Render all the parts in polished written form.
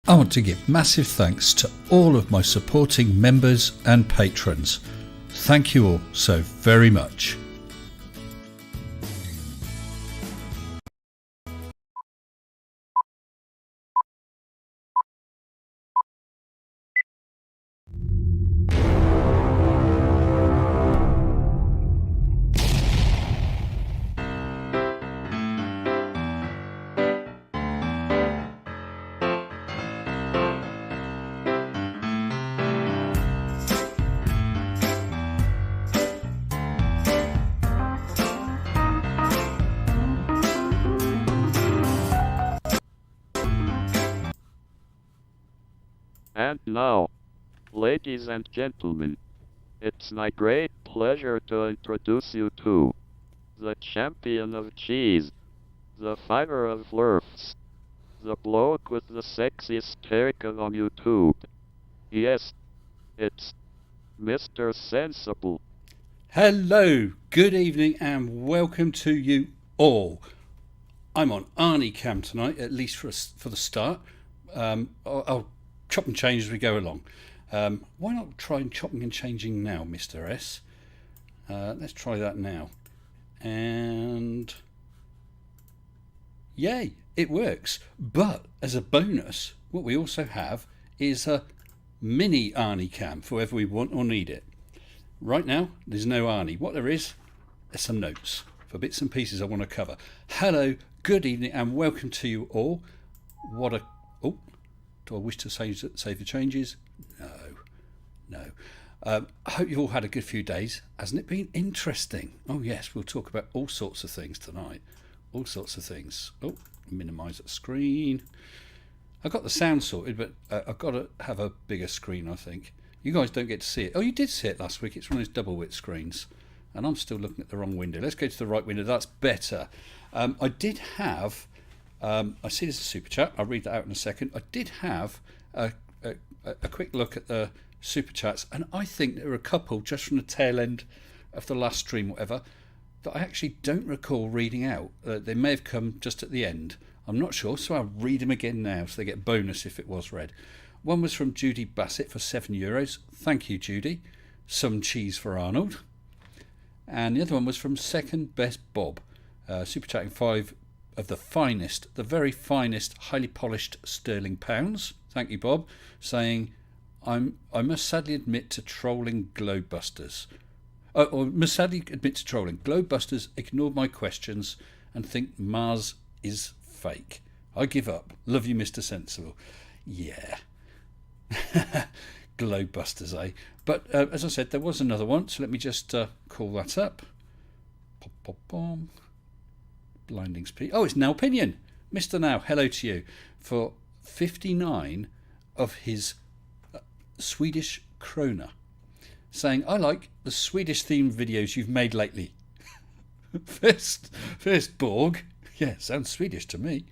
I want to give massive thanks to all of my supporting members and patrons. Thank you all so very much. And now, ladies and gentlemen, it's my great pleasure to introduce you to the champion of cheese, the fighter of flirts, the bloke with the sexiest haircut on YouTube. Yes, it's Mr. Sensible. Hello, good evening and welcome to you all. I'm on Arnie Cam tonight, at least for the start. I'll chop and change as we go along. Why not try chopping and changing now, Mr. S? Let's try that now. And yay, it works. But as a bonus, what we also have is a mini Arnie Cam for whoever we want or need it. Right now, there's no Arnie. What there is, there's some notes for bits and pieces I want to cover. Hello, good evening, and welcome to you all. Do I wish to save the changes? No. I hope you've all had a good few days. Hasn't it been interesting? Oh yes, we'll talk about all sorts of things tonight. All sorts of things. Oh, minimise that screen. I got the sound sorted, but I've got to have a bigger screen, I think. You guys don't get to see it. Oh, you did see it last week. It's one of those double width screens. And I'm still looking at the wrong window. Let's go to the right window. That's better. I did have... I see there's a super chat. I'll read that out in a second. I did have a quick look at the super chats, and I think there were a couple just from the tail end of the last stream, whatever, that I actually don't recall reading out. They may have come just at the end. I'm not sure, so I'll read them again now so they get bonus if it was read. One was from Judy Bassett for €7. Thank you, Judy. Some cheese for Arnold. And the other one was from Second Best Bob, super chatting 5 of the finest, the very finest, highly polished sterling pounds. Thank you, Bob. Saying, I must sadly admit to trolling Globebusters. Globebusters ignored my questions and think Mars is fake. I give up. Love you, Mr. Sensible. Yeah. Globebusters, eh? But as I said, there was another one, so let me just call that up. Pop, pop, pom. Blinding speed. Oh, it's Now Opinion. Mr. Now, hello to you for 59 of his Swedish krona, saying, I like the Swedish themed videos you've made lately. First Borg. Yeah, sounds Swedish to me.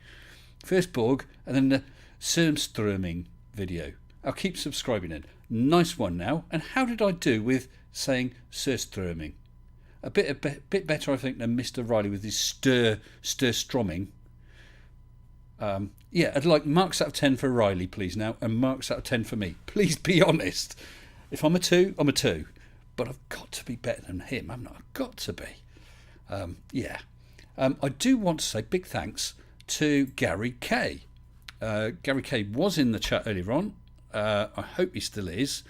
First Borg, and then the Sörmströming video. I'll keep subscribing in. Nice one now. And how did I do with saying Sörströming? A bit better, I think, than Mr. Riley with his stir-stromming. Yeah, I'd like marks out of 10 for Riley, please, now, and marks out of 10 for me. Please be honest. If I'm a 2, I'm a 2. But I've got to be better than him, haven't I? I've got to be. Yeah. I do want to say big thanks to Gary K. Gary K was in the chat earlier on. I hope he still is.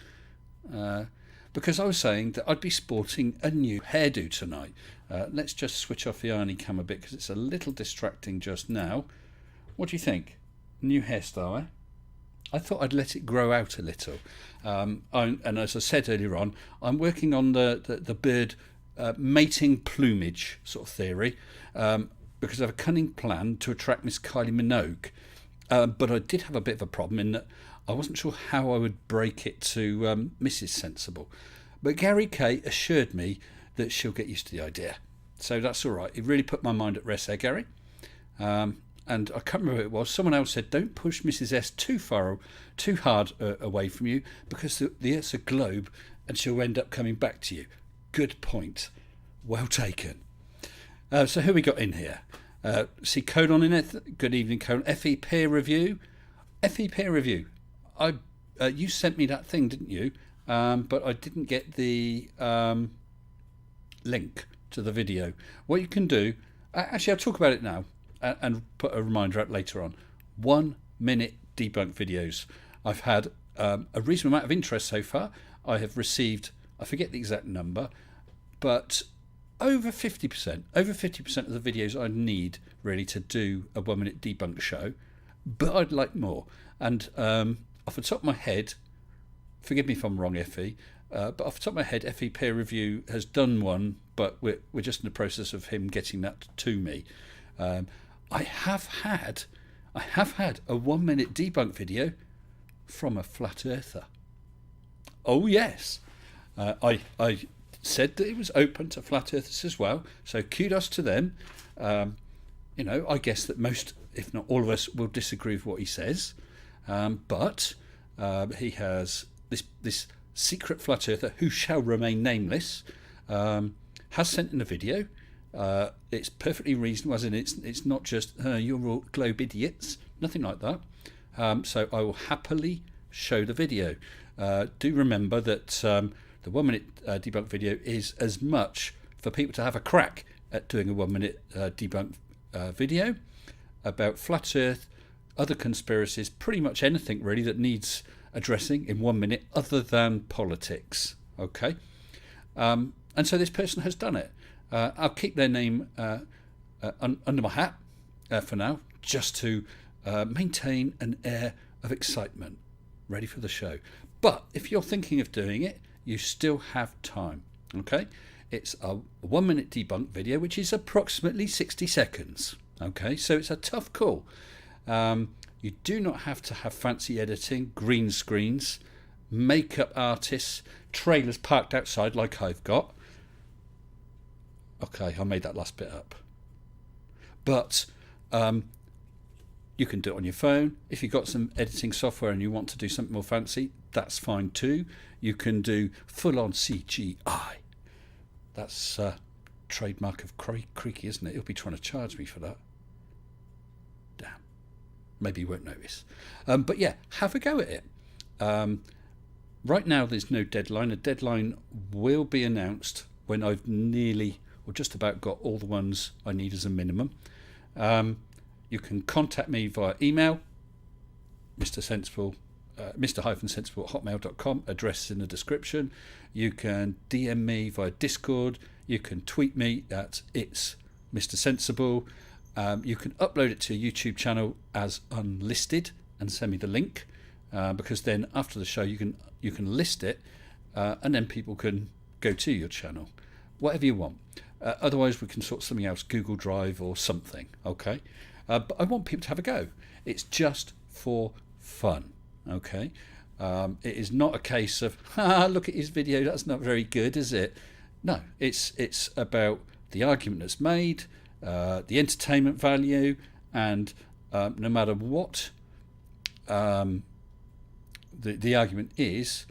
Because I was saying that I'd be sporting a new hairdo tonight. Let's just switch off the Arnie Cam a bit because it's a little distracting just now. What do you think? New hairstyle, eh? I thought I'd let it grow out a little. And as I said earlier on, I'm working on the bird mating plumage sort of theory because I have a cunning plan to attract Miss Kylie Minogue. But I did have a bit of a problem in that I wasn't sure how I would break it to Mrs. Sensible. But Gary K assured me that she'll get used to the idea. So that's all right. It really put my mind at rest there, Gary. And I can't remember who it was. Someone else said, don't push Mrs. S too hard away from you because the Earth's a globe and she'll end up coming back to you. Good point. Well taken. So who we got in here? See Colon in it. Good evening, Colon. FE peer review. FE peer review. You sent me that thing, didn't you? But I didn't get the link to the video. What you can do, actually, I'll talk about it now and put a reminder out later on. 1 minute debunk videos. I've had a reasonable amount of interest so far. I have received, I forget the exact number, but over 50% of the videos I need really to do a 1 minute debunk show, but I'd like more. And off the top of my head, forgive me if I'm wrong, FE, but off the top of my head, FE Peer Review has done one, but we're just in the process of him getting that to me. I have had a 1 minute debunk video from a flat earther. Oh yes, I said that it was open to flat earthers as well, so kudos to them. I guess that most, if not all of us, will disagree with what he says, but he has this secret flat earther who shall remain nameless, has sent in a video. It's perfectly reasonable, as in it's not just you're all globe idiots, nothing like that. So I will happily show the video. Do remember that the 1 minute debunk video is as much for people to have a crack at doing a 1 minute debunk video about flat earth, other conspiracies, pretty much anything really that needs addressing in 1 minute other than politics. Okay, and so this person has done it. I'll keep their name under my hat for now, just to maintain an air of excitement, ready for the show. But if you're thinking of doing it, you still have time. Okay, it's a 1 minute debunk video, which is approximately 60 seconds. Okay, so it's a tough call. You do not have to have fancy editing, green screens, makeup artists, trailers parked outside like I've got. Okay, I made that last bit up. But you can do it on your phone. If you've got some editing software and you want to do something more fancy, that's fine too. You can do full-on CGI. That's trademark of Creaky, isn't it? He'll be trying to charge me for that. Damn. Maybe you won't notice. But yeah, have a go at it. Right now there's no deadline. A deadline will be announced when I've nearly or just about got all the ones I need as a minimum. You can contact me via email, Mr. Sensible at hotmail.com, address in the description. You can DM me via Discord. You can tweet me at it's Mr. Sensible. You can upload it to a YouTube channel as unlisted and send me the link, because then after the show you can list it, and then people can go to your channel, whatever you want. Otherwise we can sort something else, Google Drive or something. Okay, but I want people to have a go. It's just for fun. Okay, it is not a case of look at his video, that's not very good, is it? No, it's about the argument that's made, the entertainment value, and no matter what the argument is,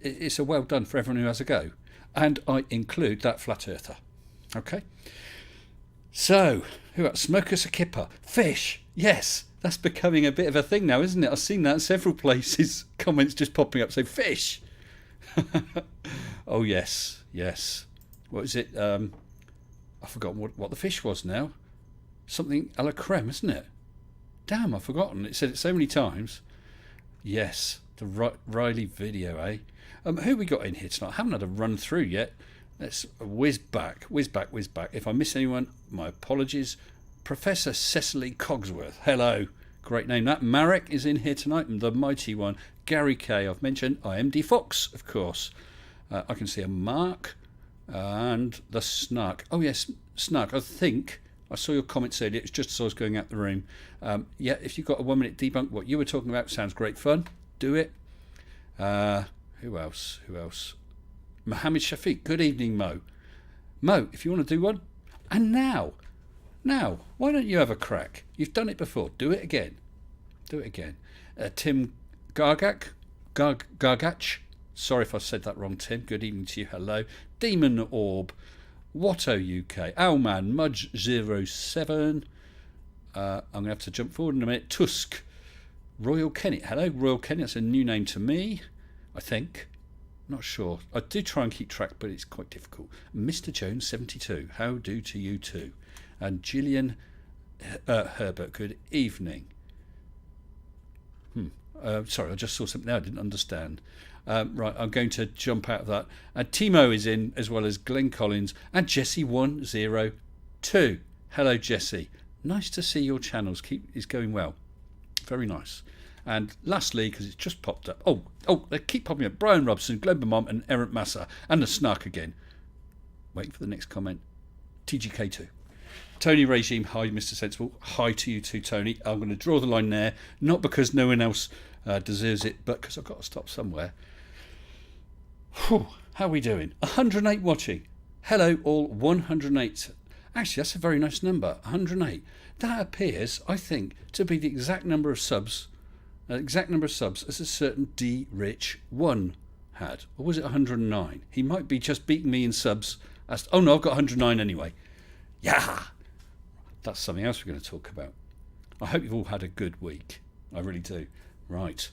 it's a well done for everyone who has a go, and I include that flat earther. Okay, so who else? Smoke us a kipper. Fish, yes, that's becoming a bit of a thing now, isn't it? I've seen that in several places, comments just popping up saying fish. Oh yes, what is it? I've forgotten what the fish was now. Something a la creme, isn't it? Damn, I've forgotten. It said it so many times. Yes, the Riley video, eh? Who we got in here tonight? I haven't had a run through yet. Let's whiz back. If I miss anyone, my apologies. Professor Cecily Cogsworth. Hello. Great name that. Marek is in here tonight, and the mighty one. Gary K. I've mentioned. IMD Fox, of course. I can see a Mark and the Snark. Oh yes, Snark. I think I saw your comments earlier. It's just as I was going out the room. Yeah, if you've got a 1 minute debunk, what you were talking about sounds great fun. Do it. Who else? Mohammed Shafiq. Good evening, Mo. Mo, if you want to do one. And now, why don't you have a crack? You've done it before. Do it again. Tim Gargach. Sorry if I said that wrong, Tim. Good evening to you. Hello. Demon Orb. Watto UK. Owlman. Mudge07. I'm going to have to jump forward in a minute. Tusk. Royal Kenny. Hello, Royal Kenny. That's a new name to me, I think. Not sure. I do try and keep track, but it's quite difficult. Mr. Jones 72. How do to you too? And Gillian Herbert. Good evening. Sorry, I just saw something there I didn't understand. Right, I'm going to jump out of that. And Timo is in, as well as Glenn Collins and Jesse102. Hello, Jesse. Nice to see your channels is going well. Very nice. And lastly, because it's just popped up. Oh, they keep popping up. Brian Robson, Glenn Beaumont, and Errant Massa, and the Snark again. Waiting for the next comment. TGK2. Tony Regime, hi, Mr. Sensible. Hi to you too, Tony. I'm going to draw the line there, not because no one else deserves it, but because I've got to stop somewhere. Whew, how are we doing? 108 watching. Hello, all 108. Actually, that's a very nice number, 108. That appears, I think, to be the exact number of subs as a certain D Rich 1 had. Or was it 109? He might be just beating me in subs. Oh no, I've got 109 anyway. Yeah! That's something else we're going to talk about. I hope you've all had a good week. I really do. Right.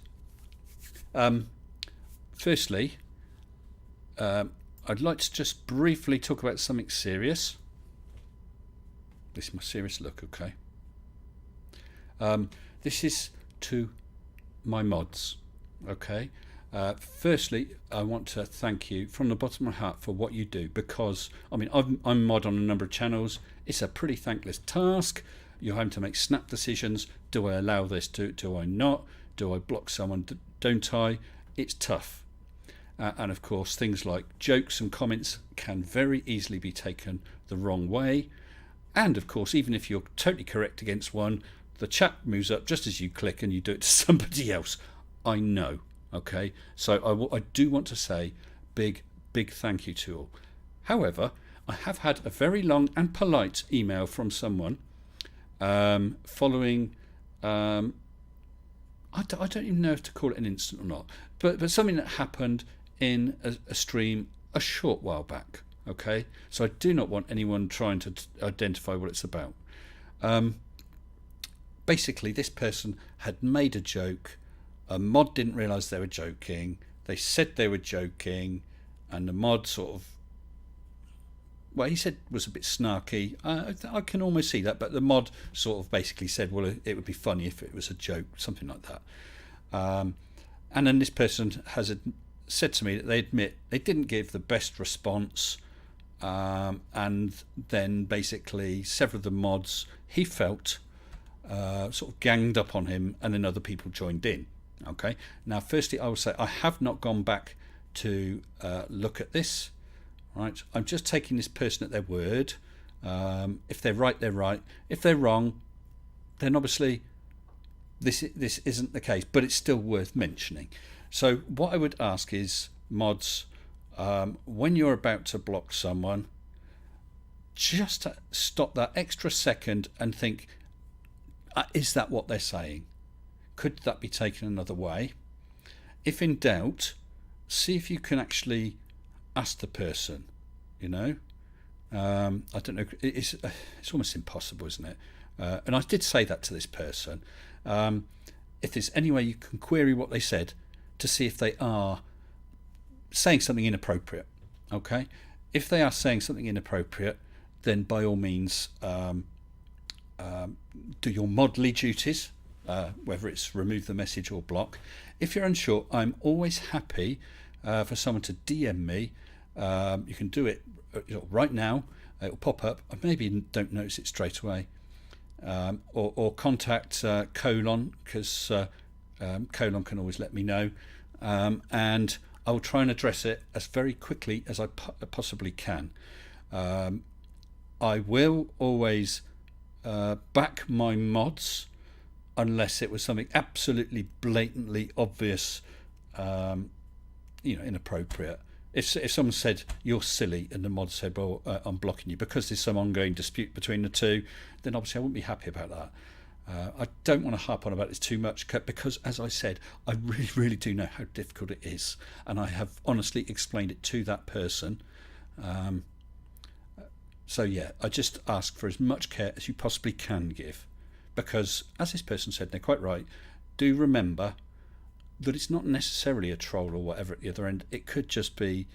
Firstly, I'd like to just briefly talk about something serious. This is my serious look, okay? This is to my mods, okay? Firstly, I want to thank you from the bottom of my heart for what you do, because I mean I'm mod on a number of channels. It's a pretty thankless task. You're having to make snap decisions. Do I allow this? Do I not? Do I block someone? Don't I? It's tough. And of course, things like jokes and comments can very easily be taken the wrong way. And of course, even if you're totally correct against one, the chat moves up just as you click and you do it to somebody else. I know. Okay, so I do want to say big thank you to all. However, I have had a very long and polite email from someone following I don't even know if to call it an incident or not, but something that happened in a stream a short while back. Okay, so I do not want anyone trying to identify what it's about. Basically, this person had made a joke. A mod didn't realise they were joking. They said they were joking, and the mod sort of, well, he said was a bit snarky. I can almost see that, but the mod sort of basically said, well, it would be funny if it was a joke, something like that. And then this person has said to me that they admit they didn't give the best response, and then basically several of the mods, he felt, sort of ganged up on him, and then other people joined in. Okay, now firstly I will say I have not gone back to look at this. Right, I'm just taking this person at their word. If they're right, they're right. If they're wrong, then obviously this isn't the case, but it's still worth mentioning. So what I would ask is, mods, when you're about to block someone, just stop that extra second and think, is that what they're saying? Could that be taken another way? If in doubt, see if you can actually ask the person, you know. I don't know, it's almost impossible, isn't it? And I did say that to this person. If there's any way you can query what they said to see if they are saying something inappropriate, okay? If they are saying something inappropriate, then by all means do your modly duties, whether it's remove the message or block. If you're unsure, I'm always happy for someone to DM me. You can do it right now. It'll pop up. I maybe don't notice it straight away. Or contact Colon, because Colon can always let me know. And I will try and address it as very quickly as I possibly can. I will always back my mods unless it was something absolutely blatantly obvious, inappropriate. If someone said you're silly and the mod said, well, I'm blocking you because there's some ongoing dispute between the two, then obviously I wouldn't be happy about that. I don't want to harp on about this too much because, as I said, I really do know how difficult it is, and I have honestly explained it to that person. So yeah, I just ask for as much care as you possibly can give, because as this person said, they're quite right, do remember that it's not necessarily a troll or whatever at the other end. It could just be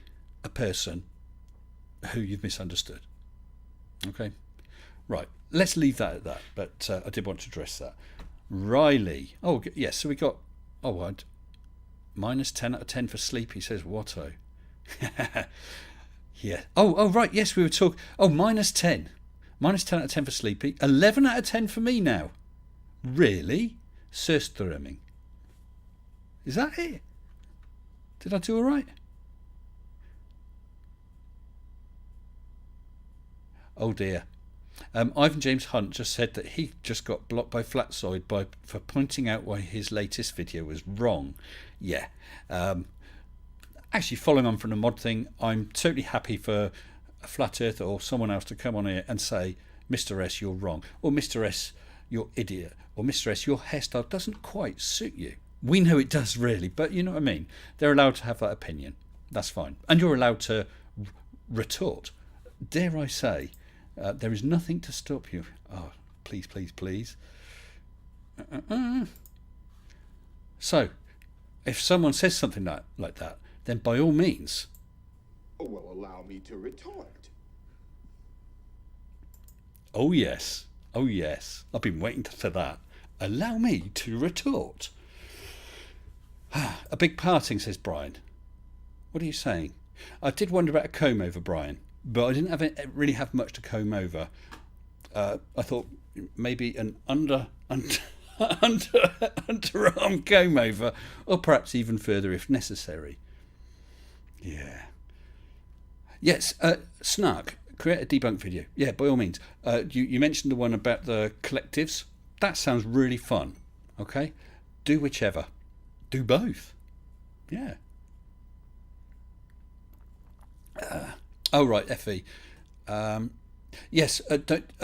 a person who you've misunderstood. Okay, right, let's leave that at that, but I did want to address that. Riley, oh yes, so we got, minus 10 out of 10 for sleep, he says. Watto. Yeah, oh right, yes, we were talking, minus 10 out of 10 for sleepy, 11 out of 10 for me now. Really? Surströmming. Is that it? Did I do all right? Oh dear. Ivan James Hunt just said that he just got blocked by Flatsoid for pointing out why his latest video was wrong. Yeah. Actually, following on from the mod thing, I'm totally happy for a Flat Earth or someone else to come on here and say, Mr. S, you're wrong. Or Mr. S, you're idiot. Or Mr. S, your hairstyle doesn't quite suit you. We know it does really, but you know what I mean. They're allowed to have that opinion. That's fine. And you're allowed to retort. Dare I say, there is nothing to stop you. Oh, please, please, please. So, if someone says something like that, then by all means. Well, allow me to retort. Oh yes. Oh yes. I've been waiting for that. Allow me to retort. A big parting, says Brian. What are you saying? I did wonder about a comb over, Brian, but I didn't really have much to comb over. I thought maybe an underarm comb over, or perhaps even further if necessary. Yeah. Yes, Snark, create a debunk video. Yeah, by all means. You mentioned the one about the collectives. That sounds really fun. Okay? Do whichever. Do both. Yeah. Oh, right, FE. Yes, don't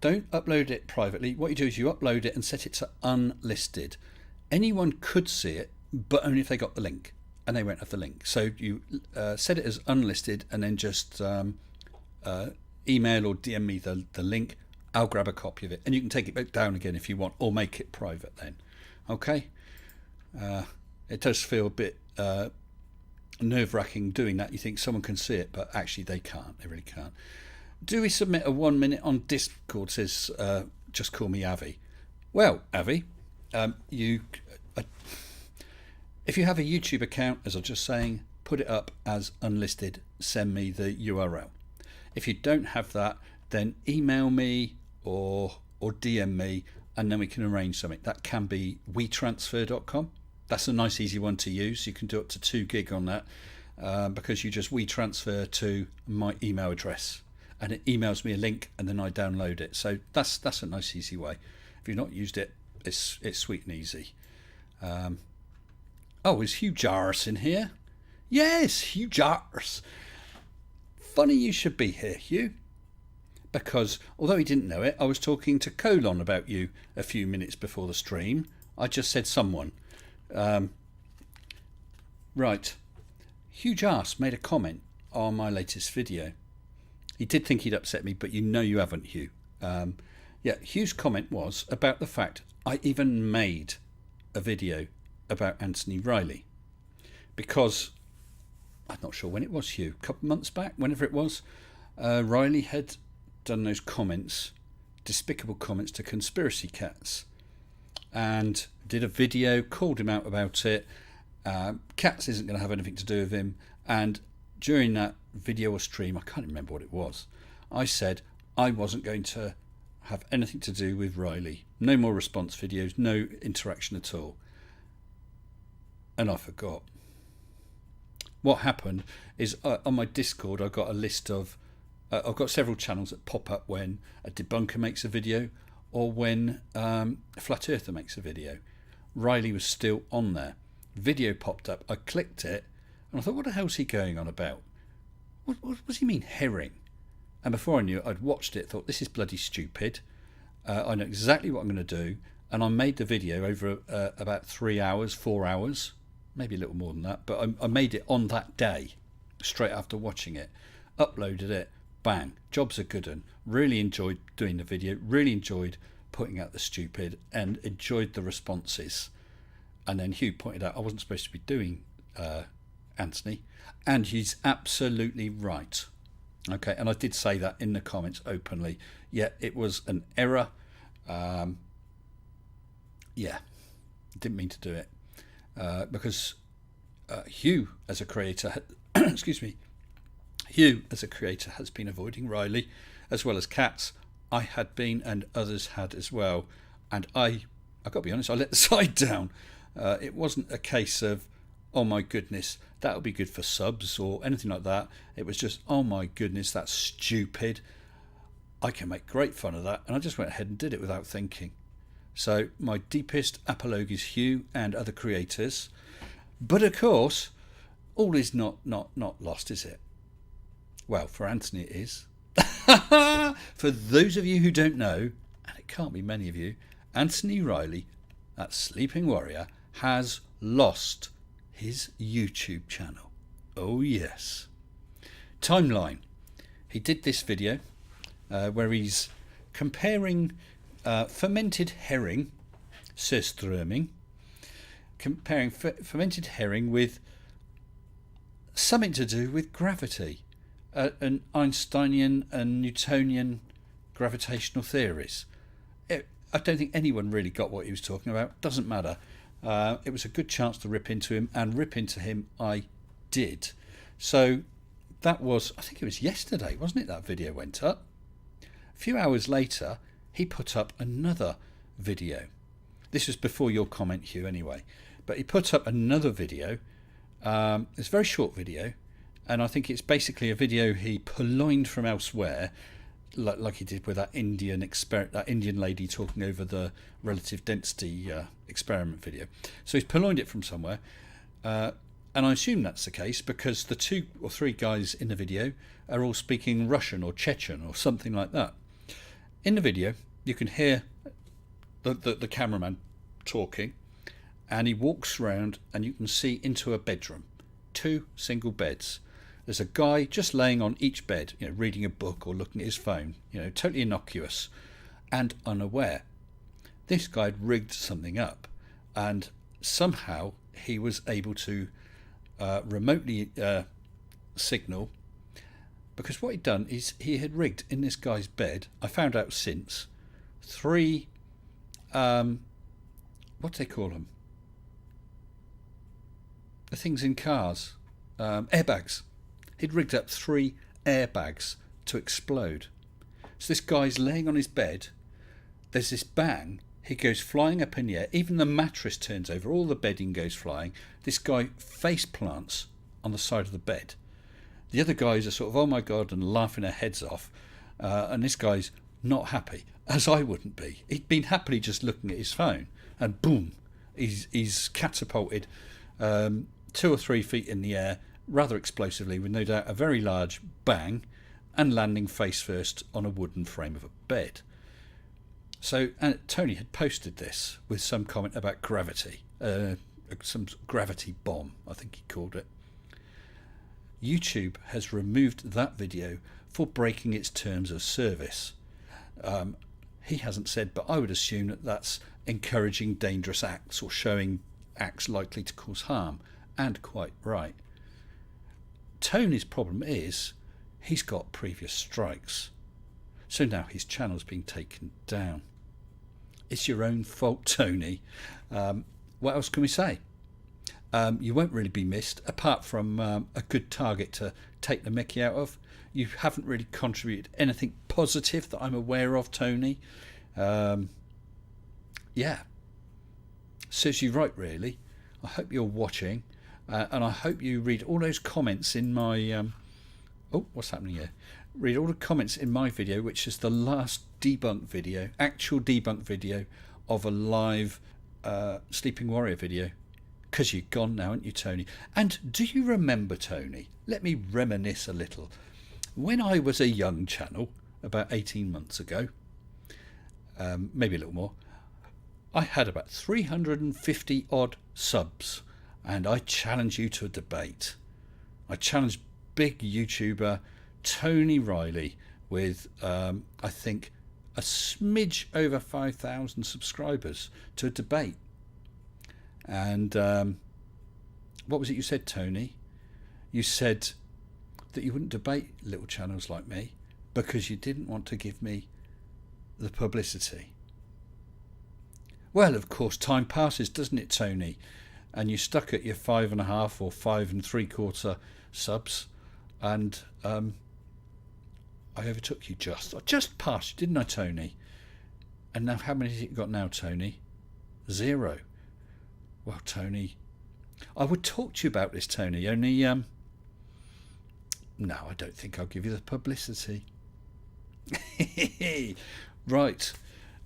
upload it privately. What you do is you upload it and set it to unlisted. Anyone could see it, but only if they got the link. And they won't have the link. So you set it as unlisted and then just email or DM me the link. I'll grab a copy of it. And you can take it back down again if you want, or make it private then. Okay? It does feel a bit nerve-wracking doing that. You think someone can see it, but actually they can't. They really can't. Do we submit a 1 minute on Discord, says just call me Avi. Well, Avi, if you have a YouTube account, as I was just saying, put it up as unlisted, send me the URL. If you don't have that, then email me or DM me, and then we can arrange something. That can be WeTransfer.com. That's a nice easy one to use. You can do up to 2 gig on that because you just WeTransfer to my email address and it emails me a link and then I download it. So that's a nice easy way. If you've not used it, it's sweet and easy. Is Hugh Jarvis in here? Yes, Hugh Jarvis. Funny you should be here, Hugh. Because although he didn't know it, I was talking to Colon about you a few minutes before the stream. I just said someone. Right. Hugh Jarvis made a comment on my latest video. He did think he'd upset me, but you know you haven't, Hugh. Hugh's comment was about the fact I even made a video about Anthony Riley. Because, I'm not sure when it was, Hugh, a couple of months back, whenever it was, Riley had done those comments, despicable comments to conspiracy cats, and did a video, called him out about it. Cats isn't going to have anything to do with him, and during that video or stream, I can't remember what it was, I said I wasn't going to have anything to do with Riley. No more response videos, no interaction at all. And I forgot. What happened is on my Discord I got a list of I've got several channels that pop up when a debunker makes a video or when a flat earther makes a video. Riley was still on there. Video popped up. I clicked it and I thought, what the hell's he going on about? What does he mean, herring? And before I knew it, I'd watched it, thought, this is bloody stupid. I know exactly what I'm going to do. And I made the video over about 3 hours, 4 hours, maybe a little more than that. But I made it on that day, straight after watching it. Uploaded it. Bang. Job's a good one. Really enjoyed doing the video. Really enjoyed putting out the stupid and enjoyed the responses. And then Hugh pointed out I wasn't supposed to be doing Anthony, and he's absolutely right. Okay, and I did say that in the comments openly. Yeah, it was an error. Yeah, didn't mean to do it because Hugh as a creator, excuse me, Hugh as a creator has been avoiding Riley as well as Cats. I had been, and others had as well. And I got to be honest, I let the side down. It wasn't a case of, oh my goodness, that'll be good for subs or anything like that. It was just, oh my goodness, that's stupid. I can make great fun of that. And I just went ahead and did it without thinking. So my deepest apologies, Hugh and other creators. But of course, all is not lost, is it? Well, for Anthony it is. For those of you who don't know, and it can't be many of you, Anthony Riley, that Sleeping Warrior, has lost his YouTube channel. Oh yes. Timeline. He did this video where he's comparing fermented herring, surströmming, comparing fermented herring with something to do with gravity, an Einsteinian and Newtonian gravitational theories. I don't think anyone really got what he was talking about. Doesn't matter. It was a good chance to rip into him, and rip into him I did. So that was, I think it was yesterday, wasn't it, that video went up? A few hours later, he put up another video. This was before your comment, Hugh, anyway. But he put up another video. It's a very short video, and I think it's basically a video he purloined from elsewhere, like he did with that Indian lady talking over the relative density experiment video. So he's purloined it from somewhere, and I assume that's the case because the 2 or 3 guys in the video are all speaking Russian or Chechen or something like that. In the video, you can hear the cameraman talking, and he walks around and you can see into a bedroom. 2 single beds. There's a guy just laying on each bed, reading a book or looking at his phone, totally innocuous and unaware. This guy had rigged something up, and somehow he was able to remotely signal, because what he'd done is he had rigged in this guy's bed, I found out since, 3, what do they call them? The things in cars, airbags. He'd rigged up 3 airbags to explode. So this guy's laying on his bed, there's this bang, he goes flying up in the air, even the mattress turns over, all the bedding goes flying. This guy face plants on the side of the bed. The other guys are sort of, oh my God, and laughing their heads off, and this guy's not happy, as I wouldn't be. He'd been happily just looking at his phone, and boom, he's catapulted 2 or 3 feet in the air, rather explosively, with no doubt a very large bang, and landing face first on a wooden frame of a bed. So Tony had posted this with some comment about gravity, some gravity bomb, I think he called it. YouTube has removed that video for breaking its terms of service. He hasn't said, but I would assume that that's encouraging dangerous acts or showing acts likely to cause harm, and quite right. Tony's problem is he's got previous strikes, so now his channel's been taken down. It's your own fault, Tony. What else can we say? You won't really be missed, apart from a good target to take the mickey out of. You haven't really contributed anything positive that I'm aware of, Tony. Yeah, serves you right, really. I hope you're watching. And I hope you read all those comments in my oh, what's happening here? Read all the comments in my video, which is the last debunk video, actual debunk video of a live Sleeping Warrior video. Because you're gone now, aren't you, Tony? And do you remember, Tony? Let me reminisce a little. When I was a young channel, about 18 months ago, maybe a little more, I had about 350 odd subs. And I challenge you to a debate. I challenged big YouTuber Tony Riley with, I think, a smidge over 5,000 subscribers to a debate. And what was it you said, Tony? You said that you wouldn't debate little channels like me because you didn't want to give me the publicity. Well, of course, time passes, doesn't it, Tony? And you stuck at your 5.5 or 5 3/4 subs, and I overtook you I just passed you, didn't I, Tony? And now, how many has it got now, Tony? 0. Well, Tony, I would talk to you about this, Tony, only no, I don't think I'll give you the publicity. Right.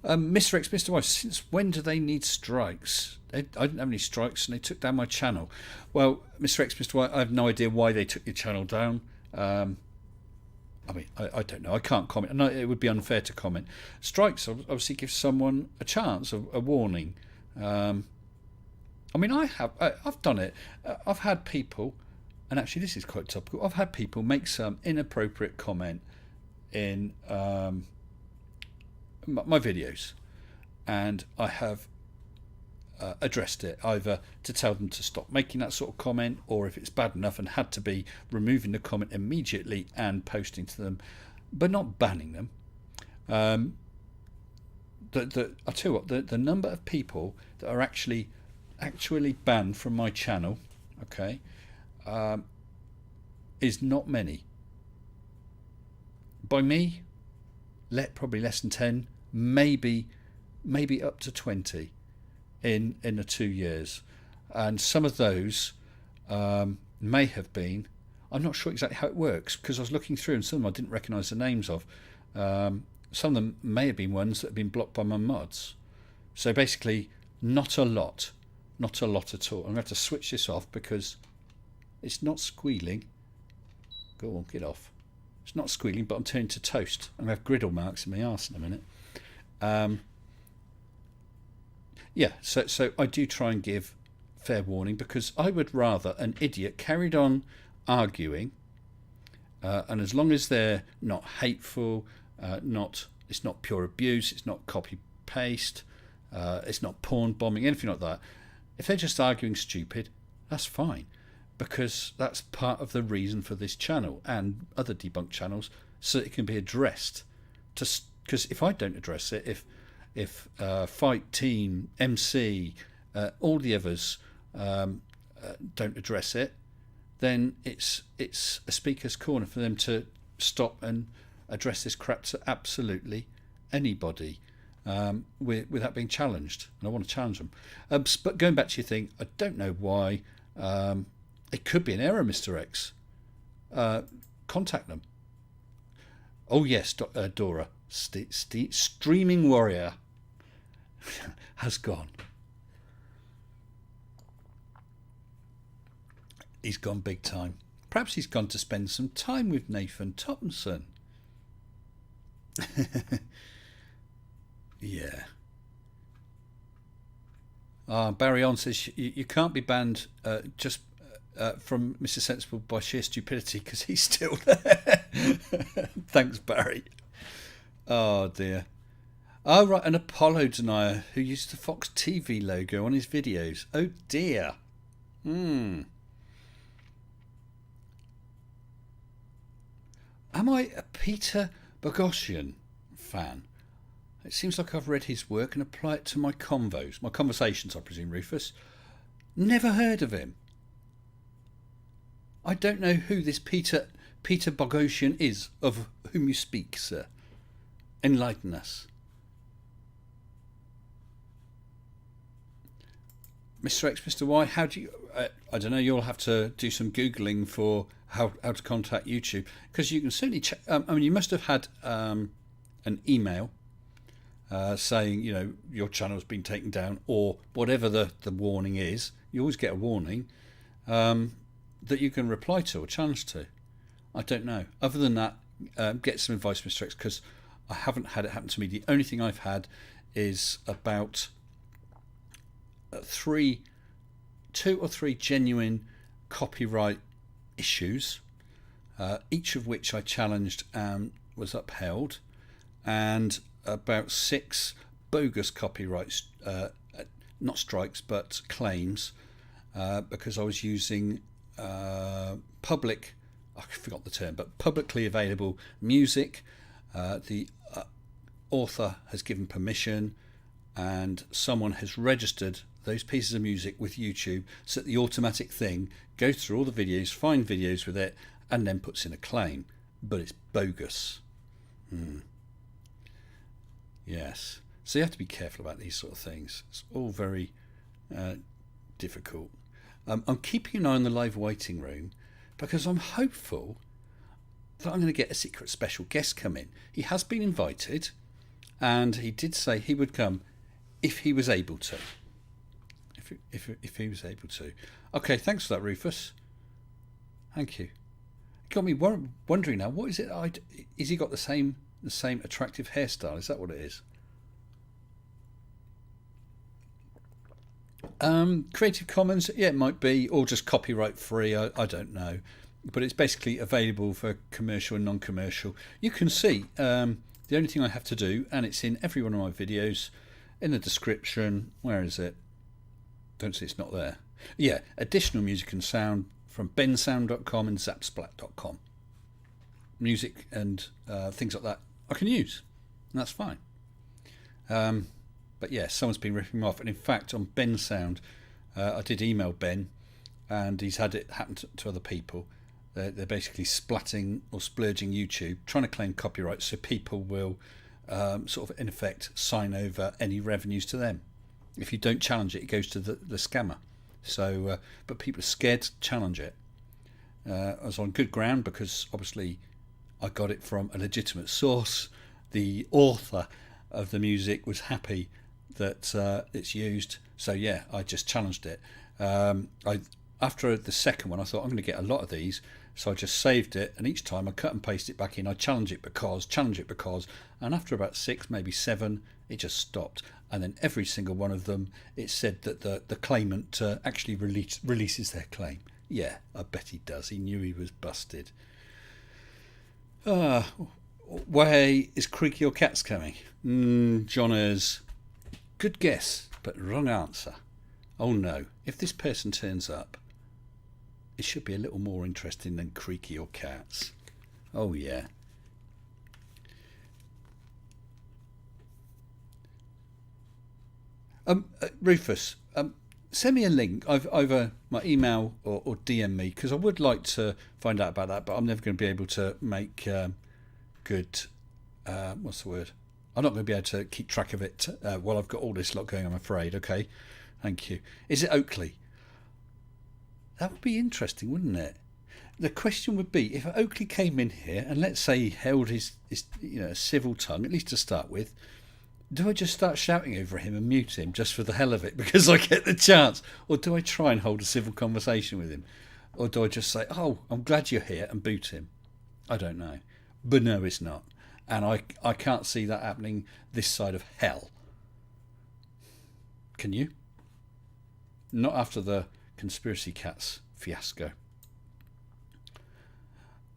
Mr. X, Mr. Y, since when do they need strikes? I didn't have any strikes and they took down my channel. Well, Mr. X, Mr. Y, I have no idea why they took your channel down. I mean, I don't know. I can't comment. No, it would be unfair to comment. Strikes obviously give someone a chance, a warning. I mean, I've done it. I've had people, and actually this is quite topical, I've had people make some inappropriate comment in my videos, and I have addressed it, either to tell them to stop making that sort of comment, or if it's bad enough and had to be, removing the comment immediately and posting to them, but not banning them. I'll tell you what, the number of people that are actually banned from my channel, okay, is not many. By me, probably less than 10, maybe up to 20 in the 2 years, and some of those may have been, I'm not sure exactly how it works because I was looking through and some of them I didn't recognise the names of. Some of them may have been ones that have been blocked by my mods. So basically not a lot at all. I'm going to have to switch this off because it's not squealing. Go on, get off. It's not squealing, but I'm turning to toast. I'm going to have griddle marks in my arse in a minute. Yeah, so I do try and give fair warning because I would rather an idiot carried on arguing, and as long as they're not hateful, it's not pure abuse, it's not copy paste, it's not porn bombing, anything like that. If they're just arguing stupid, that's fine, because that's part of the reason for this channel and other debunk channels, so that it can be addressed. Because if I don't address it, if Fight Team, MC, all the others don't address it, then it's a speaker's corner for them to stop and address this crap to absolutely anybody without being challenged. And I want to challenge them. But going back to your thing, I don't know why. It could be an error, Mr. X. Contact them. Oh yes, Dora. Streaming Warrior has gone. He's gone big time. Perhaps he's gone to spend some time with Nathan Thompson. Yeah. Barry On says you can't be banned just from Mr. Sensible by sheer stupidity because he's still there. Thanks, Barry. Oh dear. Oh right, an Apollo denier who used the Fox TV logo on his videos. Oh dear. Am I a Peter Boghossian fan? It seems like I've read his work and applied it to my conversations, I presume, Rufus. Never heard of him. I don't know who this Peter Boghossian is of whom you speak, sir. Enlighten us. Mr. X, Mr. Y, how do you... I don't know, you'll have to do some Googling for how to contact YouTube, because you can certainly check... I mean, you must have had an email saying, you know, your channel's been taken down, or whatever the warning is. You always get a warning that you can reply to or challenge to. I don't know. Other than that, get some advice, Mr. X, because I haven't had it happen to me. The only thing I've had is about 2 or 3 genuine copyright issues, each of which I challenged and was upheld, and about 6 bogus copyrights not strikes, but claims, because I was using public, I forgot the term, but publicly available music. The author has given permission, and someone has registered those pieces of music with YouTube, so that the automatic thing goes through all the videos, finds videos with it, and then puts in a claim. But it's bogus. Yes. So you have to be careful about these sort of things. It's all very difficult. I'm keeping an eye on the live waiting room because I'm hopeful that I'm going to get a secret special guest come in. He has been invited, and he did say he would come if he was able to. If he was able to. Okay, thanks for that, Rufus. Thank you. Got me wondering now. What is it? Is he got the same attractive hairstyle? Is that what it is? Creative Commons, yeah, it might be, or just copyright free. I don't know, but it's basically available for commercial and non-commercial. You can see the only thing I have to do, and it's in every one of my videos, in the description. Where is it? Don't see, it's not there. Yeah, additional music and sound from bensound.com and zapsplat.com. Music and things like that I can use, and that's fine. But yeah, someone's been ripping me off, and in fact on Ben Sound, I did email Ben, and he's had it happen to other people. They're basically splatting or splurging YouTube, trying to claim copyright, so people will sort of in effect sign over any revenues to them. If you don't challenge it, it goes to the scammer. So, but people are scared to challenge it. I was on good ground because obviously I got it from a legitimate source. The author of the music was happy that it's used, so yeah, I just challenged it. After the second one, I thought I'm going to get a lot of these, so I just saved it, and each time I cut and paste it back in. I challenge it because, and after about 6, maybe 7, it just stopped. And then every single one of them, it said that the claimant actually releases their claim. Yeah, I bet he does. He knew he was busted. Way is Creaky or Cats coming? Johners. Good guess, but wrong answer. Oh no, if this person turns up, it should be a little more interesting than Creaky or Cats. Oh yeah. Rufus, send me a link either my email or DM me, because I would like to find out about that, but I'm never going to be able to make good, what's the word? I'm not going to be able to keep track of it while I've got all this lot going, I'm afraid. Okay, thank you. Is it Oakley? That would be interesting, wouldn't it? The question would be, if Oakley came in here and let's say he held his civil tongue, at least to start with, do I just start shouting over him and mute him just for the hell of it because I get the chance? Or do I try and hold a civil conversation with him? Or do I just say, oh, I'm glad you're here, and boot him? I don't know. But no, it's not. And I can't see that happening this side of hell. Can you? Not after the Conspiracy Cats fiasco.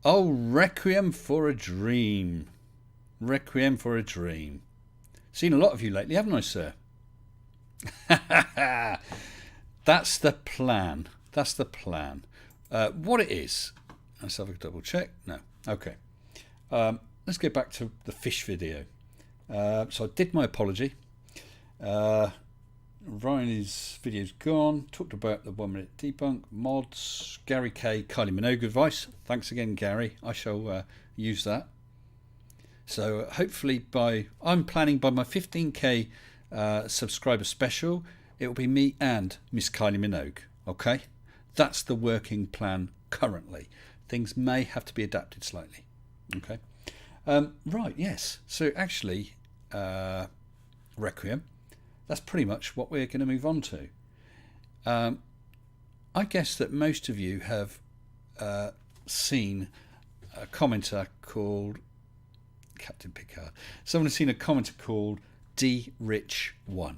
Oh, Requiem for a Dream. Requiem for a Dream. Seen a lot of you lately, haven't I, sir? That's the plan. That's the plan. What it is, let's have a double check. No. Okay. Let's get back to the fish video. So I did my apology. Ryan's video's gone. Talked about the 1 minute debunk, mods, Gary K, Kylie Minogue advice. Thanks again, Gary. I shall use that. So hopefully I'm planning by my 15k subscriber special, it will be me and Miss Kylie Minogue. Okay, that's the working plan currently. Things may have to be adapted slightly. Okay, right, yes. So actually, Requiem. That's pretty much what we're going to move on to. I guess that most of you have seen a commenter called Captain Picard. Someone has seen a commenter called D-Rich1.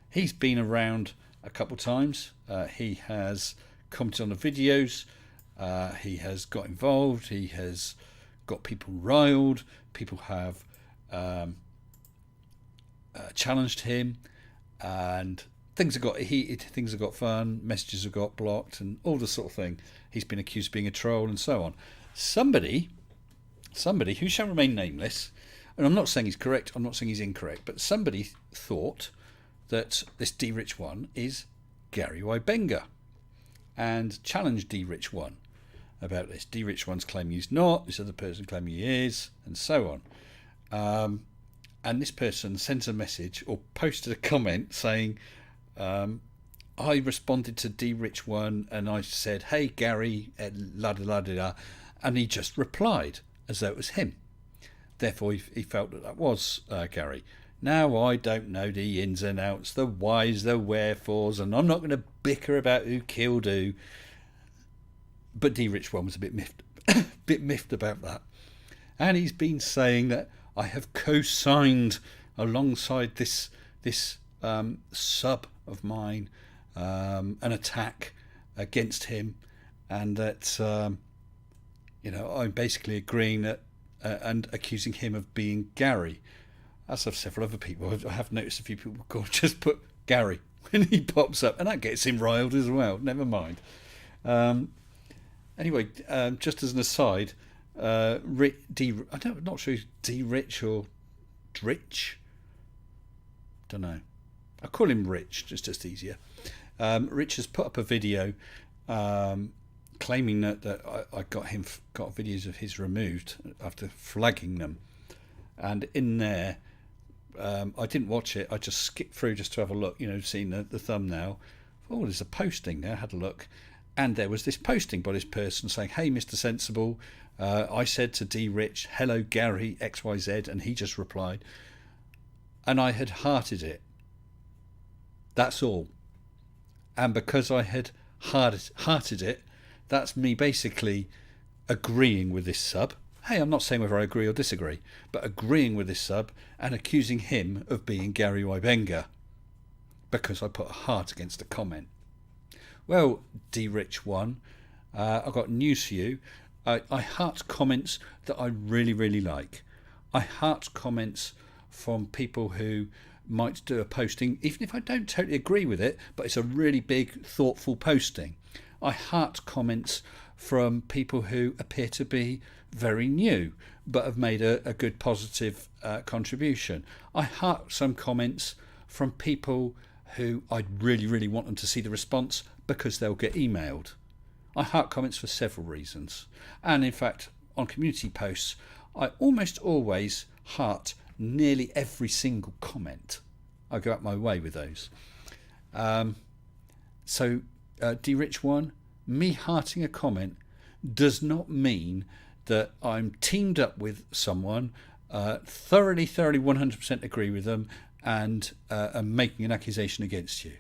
He's been around a couple of times. He has commented on the videos. He has got involved. He has got people riled. People have challenged him. and things have got heated, things have got fun, messages have got blocked, and all this sort of thing. He's been accused of being a troll and so on. Somebody who shall remain nameless, and I'm not saying he's correct, I'm not saying he's incorrect, but somebody thought that this D-Rich1 is Gary Wybenga and challenged D-Rich1 about this. D-Rich1's claiming he's not, this other person claiming he is, and so on. And this person sends a message or posted a comment saying, I responded to D-Rich1 and I said, hey Gary, la da la da da, and he just replied as though it was him. Therefore he felt that was Gary. Now I don't know the ins and outs, the whys, the wherefores, and I'm not going to bicker about who killed who. But D-Rich1 was a bit miffed about that. And he's been saying that I have co-signed alongside this sub of mine an attack against him, and that I'm basically agreeing that and accusing him of being Gary. As have several other people. I have noticed a few people just put Gary when he pops up, and that gets him riled as well. Never mind. Anyway, just as an aside, I'm not sure he's D-Rich or Dritch. Don't know. I call him Rich, just easier. Rich has put up a video claiming that I got videos of his removed after flagging them, and in there, I didn't watch it. I just skipped through just to have a look. Seeing the thumbnail. Oh, there's a posting there. I had a look, and there was this posting by this person saying, "Hey, Mr. Sensible, I said to D-Rich, hello Gary XYZ, and he just replied, and I had hearted it. That's all. And because I had hearted it, that's me basically agreeing with this sub. Hey, I'm not saying whether I agree or disagree, but agreeing with this sub and accusing him of being Gary Wybenga because I put a heart against a comment. Well, D-Rich1, I've got news for you. I heart comments that I really, really like. I heart comments from people who might do a posting, even if I don't totally agree with it, but it's a really big, thoughtful posting. I heart comments from people who appear to be very new, but have made a good, positive contribution. I heart some comments from people who I'd really, really want them to see the response because they'll get emailed. I heart comments for several reasons. And in fact, on community posts, I almost always heart nearly every single comment. I go out my way with those. So D-Rich1, me hearting a comment does not mean that I'm teamed up with someone, thoroughly 100% agree with them, and am making an accusation against you.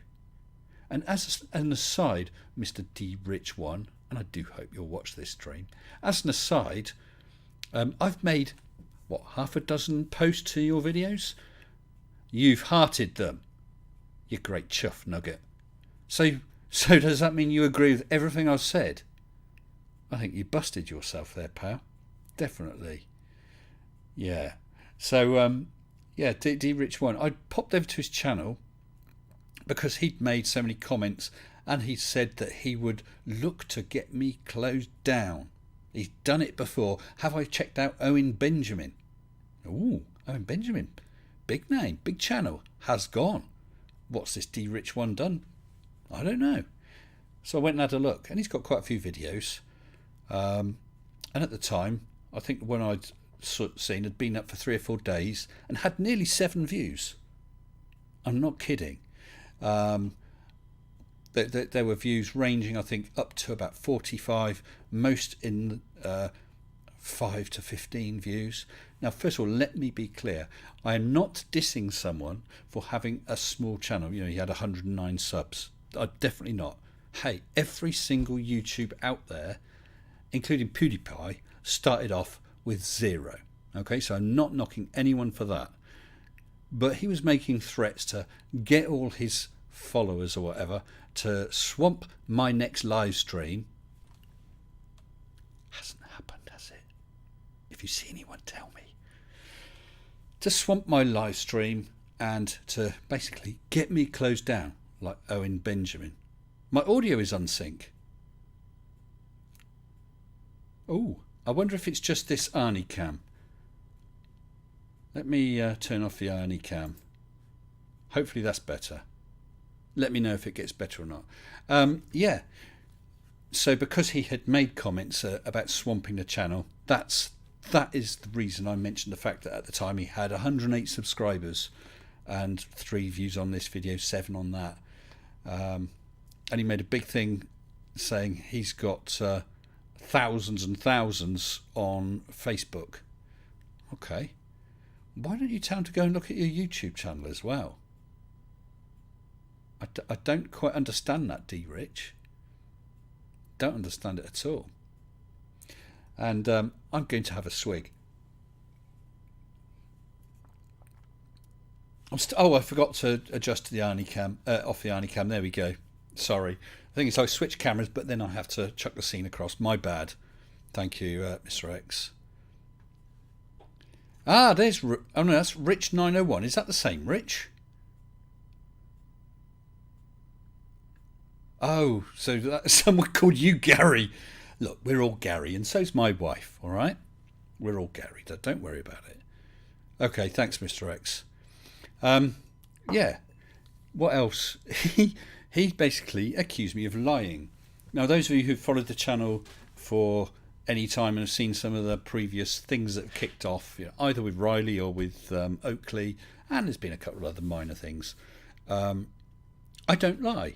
And as an aside, Mr. D-Rich1, and I do hope you'll watch this stream, as an aside, I've made, half a dozen posts to your videos? You've hearted them. You great chuff nugget. So does that mean you agree with everything I've said? I think you busted yourself there, pal. Definitely. Yeah. So, D-Rich1, I popped over to his channel because he'd made so many comments, and he said that he would look to get me closed down. He's done it before. Have I checked out Owen Benjamin? Ooh, Owen Benjamin. Big name, big channel. Has gone. What's this D-Rich1 done? I don't know. So I went and had a look, and he's got quite a few videos. And at the time, I think when I'd seen had been up for 3 or 4 days and had nearly 7 views. I'm not kidding. There were views ranging, I think, up to about 45, most in 5 to 15 views. Now, first of all, let me be clear. I am not dissing someone for having a small channel. He had 109 subs. Definitely not. Hey, every single YouTube out there, including PewDiePie, started off with 0. Okay, so I'm not knocking anyone for that. But he was making threats to get all his followers or whatever to swamp my next live stream. Hasn't happened, has it? If you see anyone, tell me. To swamp my live stream and to basically get me closed down like Owen Benjamin. My audio is unsync. Oh, I wonder if it's just this Arnie cam. Let me turn off the Arnie cam. Hopefully that's better. Let me know if it gets better or not. Yeah. So because he had made comments about swamping the channel, that is the reason I mentioned the fact that at the time he had 108 subscribers and 3 views on this video, 7 on that. And he made a big thing saying he's got thousands and thousands on Facebook. Okay. Why don't you tell him to go and look at your YouTube channel as well? I don't quite understand that, D. Rich. Don't understand it at all. And I'm going to have a swig. I forgot to adjust the Arnie cam, off the Arnie cam. There we go. Sorry. The thing is, I switch cameras, but then I have to chuck the scene across. My bad. Thank you, Mr. X. Ah, there's... Oh, no, that's Rich 901. Is that the same Rich? Oh, so that's someone called you Gary. Look, we're all Gary, and so's my wife, all right? We're all Gary. Don't worry about it. Okay, thanks, Mr. X. Yeah. What else? He basically accused me of lying. Now, those of you who've followed the channel for any time and have seen some of the previous things that have kicked off, either with Riley or with Oakley, and there's been a couple of other minor things, I don't lie.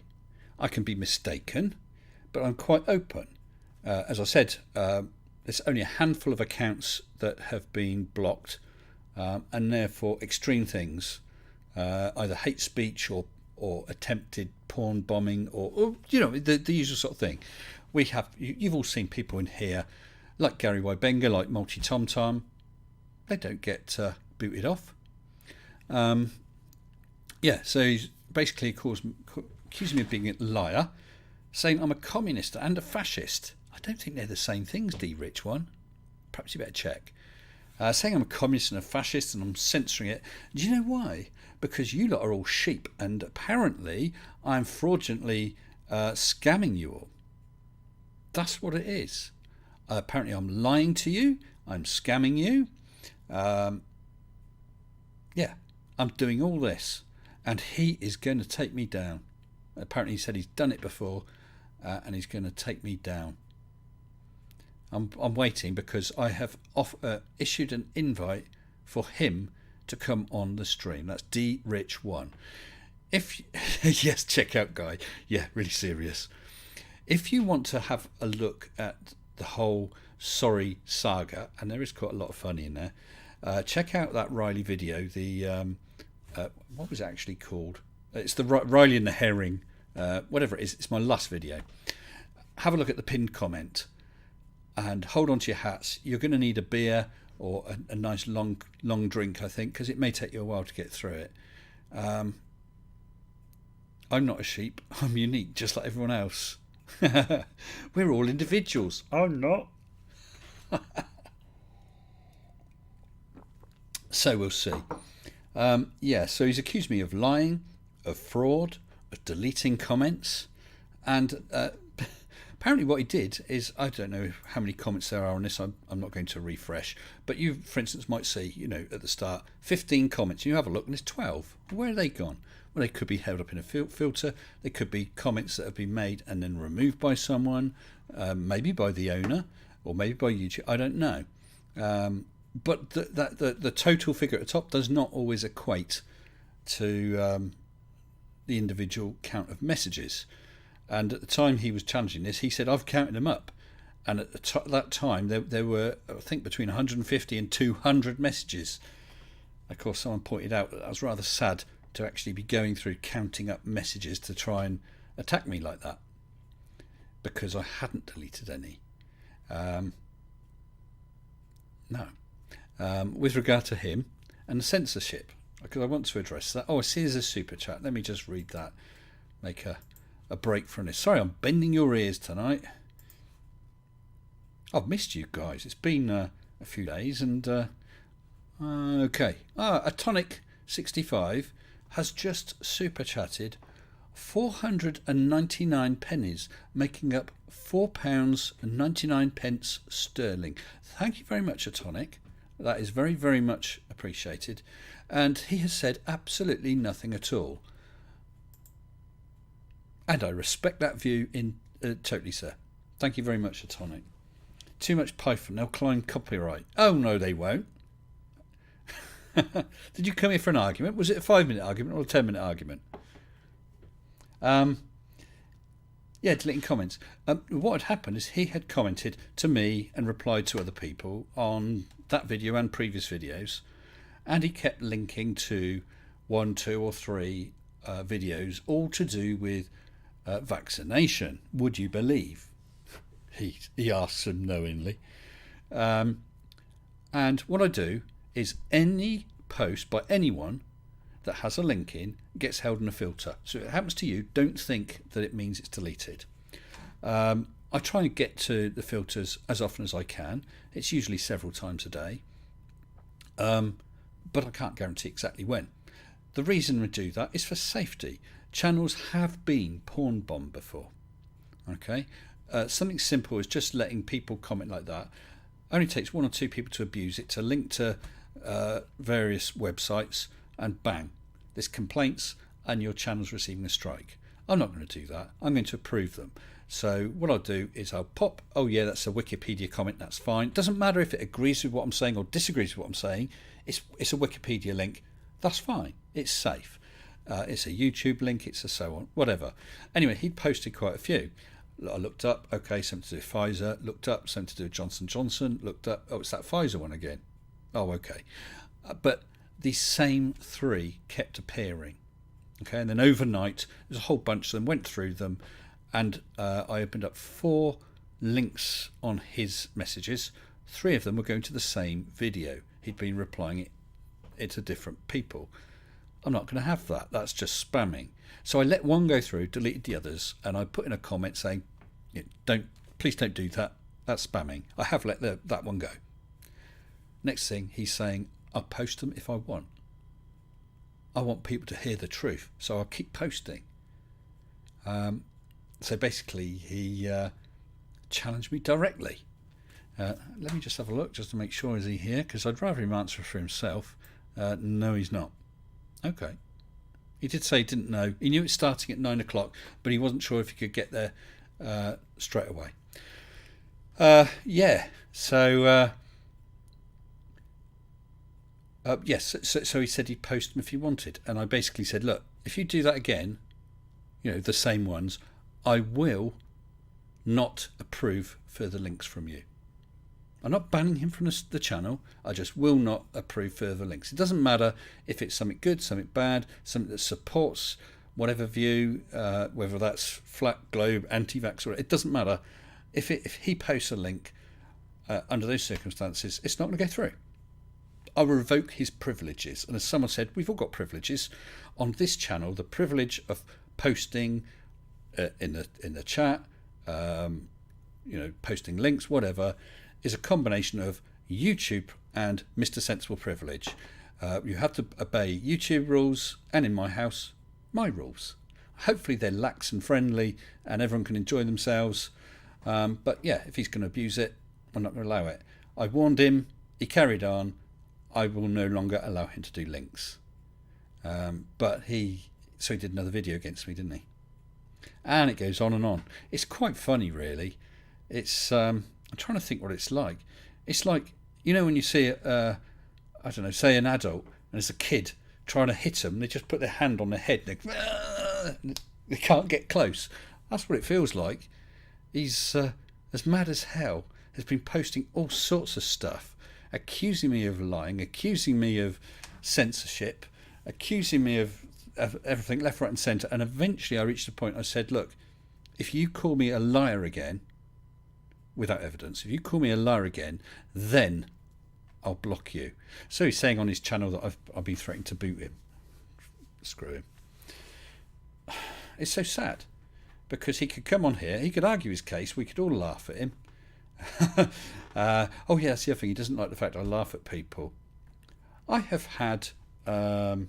I can be mistaken, but I'm quite open. As I said, there's only a handful of accounts that have been blocked, and therefore extreme things, either hate speech or attempted porn bombing or the usual sort of thing. We have you've all seen people in here like Gary Wybenga, like Multi Tom Tom. They don't get booted off. Yeah, so he's basically accusing me of being a liar, saying I'm a communist and a fascist. I don't think they're the same things, D. Rich One. Perhaps you better check. Saying I'm a communist and a fascist and I'm censoring it. Do you know why? Because you lot are all sheep, and apparently I'm fraudulently scamming you all. That's what it is. Apparently I'm lying to you. I'm scamming you. Yeah, I'm doing all this, and he is going to take me down. Apparently he said he's done it before, and he's going to take me down. I'm waiting because I have issued an invite for him to come on the stream. That's D Rich One. Yes, check out Guy. Yeah, really serious. If you want to have a look at the whole sorry saga, and there is quite a lot of fun in there, check out that Riley video. The what was it actually called? It's the Riley and the Herring, whatever it is. It's my last video. Have a look at the pinned comment and hold on to your hats. You're going to need a beer or a nice long drink, I think, because it may take you a while to get through it. I'm not a sheep. I'm unique, just like everyone else. We're all individuals. I'm not. So we'll see. Yeah, so he's accused me of lying, of fraud, of deleting comments, and apparently what he did is, I don't know how many comments there are on this, I'm not going to refresh, but you, for instance, might see, at the start, 15 comments, and you have a look and there's 12. Where are they gone? Well, they could be held up in a filter, they could be comments that have been made and then removed by someone, maybe by the owner, or maybe by YouTube, I don't know. But the total figure at the top does not always equate to the individual count of messages. And at the time he was challenging this, he said, I've counted them up. And at that time, there were, I think, between 150 and 200 messages. Of course, someone pointed out that I was rather sad to actually be going through counting up messages to try and attack me like that, because I hadn't deleted any. No. With regard to him and the censorship, because I want to address that. Oh, I see there's a super chat. Let me just read that. Make a break from this. Sorry, I'm bending your ears tonight. I've missed you guys. It's been a few days, and okay. A tonic 65 has just super chatted 499 pennies, making up £4.99 sterling. Thank you very much, Atonic. That is very, very much appreciated. And he has said absolutely nothing at all. And I respect that view totally, sir. Thank you very much, Atonic. Too much Python. They'll climb copyright. Oh, no, they won't. Did you come here for an argument? Was it a 5-minute argument or a 10-minute argument? Yeah, deleting comments. What had happened is he had commented to me and replied to other people on that video and previous videos, and he kept linking to 1, 2 or 3 videos, all to do with vaccination. Would you believe? He asks them knowingly. And what I do is any post by anyone that has a link in gets held in a filter. So if it happens to you, don't think that it means it's deleted. I try and get to the filters as often as I can. It's usually several times a day. But I can't guarantee exactly when. The reason we do that is for safety. Channels have been porn bombed before. Okay, something simple is just letting people comment like that. Only takes 1 or 2 people to abuse it, to link to various websites, and bang, there's complaints and your channel's receiving a strike. I'm not going to do that. I'm going to approve them. So what I'll do is I'll pop, oh yeah, that's a Wikipedia comment, that's fine. Doesn't matter if it agrees with what I'm saying or disagrees with what I'm saying. It's a Wikipedia link. That's fine. It's safe. It's a YouTube link. It's a so on, whatever. Anyway, he'd posted quite a few. I looked up, okay, something to do with Pfizer. Looked up, something to do with Johnson & Johnson. Looked up, oh, it's that Pfizer one again. Oh, okay. But the same 3 kept appearing. Okay, and then overnight, there's a whole bunch of them, went through them, and I opened up 4 links on his messages. 3 of them were going to the same video. He'd been replying it to different people. I'm not going to have that. That's just spamming. So I let one go through, deleted the others, and I put in a comment saying, please don't do that. That's spamming. I have let that one go. Next thing, he's saying, I'll post them if I want. I want people to hear the truth, so I'll keep posting. So basically, he challenged me directly. Let me just have a look just to make sure, is he here? Because I'd rather him answer for himself. No, he's not. Okay. He did say he didn't know. He knew it's starting at 9 o'clock, but he wasn't sure if he could get there straight away. Yeah. So, yes. So he said he'd post them if he wanted. And I basically said, look, if you do that again, the same ones, I will not approve further links from you. I'm not banning him from the channel. I just will not approve further links. It doesn't matter if it's something good, something bad, something that supports whatever view, whether that's flat, globe, anti-vax, or it doesn't matter. If he posts a link under those circumstances, it's not going to go through. I'll revoke his privileges. And as someone said, we've all got privileges. On this channel, the privilege of posting in the chat, posting links, whatever, is a combination of YouTube and Mr. Sensible privilege. You have to obey YouTube rules, and in my house, my rules. Hopefully they're lax and friendly and everyone can enjoy themselves. But yeah, if he's going to abuse it, I'm not going to allow it. I warned him, he carried on. I will no longer allow him to do links. So he did another video against me, didn't he? And it goes on and on. It's quite funny, really. It's I'm trying to think what it's like. It's like, when you see I don't know, say an adult and there's a kid trying to hit them, they just put their hand on their head and they can't get close. That's what it feels like. He's as mad as hell. Has been posting all sorts of stuff, accusing me of lying, accusing me of censorship, accusing me of everything left, right and centre. And eventually I reached a point, I said, look, if you call me a liar again, without evidence, if you call me a liar again, then I'll block you. So he's saying on his channel that I've been threatening to boot him. Screw him. It's so sad, because he could come on here, he could argue his case, we could all laugh at him. Oh yeah, that's the other thing, he doesn't like the fact I laugh at people. I have had Kyle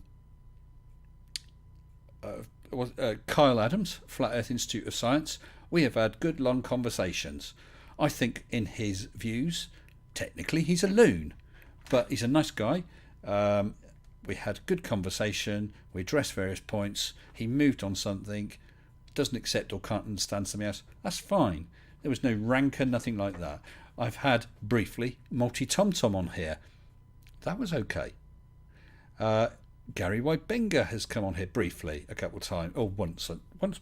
Adams, Flat Earth Institute of Science. We have had good long conversations. I think in his views, technically he's a loon, but he's a nice guy. We had a good conversation. We addressed various points. He moved on something, doesn't accept or can't understand something else. That's fine. There was no rancor, nothing like that. I've had, briefly, Multi Tom Tom on here. That was okay. Gary Wybenga has come on here briefly a couple of times, or once,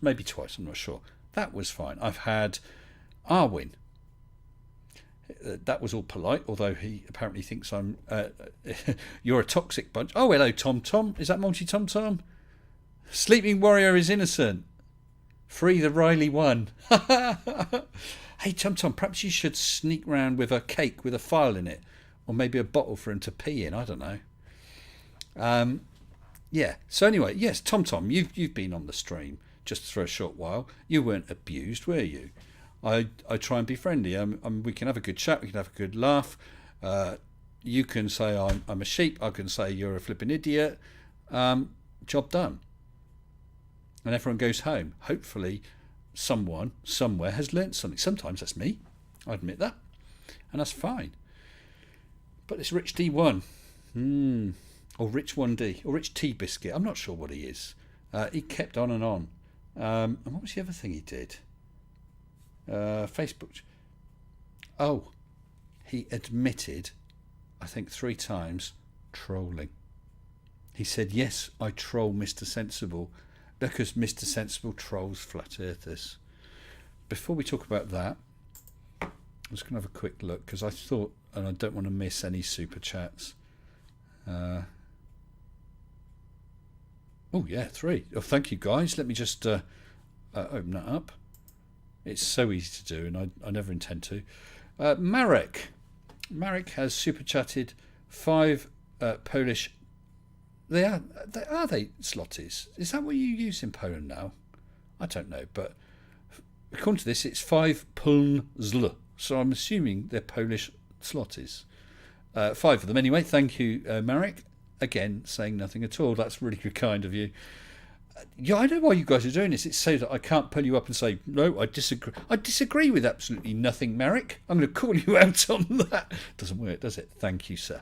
maybe twice, I'm not sure. That was fine. I've had Arwin. That was all polite, although he apparently thinks I'm you're a toxic bunch. Oh, hello, Tom Tom. Is that Multi Tom Tom? Sleeping Warrior is innocent. Free the Riley one. Hey, Tom Tom, perhaps you should sneak round with a cake with a file in it, or maybe a bottle for him to pee in. I don't know. Yeah. So anyway, yes, Tom Tom, you've been on the stream just for a short while. You weren't abused, were you? I try and be friendly. We can have a good chat. We can have a good laugh. You can say I'm a sheep. I can say you're a flipping idiot. Job done. And everyone goes home. Hopefully, someone somewhere has learnt something. Sometimes that's me. I admit that, and that's fine. But it's Rich D1, or Rich 1D, or Rich T Biscuit. I'm not sure what he is. He kept on and on. And what was the other thing he did? Facebook. Oh, he admitted, I think 3 times, trolling. He said, yes, I troll Mr. Sensible, because Mr. Sensible trolls flat earthers. Before we talk about that, I'm just going to have a quick look, because I thought, and I don't want to miss any super chats. Oh yeah, 3. Oh, thank you guys. Let me just open that up. It's so easy to do, and I never intend to. Marek has super chatted 5 Polish. Are they zlotys? Is that what you use in Poland now? I don't know, but according to this, it's 5 puln zl. So I'm assuming they're Polish zlotys. 5 of them anyway. Thank you, Marek. Again, saying nothing at all. That's really good, kind of you. Yeah, I know why you guys are doing this. It's so that I can't pull you up and say, no, I disagree. I disagree with absolutely nothing, Marek. I'm going to call you out on that. Doesn't work, does it? Thank you, sir.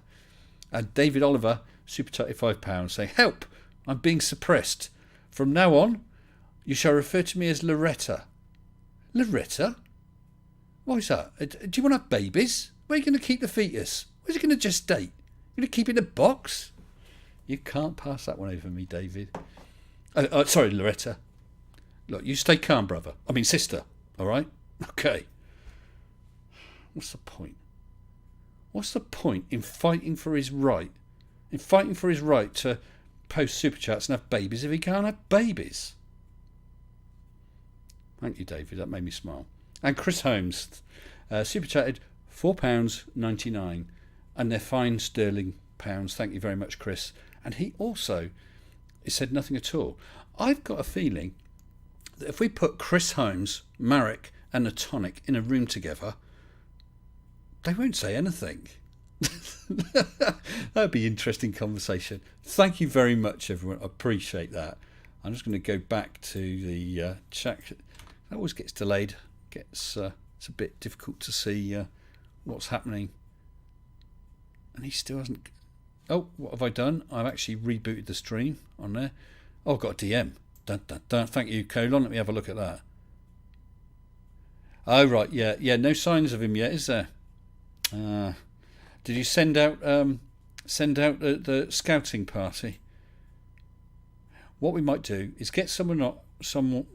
And David Oliver, super chatted £5, saying, help, I'm being suppressed. From now on, you shall refer to me as Loretta. Loretta? Why is that? Do you want to have babies? Where are you going to keep the fetus? Where's it going to gestate? You're going to keep it in a box? You can't pass that one over me, David. Sorry, Loretta. Look, you stay calm, brother. I mean, sister. All right? Okay. What's the point? What's the point in fighting for his right? In fighting for his right to post super chats and have babies if he can't have babies? Thank you, David. That made me smile. And Chris Holmes super chatted £4.99, and they're fine sterling pounds. Thank you very much, Chris. And he also said nothing at all. I've got a feeling that if we put Chris Holmes, Marek, and a tonic in a room together, they won't say anything. That would be an interesting conversation. Thank you very much, everyone. I appreciate that. I'm just going to go back to the chat. That always gets delayed. It's a bit difficult to see what's happening. And he still hasn't. Oh, what have I done? I've actually rebooted the stream on there. Oh, I've got a DM. Dun, dun, dun. Thank you, Colon. Let me have a look at that. Oh, right. Yeah. No signs of him yet, is there? Did you send out the scouting party? What we might do is get someone or some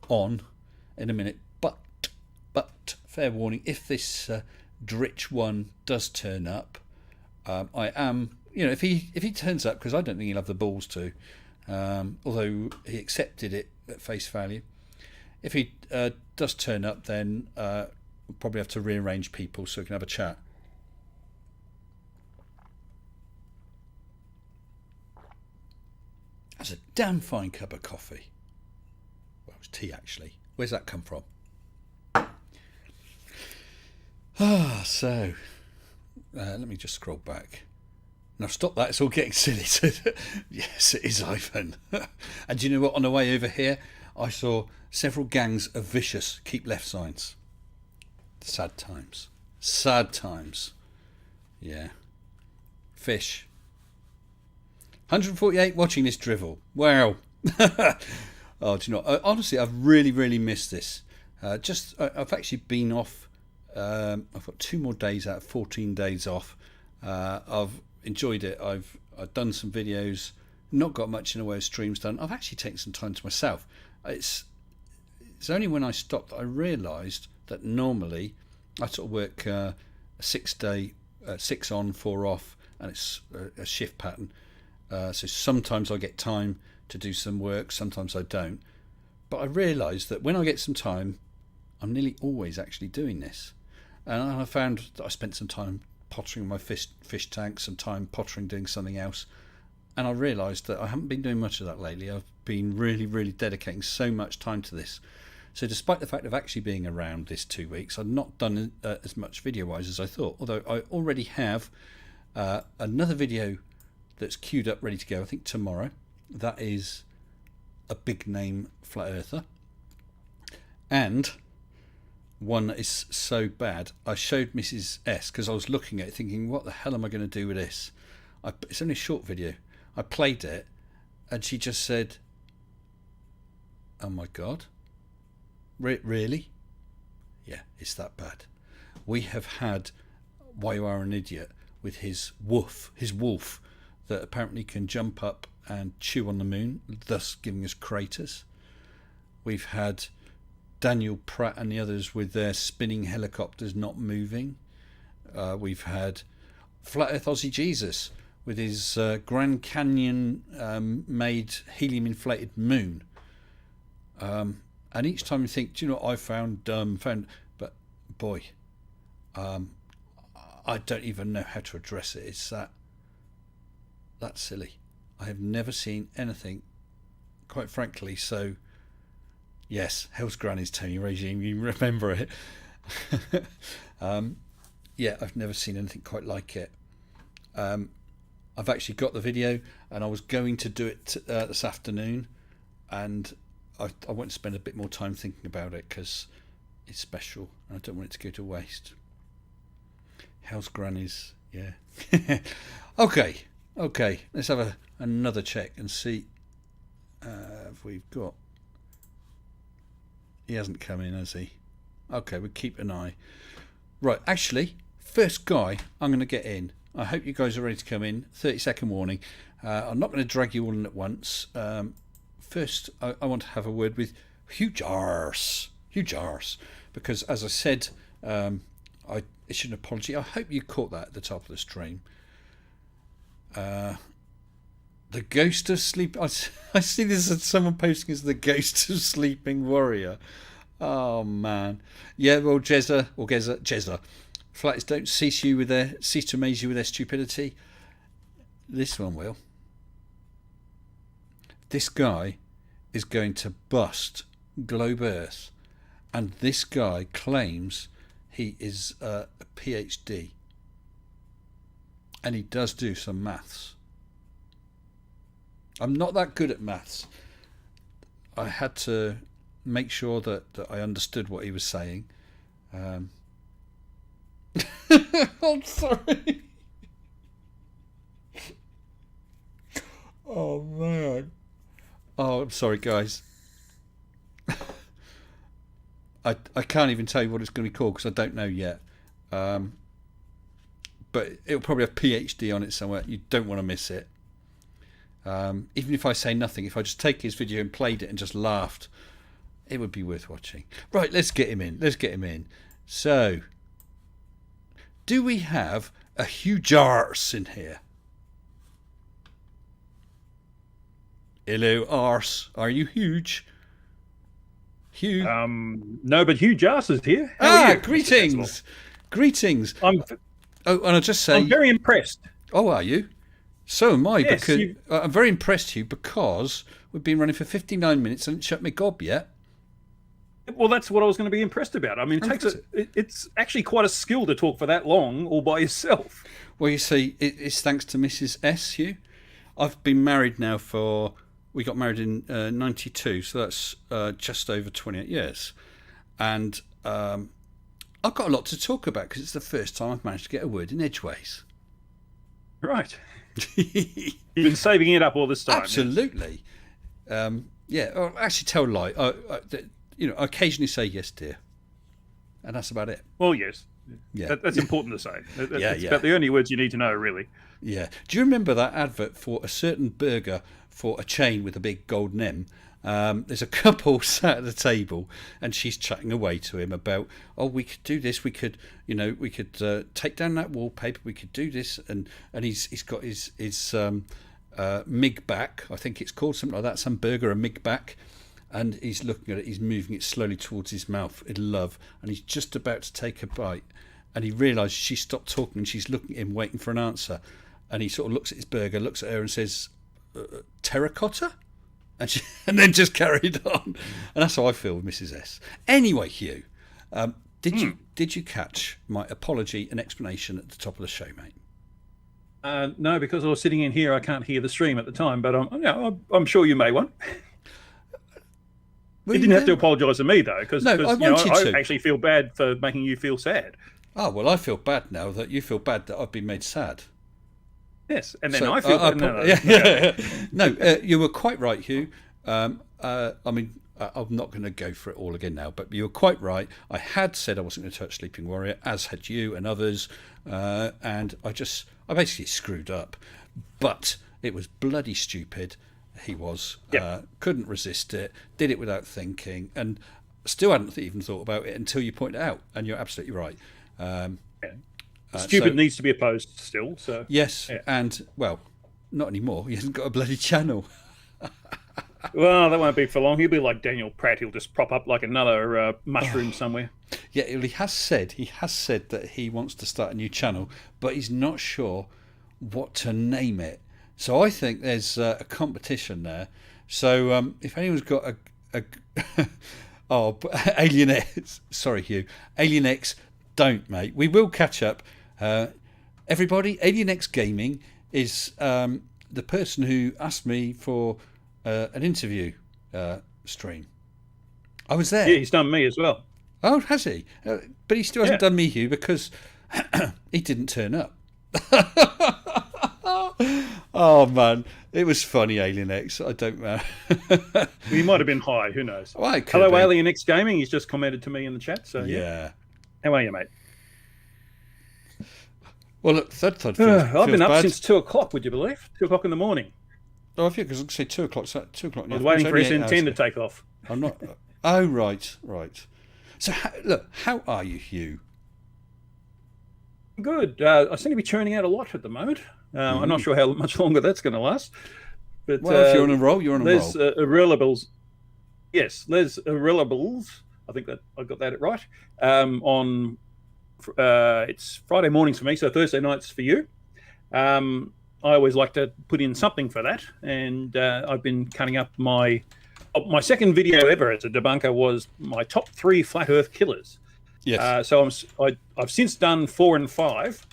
on in a minute. But fair warning, if this Dritch one does turn up, I am, if he turns up, because I don't think he'll have the balls to, although he accepted it at face value. If he does turn up, then we'll probably have to rearrange people so we can have a chat. That's a damn fine cup of coffee. Well, it was tea, actually. Where's that come from? So let me just scroll back. Now stop that, it's all getting silly. Yes, it is Ivan. And do you know what? On the way over here, I saw several gangs of vicious keep left signs. Sad times. Sad times. Yeah. Fish. 148 watching this drivel. Wow. Oh, do you know, honestly, I've really missed this. I've actually been off. I've got 2 more days out of 14 days off. I've enjoyed it. I've done some videos, not got much in the way of streams done. I've actually taken some time to myself. It's only when I stopped that I realised that normally I sort of work a 6-day, 6 on, 4 off, and it's a shift pattern. So sometimes I get time to do some work, sometimes I don't. But I realised that when I get some time, I'm nearly always actually doing this. And I found that I spent some time pottering my fish tank, some time pottering doing something else. And I realised that I haven't been doing much of that lately. I've been really dedicating so much time to this. So despite the fact of actually being around this 2 weeks, I've not done as much video-wise as I thought. Although I already have another video that's queued up ready to go, I think tomorrow. That is a big name flat earther. And one that is so bad, I showed Mrs. S because I was looking at it thinking, what the hell am I going to do with this? It's only a short video. I played it and she just said, oh my God, really? Yeah, it's that bad. We have had Why You Are an Idiot with his wolf that apparently can jump up and chew on the moon, thus giving us craters. We've had Daniel Pratt and the others with their spinning helicopters not moving. We've had Flat Earth Aussie Jesus with his Grand Canyon made helium inflated moon. And each time you think, do you know what I found? But boy, I don't even know how to address it. It's that's silly. I have never seen anything, quite frankly, so yes, Hell's Granny's Tony regime, you remember it. Yeah, I've never seen anything quite like it. I've actually got the video and I was going to do it this afternoon, and I want to spend a bit more time thinking about it because it's special and I don't want it to go to waste. Hell's Granny's, yeah. Okay, let's have another check and see if we've got... He hasn't come in, has he? Okay, we'll keep an eye. Right, actually, first guy I'm going to get in. I hope you guys are ready to come in. 30-second warning. I'm not going to drag you all in at once. First, I want to have a word with Huge Arse, because as I said, I issued an apology. I hope you caught that at the top of the stream. The Ghost of Sleep. I see this as someone posting as the Ghost of Sleeping Warrior. Oh man, yeah. Well, Jezza. Flats don't cease to amaze you with their stupidity. This one will. This guy is going to bust Globe Earth, and this guy claims he is a PhD, and he does do some maths. I'm not that good at maths. I had to make sure that I understood what he was saying. I'm sorry. Oh man. Oh, I'm sorry, guys. I can't even tell you what it's going to be called because I don't know yet. But it'll probably have PhD on it somewhere. You don't want to miss it. Even if I say nothing, if I just take his video and played it and just laughed, it would be worth watching. Right, let's get him in. So, do we have a huge arse in here? Hello, arse. Are you huge? Hugh? No, but Huge Arse is here. How are you? Greetings. And I'll just say... I'm very impressed. Oh, are you? So am I, Yes, because I'm very impressed, Hugh, because we've been running for 59 minutes and it shut me gob yet. Well, that's what I was going to be impressed about. I mean, it's actually quite a skill to talk for that long all by yourself. Well, you see, it's thanks to Mrs. S, Hugh. I've been married now we got married in 92, so that's just over 28 years. And I've got a lot to talk about because it's the first time I've managed to get a word in edgeways. Right. You've been saving it up all this time. Absolutely. Yeah, I'll actually tell a lie. I occasionally say yes, dear. And that's about it. Well, yes. Yeah. That's important to say. It's yeah. about the only words you need to know, really. Yeah. Do you remember that advert for a certain burger for a chain with a big golden M? There's a couple sat at the table, and she's chatting away to him about, we could do this, we could take down that wallpaper, we could do this, and he's got his MIG back, I think it's called something like that, some burger, a MIG back, and he's looking at it, he's moving it slowly towards his mouth in love, and he's just about to take a bite, and he realises she stopped talking, and she's looking at him, waiting for an answer, and he sort of looks at his burger, looks at her, and says, terracotta? And then just carried on, and that's how I feel with Mrs. S. Anyway, Hugh, did you catch my apology and explanation at the top of the show, mate? No, because I was sitting in here, I can't hear the stream at the time, but I'm sure you made one. You didn't have to apologise to me though, because I actually feel bad for making you feel sad. Oh well, I feel bad now that you feel bad that I've been made sad. Yes, and then I feel no, you were quite right, Hugh. I mean, I'm not going to go for it all again now, but you were quite right. I had said I wasn't going to touch Sleeping Warrior, as had you and others, and I basically screwed up. But it was bloody stupid. He was couldn't resist it, did it without thinking, and still hadn't even thought about it until you pointed it out. And you're absolutely right. Stupid needs to be opposed still. So yes, and well, not anymore. He hasn't got a bloody channel. Well, that won't be for long. He'll be like Daniel Pratt. He'll just prop up like another mushroom somewhere. Yeah, he has said that he wants to start a new channel, but he's not sure what to name it. So I think there's a competition there. So if anyone's got a Alien X, sorry Hugh, Alien X, don't mate. We will catch up. Everybody, Alien X Gaming is the person who asked me for an interview stream. I was there. Yeah, he's done me as well. Oh, has he? But he still hasn't done me, Hugh, because he didn't turn up. Oh man, it was funny, Alien X. I don't know. He might have been high. Who knows? Well, hello, Alien X Gaming. He's just commented to me in the chat. So yeah. How are you, mate? Well, look, Thud feels I've been up bad. Since 2 o'clock. Would you believe? 2 o'clock in the morning. Oh, I think because I say 2 o'clock. So 2 o'clock. I was waiting for SN10 to take off. I'm not. Oh, right. So look, how are you, Hugh? Good. I seem to be churning out a lot at the moment. I'm not sure how much longer that's going to last. But well, if you're on a roll, you're on a roll. Les Irrelables. Yes, Les Irrelables. I think that I got that right. On it's Friday mornings for me, so Thursday nights for you. I always like to put in something for that, and I've been cutting up my second video ever as a debunker was my top 3 flat Earth killers. Yes. So I've since done 4 and 5,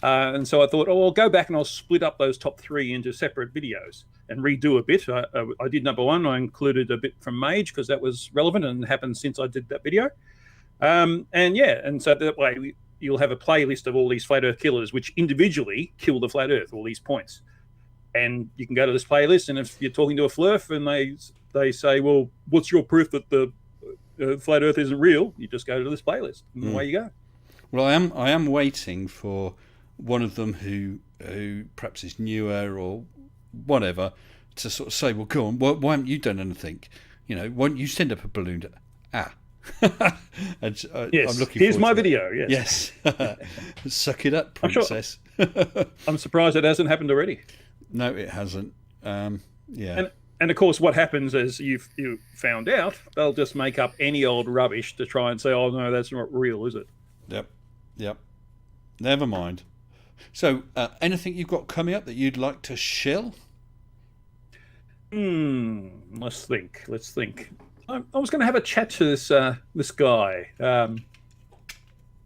and so I thought, I'll go back and I'll split up those top 3 into separate videos and redo a bit. I did number 1. I included a bit from Mage because that was relevant and happened since I did that video. And so that way you'll have a playlist of all these flat Earth killers, which individually kill the flat Earth, all these points. And you can go to this playlist, and if you're talking to a flurf and they say, well, what's your proof that the flat Earth isn't real? You just go to this playlist, and away you go. Well, I am waiting for one of them who perhaps is newer or whatever to sort of say, well, go on, why haven't you done anything? You know, why don't you send up a balloon? And, yes, I'm looking here's my to video. Yes. Suck it up, princess. I'm surprised it hasn't happened already. No, it hasn't. Yeah. And of course, what happens is you found out, they'll just make up any old rubbish to try and say, oh, no, that's not real, is it? Yep. Never mind. So, anything you've got coming up that you'd like to shill? Let's think. I was going to have a chat to this guy.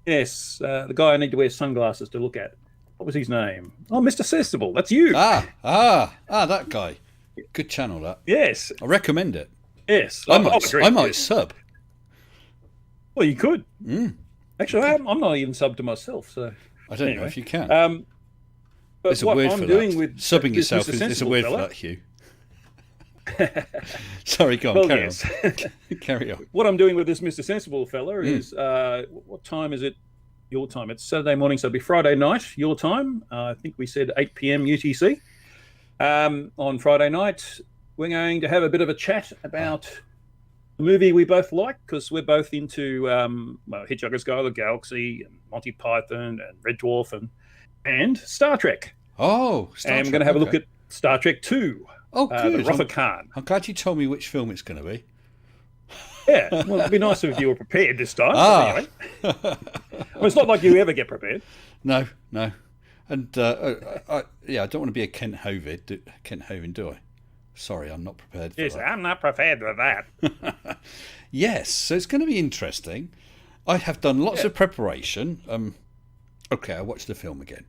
Yes, the guy I need to wear sunglasses to look at. What was his name? Oh, Mr. Sensible. That's you. That guy. Good channel, that. Yes. I recommend it. Yes. I might sub. Well, you could. Actually, I'm not even subbed to myself, so I don't know if you can. But There's a what word I'm for doing that. with Subbing this yourself Mr. is a word Sensible for that, Hugh. Sorry, go on. Well, carry yes. on. Carry on. What I'm doing with this Mr. Sensible fella is, what time is it? Your time. It's Saturday morning, so it'll be Friday night, your time. I think we said 8 p.m. UTC. On Friday night, we're going to have a bit of a chat about a movie we both like, because we're both into Hitchhiker's Guide to the Galaxy and Monty Python and Red Dwarf and Star Trek. Oh, Star Trek. And we're going to have a look at Star Trek 2. Oh, good. The Wrath of Khan. I'm glad you told me which film it's going to be. Yeah, well, it'd be nice if you were prepared this time. Anyway. Well, it's not like you ever get prepared. No. And I don't want to be a Kent Hovind, do I? Sorry, I'm not prepared for yes, that. I'm not prepared with that. Yes, so it's going to be interesting. I have done lots of preparation. Okay, I watched the film again.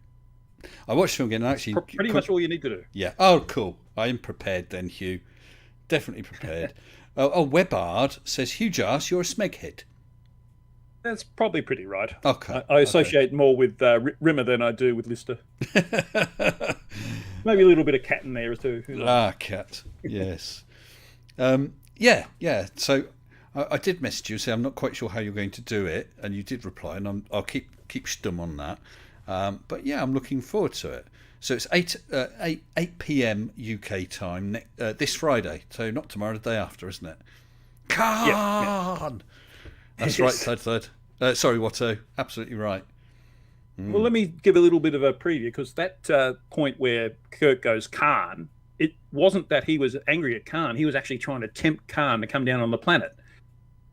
And actually... Pretty much all you need to do. Yeah. Oh, cool. I am prepared then, Hugh. Definitely prepared. Webard says, Hugh Jas, you're a smeghead. That's probably pretty right. Okay. I associate more with Rimmer than I do with Lister. Maybe a little bit of cat in there too. Cat. Yes. Yeah. So I did message you, say I'm not quite sure how you're going to do it, and you did reply, and I'll keep stum on that. But yeah, I'm looking forward to it. So it's 8 p.m. UK time this Friday. So not tomorrow, the day after, isn't it? Khan! Yeah. That's right, third. Sorry, Watto. Absolutely right. Well, let me give a little bit of a preview, because that point where Kirk goes Khan, it wasn't that he was angry at Khan. He was actually trying to tempt Khan to come down on the planet.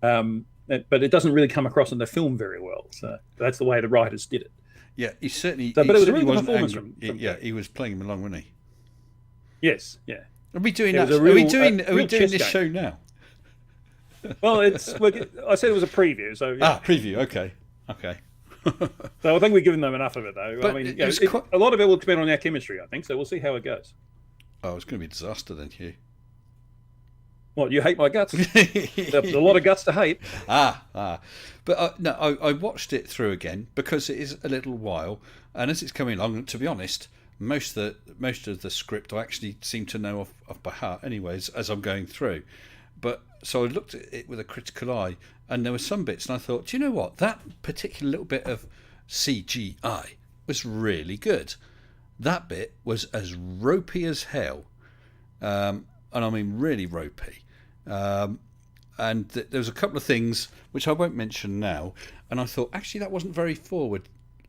But it doesn't really come across in the film very well. So that's the way the writers did it. Yeah, he certainly. But it was a really good performance from he was playing him along, wasn't he? Yes, yeah. Are we doing that? Are we doing this show now? Well, I said it was a preview, so yeah. Preview. Okay. So I think we've given them enough of it, though. But I mean, a lot of it will depend on our chemistry, I think. So we'll see how it goes. Oh, it's going to be a disaster then, Hugh. What, you hate my guts? There's a lot of guts to hate. But no, I watched it through again because it is a little while, and as it's coming along, to be honest, most of the script I actually seem to know off by heart, anyways, as I'm going through. But so I looked at it with a critical eye, and there were some bits, and I thought, do you know what? That particular little bit of CGI was really good. That bit was as ropey as hell, and I mean really ropey. And there was a couple of things which I won't mention now, and I thought actually that wasn't very forward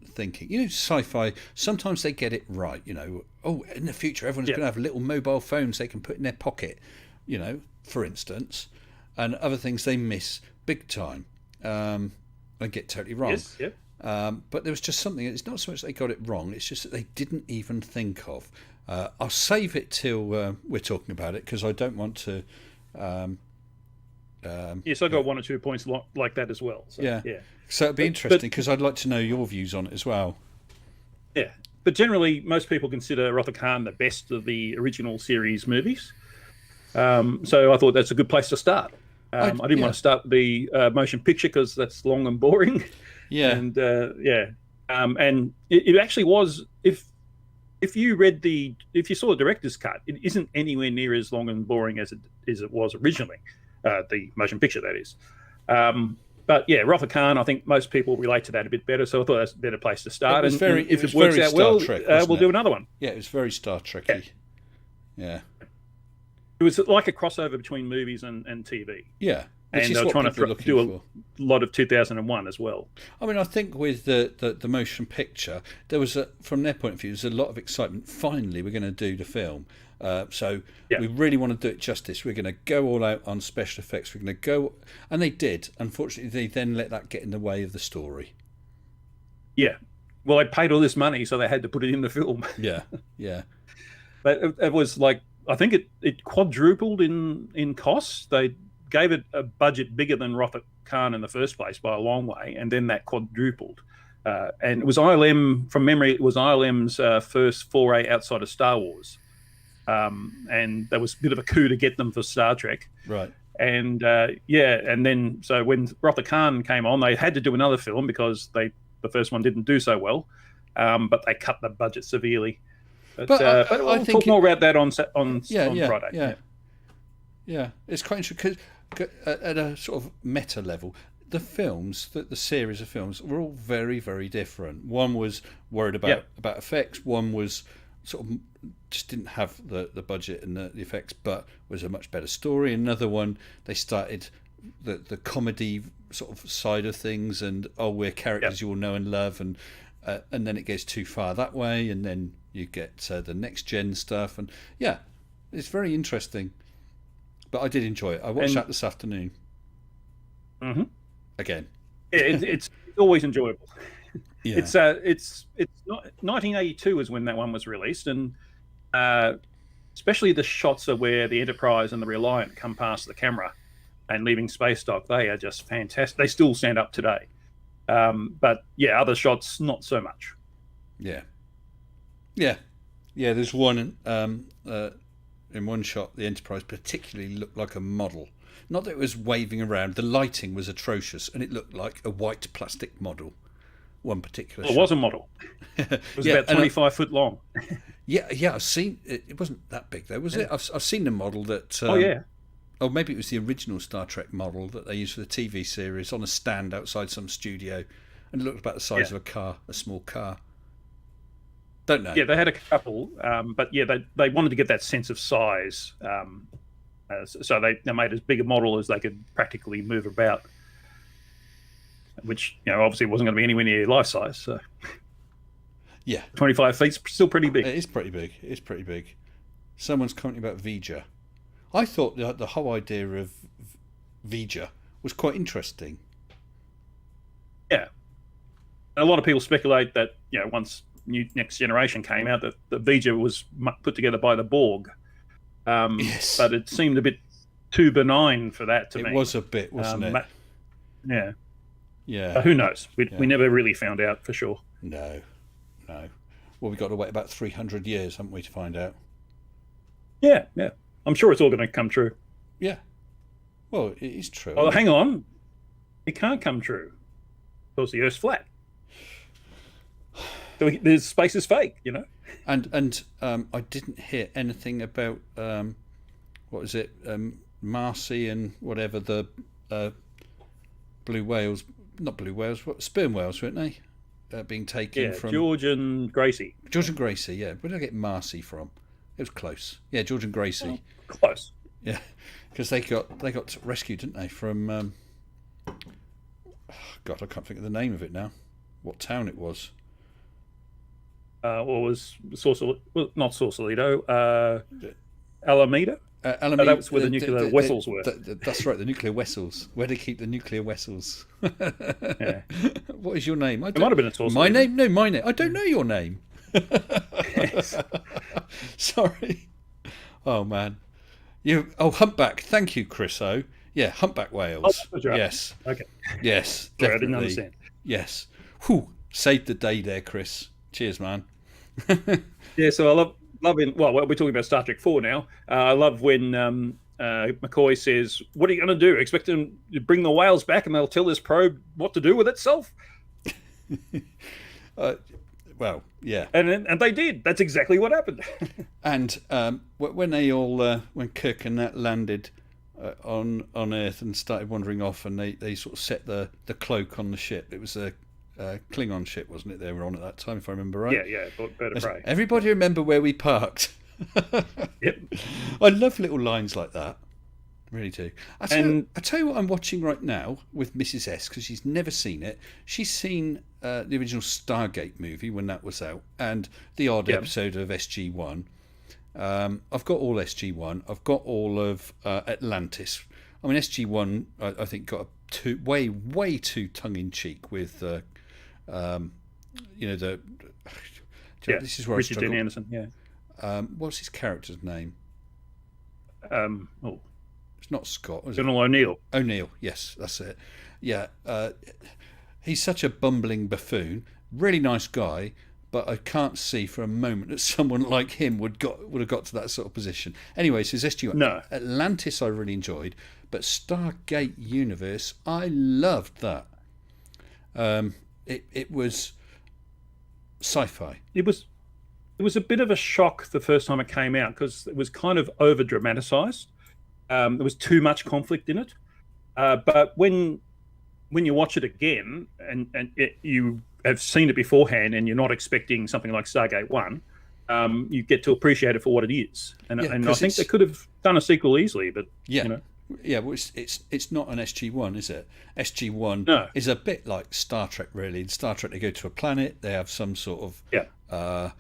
thinking. You know, sci-fi, sometimes they get it right. You know, in the future everyone's going to have little mobile phones they can put in their pocket, you know, for instance, and other things they miss big time and get totally wrong. Yes, yeah. But there was just something, it's not so much they got it wrong, it's just that they didn't even think of. I'll save it till we're talking about it, because I don't want to... yes, I got one or 2 points like that as well. So, yeah. So it'd be interesting, because I'd like to know your views on it as well. Yeah, but generally most people consider Wrath of Khan the best of the original series movies. So I thought that's a good place to start. I didn't want to start with the motion picture, because that's long and boring. Yeah. And and it actually was, if you saw the director's cut, it isn't anywhere near as long and boring as it was originally, the motion picture, that is. But yeah, Wrath of Khan, I think most people relate to that a bit better, so I thought that's a better place to start. If it works out well, we'll do another one. Yeah, it was very Star Trek-y. Yeah. It was like a crossover between movies and TV. Yeah. And they were trying to do a lot of 2001 as well. I mean, I think with the motion picture, there was, from their point of view, there's a lot of excitement. Finally, we're going to do the film. So we really want to do it justice. We're going to go all out on special effects. We're going to go... And they did. Unfortunately, they then let that get in the way of the story. Yeah. Well, they paid all this money, so they had to put it in the film. Yeah. But it was like... I think it quadrupled in costs. They gave it a budget bigger than Rother Khan in the first place by a long way, and then that quadrupled. And it was ILM, from memory, it was ILM's first foray outside of Star Wars. And there was a bit of a coup to get them for Star Trek. Right. And and then so when Rother Khan came on, they had to do another film because the first one didn't do so well, but they cut the budget severely. But we'll talk more about that on Friday. Yeah, it's quite interesting because at a sort of meta level, the films, the series of films, were all very, very different. One was worried about effects. One was sort of just didn't have the budget and the effects, but was a much better story. Another one, they started the comedy sort of side of things, and we're characters you all know and love, and then it goes too far that way, and then you get the next gen stuff, and it's very interesting. But I did enjoy it. I watched that this afternoon. Mm-hmm. Again. It's always enjoyable. Yeah. It's 1982 is when that one was released, and especially the shots of where the Enterprise and the Reliant come past the camera and leaving space dock, they are just fantastic. They still stand up today. But other shots not so much. Yeah. There's one in one shot, the Enterprise particularly looked like a model. Not that it was waving around. The lighting was atrocious, and it looked like a white plastic model. One particular shot. It was a model. It was about 25 foot long. I've seen it. It wasn't that big though, was it? I've seen the model that. Oh, maybe it was the original Star Trek model that they used for the TV series on a stand outside some studio, and it looked about the size of a car, a small car. Don't know. Yeah, they had a couple, but they wanted to get that sense of size, so they made as big a model as they could practically move about, which obviously wasn't going to be anywhere near life size. So 25 feet's still pretty big. It is pretty big. It's pretty big. Someone's commenting about Vija. I thought the whole idea of Vija was quite interesting. Yeah, a lot of people speculate that once Next Generation came out, that the Vija was put together by the Borg. Yes. But it seemed a bit too benign for that to me. It was a bit, wasn't it? Yeah. Yeah. Who knows? We never really found out for sure. No. Well, we've got to wait about 300 years, haven't we, to find out? Yeah. I'm sure it's all going to come true. Yeah. Well, it is true. Oh, hang on. It can't come true because the Earth's flat. The space is fake, And I didn't hear anything about what was it, Marcy and whatever the blue whales, not blue whales, sperm whales, weren't they? Being taken from George and Gracie. George and Gracie, yeah. Where did I get Marcy from? It was close. Yeah, George and Gracie. Oh, close. Yeah, because they got rescued, didn't they? From God, I can't think of the name of it now. What town it was? Was not Sausalito, Alameda? Alameda. That was where the nuclear vessels were. That's right, the nuclear vessels. Where they keep the nuclear vessels. What is your name? It might have been a Sausalito. My name? No, my name. I don't know your name. Sorry. Oh, man. Humpback. Thank you, Chris O. Yeah, humpback whales. Oh, right. Yes. Okay. Yes, Sorry, definitely. I didn't understand. Yes. Whew. Saved the day there, Chris. Cheers, man. So I love well, we're talking about Star Trek 4 now. I love when McCoy says, "What are you going to do? Expect them to bring the whales back and they'll tell this probe what to do with itself?" Well, yeah, and they did. That's exactly what happened. And when Kirk and that landed on Earth and started wandering off, and they sort of set the cloak on the ship. It was a Klingon ship, wasn't it? They were on at that time, if I remember right. Yeah, Bird of Prey. Everybody remember where we parked? Yep. I love little lines like that. Really do. I tell you what I'm watching right now with Mrs. S, because she's never seen it. She's seen the original Stargate movie when that was out, and the odd episode of SG-1. I've got all SG-1. I've got all of Atlantis. I mean, SG-1, I think, got way too tongue-in-cheek with... this is where Richard I struggle. Dean Anderson, what's his character's name? It's not Scott, is it? General O'Neill. O'Neill, yes, that's it. Yeah, he's such a bumbling buffoon. Really nice guy, but I can't see for a moment that someone like him would have got to that sort of position. Anyway, so SG1. No. Atlantis I really enjoyed, but Stargate Universe, I loved that. It was sci-fi. It was a bit of a shock the first time it came out because it was kind of over dramatized. There was too much conflict in it. But when you watch it again and you have seen it beforehand and you're not expecting something like Stargate 1, you get to appreciate it for what it is. And I think they could have done a sequel easily, but yeah. you know. Yeah, well, it's not an SG-1, is it? SG-1 No. is a bit like Star Trek, really. In Star Trek, they go to a planet, they have some sort of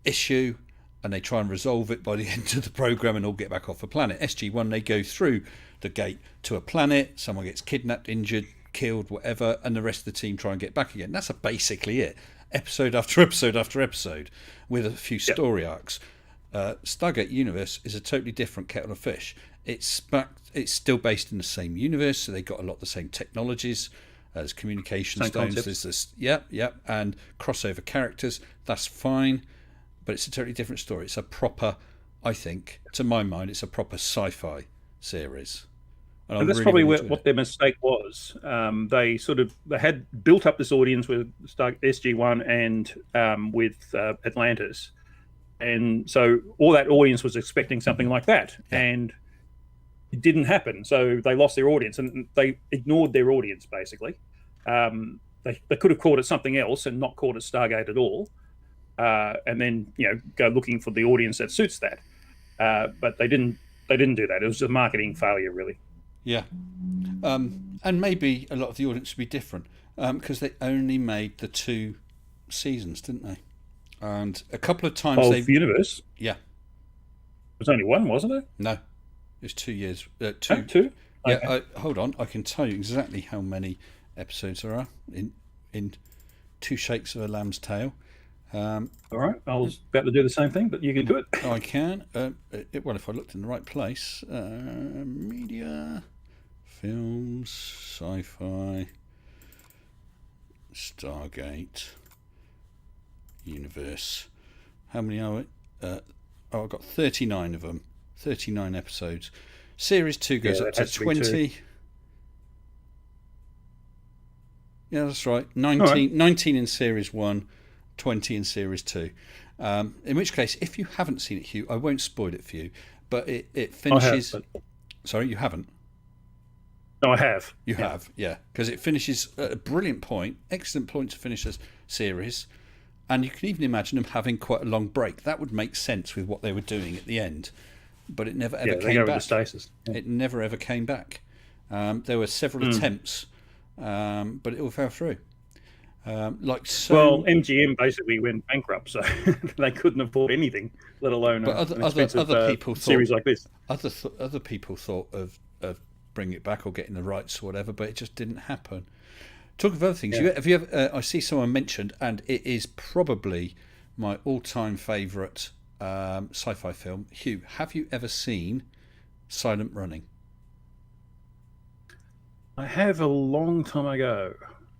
issue, and they try and resolve it by the end of the program and all get back off the planet. SG-1, they go through the gate to a planet, someone gets kidnapped, injured, killed, whatever, and the rest of the team try and get back again. That's basically it. Episode after episode after episode, with a few story arcs. Stargate Universe is a totally different kettle of fish. It's still based in the same universe, so they got a lot of the same technologies as communication stones. There's this, and crossover characters. That's fine, but it's a totally different story. It's a proper, I think, to my mind, it's a proper sci-fi series. And that's probably what their mistake was. They had built up this audience with SG-1 and with Atlantis, and so all that audience was expecting something like that, and it didn't happen. So they lost their audience, and they ignored their audience basically. They could have called it something else and not called it Stargate at all, and then go looking for the audience that suits that. But they didn't do that. It was a marketing failure, really. Yeah, and maybe a lot of the audience would be different because they only made the 2 seasons, didn't they? And a couple of times Universe. Yeah, it was only 1, wasn't it? No, it's 2 years. 2. Oh, 2. Yeah, okay. Hold on. I can tell you exactly how many episodes there are in 2 Shakes of a Lamb's Tail. All right, I was about to do the same thing, but you can do it. I can. Well, if I looked in the right place, media, films, sci-fi, Stargate, Universe. How many are it? I've got 39 of them. 39 episodes. Series 2 goes up to 20. Yeah, that's right. 19 in Series 1, 20 in Series 2. In which case, if you haven't seen it, Hugh, I won't spoil it for you, but it finishes... Sorry, you haven't? No, I have. You have, yeah. Because it finishes at a brilliant point, excellent point to finish a series, and you can even imagine them having quite a long break. That would make sense with what they were doing at the end, but it never ever came back. Stasis. Yeah. It never ever came back. There were several attempts, but it all fell through. Well, MGM basically went bankrupt, so they couldn't afford anything, let alone other people series like this. Other people thought of bringing it back or getting the rights or whatever, but it just didn't happen. Talk of other things. Yeah. Have you ever? I see someone mentioned, and it is probably my all-time favourite sci-fi film. Hugh, have you ever seen Silent Running? I have a long time ago.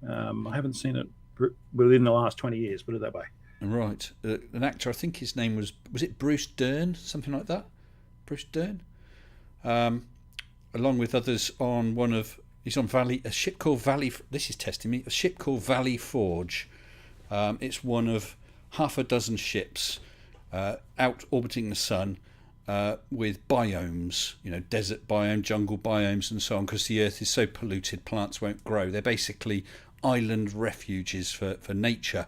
I haven't seen it within the last 20 years, put it that way. Right. An actor, I think his name was it Bruce Dern? Something like that? Bruce Dern? Along with others on he's on a ship called Valley, this is testing me, a ship called Valley Forge. It's one of half a dozen ships out orbiting the sun with biomes, desert biome, jungle biomes and so on, because the earth is so polluted plants won't grow. They're basically island refuges for nature,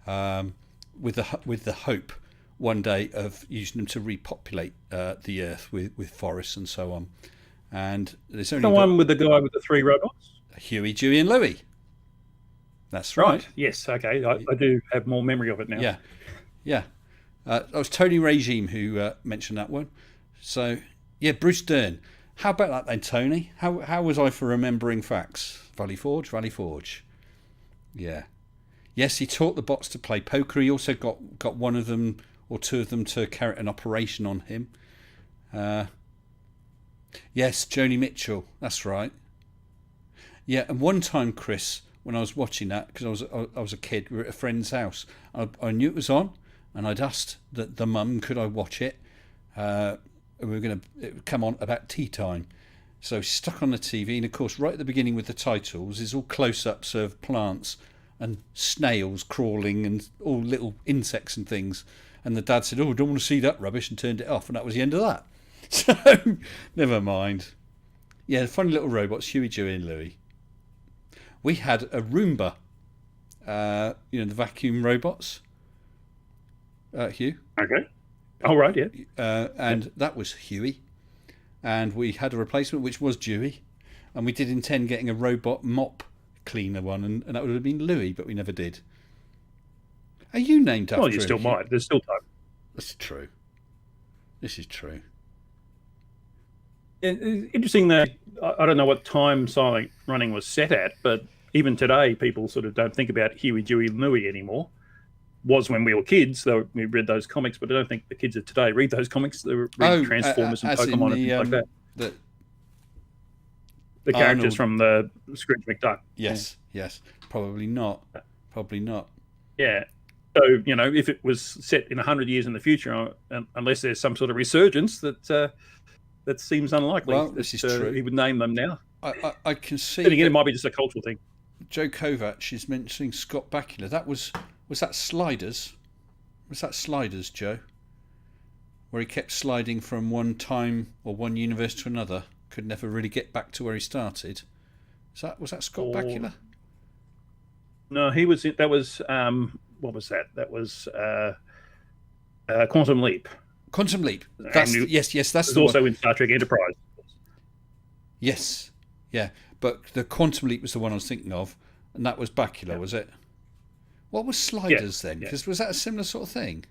with the hope one day of using them to repopulate the earth with forests and so on. And there's only one with the guy with the 3 robots? Huey, Dewey and Louie. That's right. Yes, okay. I do have more memory of it now. Yeah. That was Tony Regime who mentioned that one. So, yeah, Bruce Dern. How about that then, Tony? How was I for remembering facts? Valley Forge. Yeah. Yes, he taught the bots to play poker. He also got one of them or 2 of them to carry an operation on him. Yes, Joni Mitchell. That's right. Yeah, and one time, Chris, when I was watching that, because I was a kid, we were at a friend's house. I knew it was on, and I'd asked the mum, could I watch it? And we were going to, it would come on about tea time. So stuck on the TV, and of course, right at the beginning with the titles is all close-ups of plants and snails crawling and all little insects and things. And the dad said, "Oh, I don't want to see that rubbish," and turned it off, and that was the end of that. So, never mind. Yeah, funny little robots, Huey, Dewey and Louie. We had a Roomba, the vacuum robots, Hugh. Okay. All right, yeah. And that was Huey. And we had a replacement, which was Dewey. And we did intend getting a robot mop cleaner one, and that would have been Louie, but we never did. Are you named after him? Well, you still might. There's still time. That's true. This is true. Interesting that I don't know what time Silent Running was set at, but even today, people sort of don't think about Huey, Dewey, and Louie anymore. Was when we were kids, though we read those comics, but I don't think the kids of today read those comics. They read Transformers and Pokemon and things like that. The characters from the Scrooge McDuck. Yes, yes. Probably not. Probably not. Yeah. So, if it was set in 100 years in the future, unless there's some sort of resurgence, that seems unlikely. Well, this is true. He would name them now. I can see. Then again, it might be just a cultural thing. Joe Kovacs is mentioning Scott Bakula. That was that Sliders? Was that Sliders, Joe? Where he kept sliding from one time or one universe to another, could never really get back to where he started. Was that Scott Bakula? No, he was. That was what was that? That was Quantum Leap. Quantum Leap. Yes. That's the also one. In Star Trek Enterprise. Yes, yeah. But the Quantum Leap was the one I was thinking of, and that was Bakula, was it? What was Sliders then? Because was that a similar sort of thing?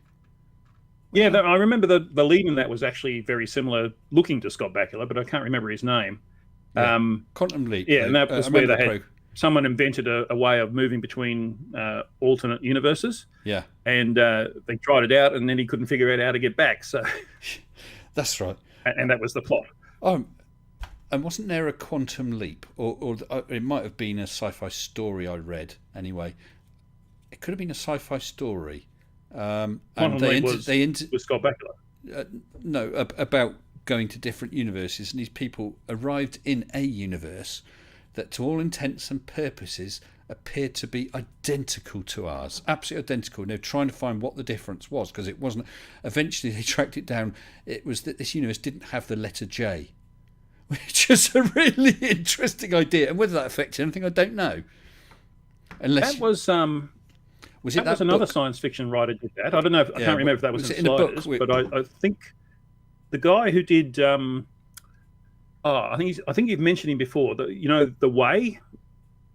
Yeah, I remember the lead in that was actually very similar looking to Scott Bakula, but I can't remember his name. Yeah. Quantum Leap. Yeah, and that was where they had someone invented a way of moving between alternate universes. Yeah. And they tried it out, and then he couldn't figure out how to get back. So that's right. And that was the plot. And wasn't there a Quantum Leap, or it might have been a sci-fi story I read anyway. It could have been a sci-fi story. And was Scott Bakula. No, about going to different universes, and these people arrived in a universe that, to all intents and purposes, appeared to be identical to ours, absolutely identical. And they were trying to find what the difference was, because it wasn't. Eventually, they tracked it down. It was that this universe didn't have the letter J, which is a really interesting idea. And whether that affected anything, I don't know. Unless that was that was another science fiction writer did that. I don't know. I can't remember if that was in Sliders, but I think the guy who did. I think you've mentioned him before. The Way.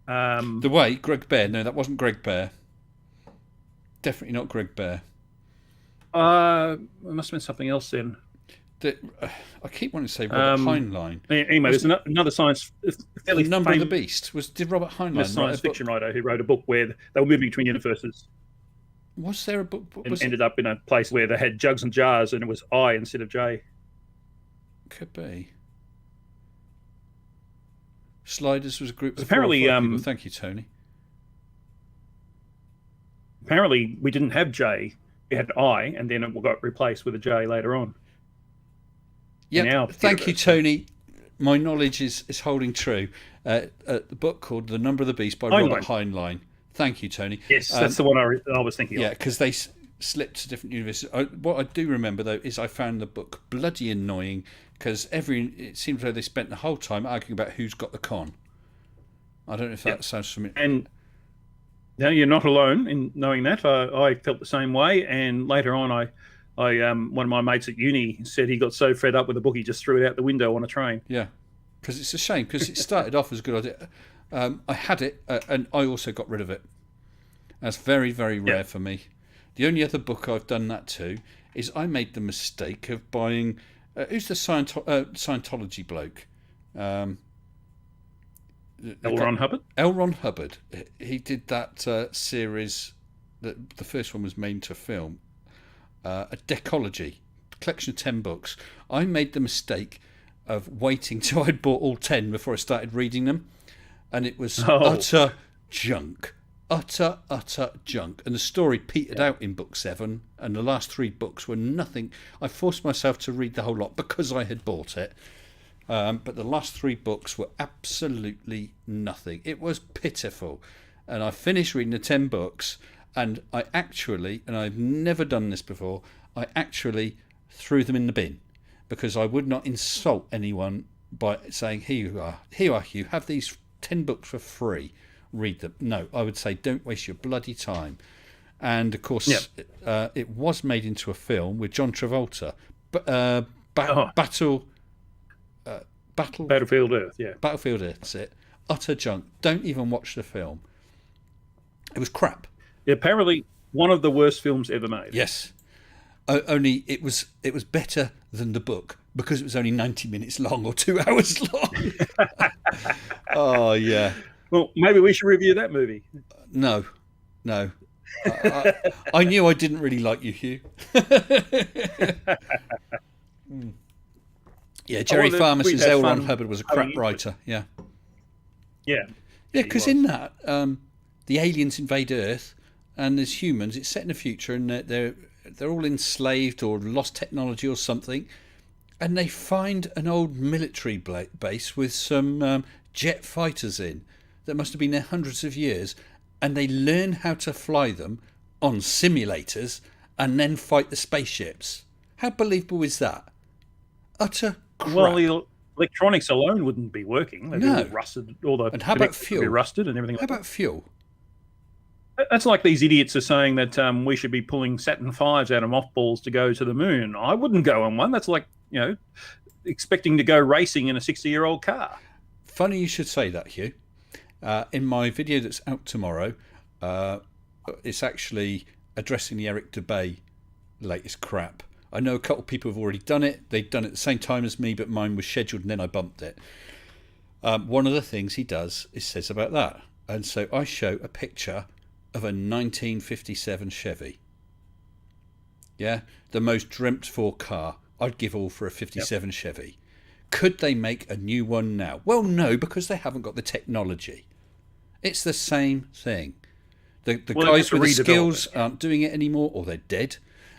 The Way, Greg Bear. No, that wasn't Greg Bear. Definitely not Greg Bear. It must have been something else then. I keep wanting to say Robert Heinlein. Anyway, there's another science. The Number of the Beast did Robert Heinlein a science fiction writer who wrote a book where they were moving between universes. Was there a book? And ended up in a place where they had jugs and jars, and it was I instead of J. Could be. Sliders was a group of apparently 4 or 5 people. Thank you, Tony. Apparently, we didn't have J. We had I, and then it got replaced with a J later on. Yeah, thank you, Tony. My knowledge is holding true. The book called The Number of the Beast by Robert Heinlein. Thank you, Tony. Yes, that's the one I was thinking of. Yeah, because they slipped to different universes. What I do remember, though, is I found the book bloody annoying, because it seems like they spent the whole time arguing about who's got the con. I don't know if that sounds familiar. And no, you're not alone in knowing that. I felt the same way, and later on I one of my mates at uni said he got so fed up with the book he just threw it out the window on a train. Yeah, because it's a shame, because it started off as a good idea. I had it, and I also got rid of it. That's very, very rare for me. The only other book I've done that to is I made the mistake of buying. Who's the Scientology bloke? L. Ron Hubbard. L. Ron Hubbard. He did that series. The first one was made to film. A Decology, collection of 10 books. I made the mistake of waiting till I'd bought all 10 before I started reading them. And it was Oh. utter junk. Utter junk. And the story petered out in book 7, and the last 3 books were nothing. I forced myself to read the whole lot because I had bought it. But the last 3 books were absolutely nothing. It was pitiful. And I finished reading the 10 books, and I actually, and I've never done this before, I actually threw them in the bin because I would not insult anyone by saying, here you are, you have these 10 books for free, read them. No, I would say don't waste your bloody time. And of course, it was made into a film with John Travolta. Battlefield Earth, yeah. Battlefield Earth, that's it. Utter junk. Don't even watch the film. It was crap. Yeah, apparently one of the worst films ever made. Yes. Only it was better than the book because it was only 90 minutes long or 2 hours long. Oh, yeah. Well, maybe we should review that movie. No. I knew I didn't really like you, Hugh. Yeah, Jerry Farmer says L. Ron Hubbard was a crap writer. Yeah. Yeah. Yeah, because in that, the aliens invade Earth, and there's humans. It's set in the future, and they're all enslaved or lost technology or something, and they find an old military base with some jet fighters in that must have been there hundreds of years, and they learn how to fly them on simulators and then fight the spaceships. How believable is that? Utter crap. Well, the electronics alone wouldn't be working. They'd be all rusted. And how about fuel? Be rusted and everything. How about fuel? That's like these idiots are saying that we should be pulling Saturn V's out of mothballs to go to the moon. I wouldn't go on one. That's like, expecting to go racing in a 60-year-old car. Funny you should say that, Hugh. In my video that's out tomorrow, it's actually addressing the Eric Dubay latest crap. I know a couple of people have already done it. They've done it at the same time as me, but mine was scheduled and then I bumped it. One of the things he does is says about that. And so I show a picture of a 1957 Chevy. Yeah, the most dreamt for car. I'd give all for a 57 Chevy. Could they make a new one now? Well, no, because they haven't got the technology. It's the same thing. The guys with the skills aren't doing it anymore, or they're dead.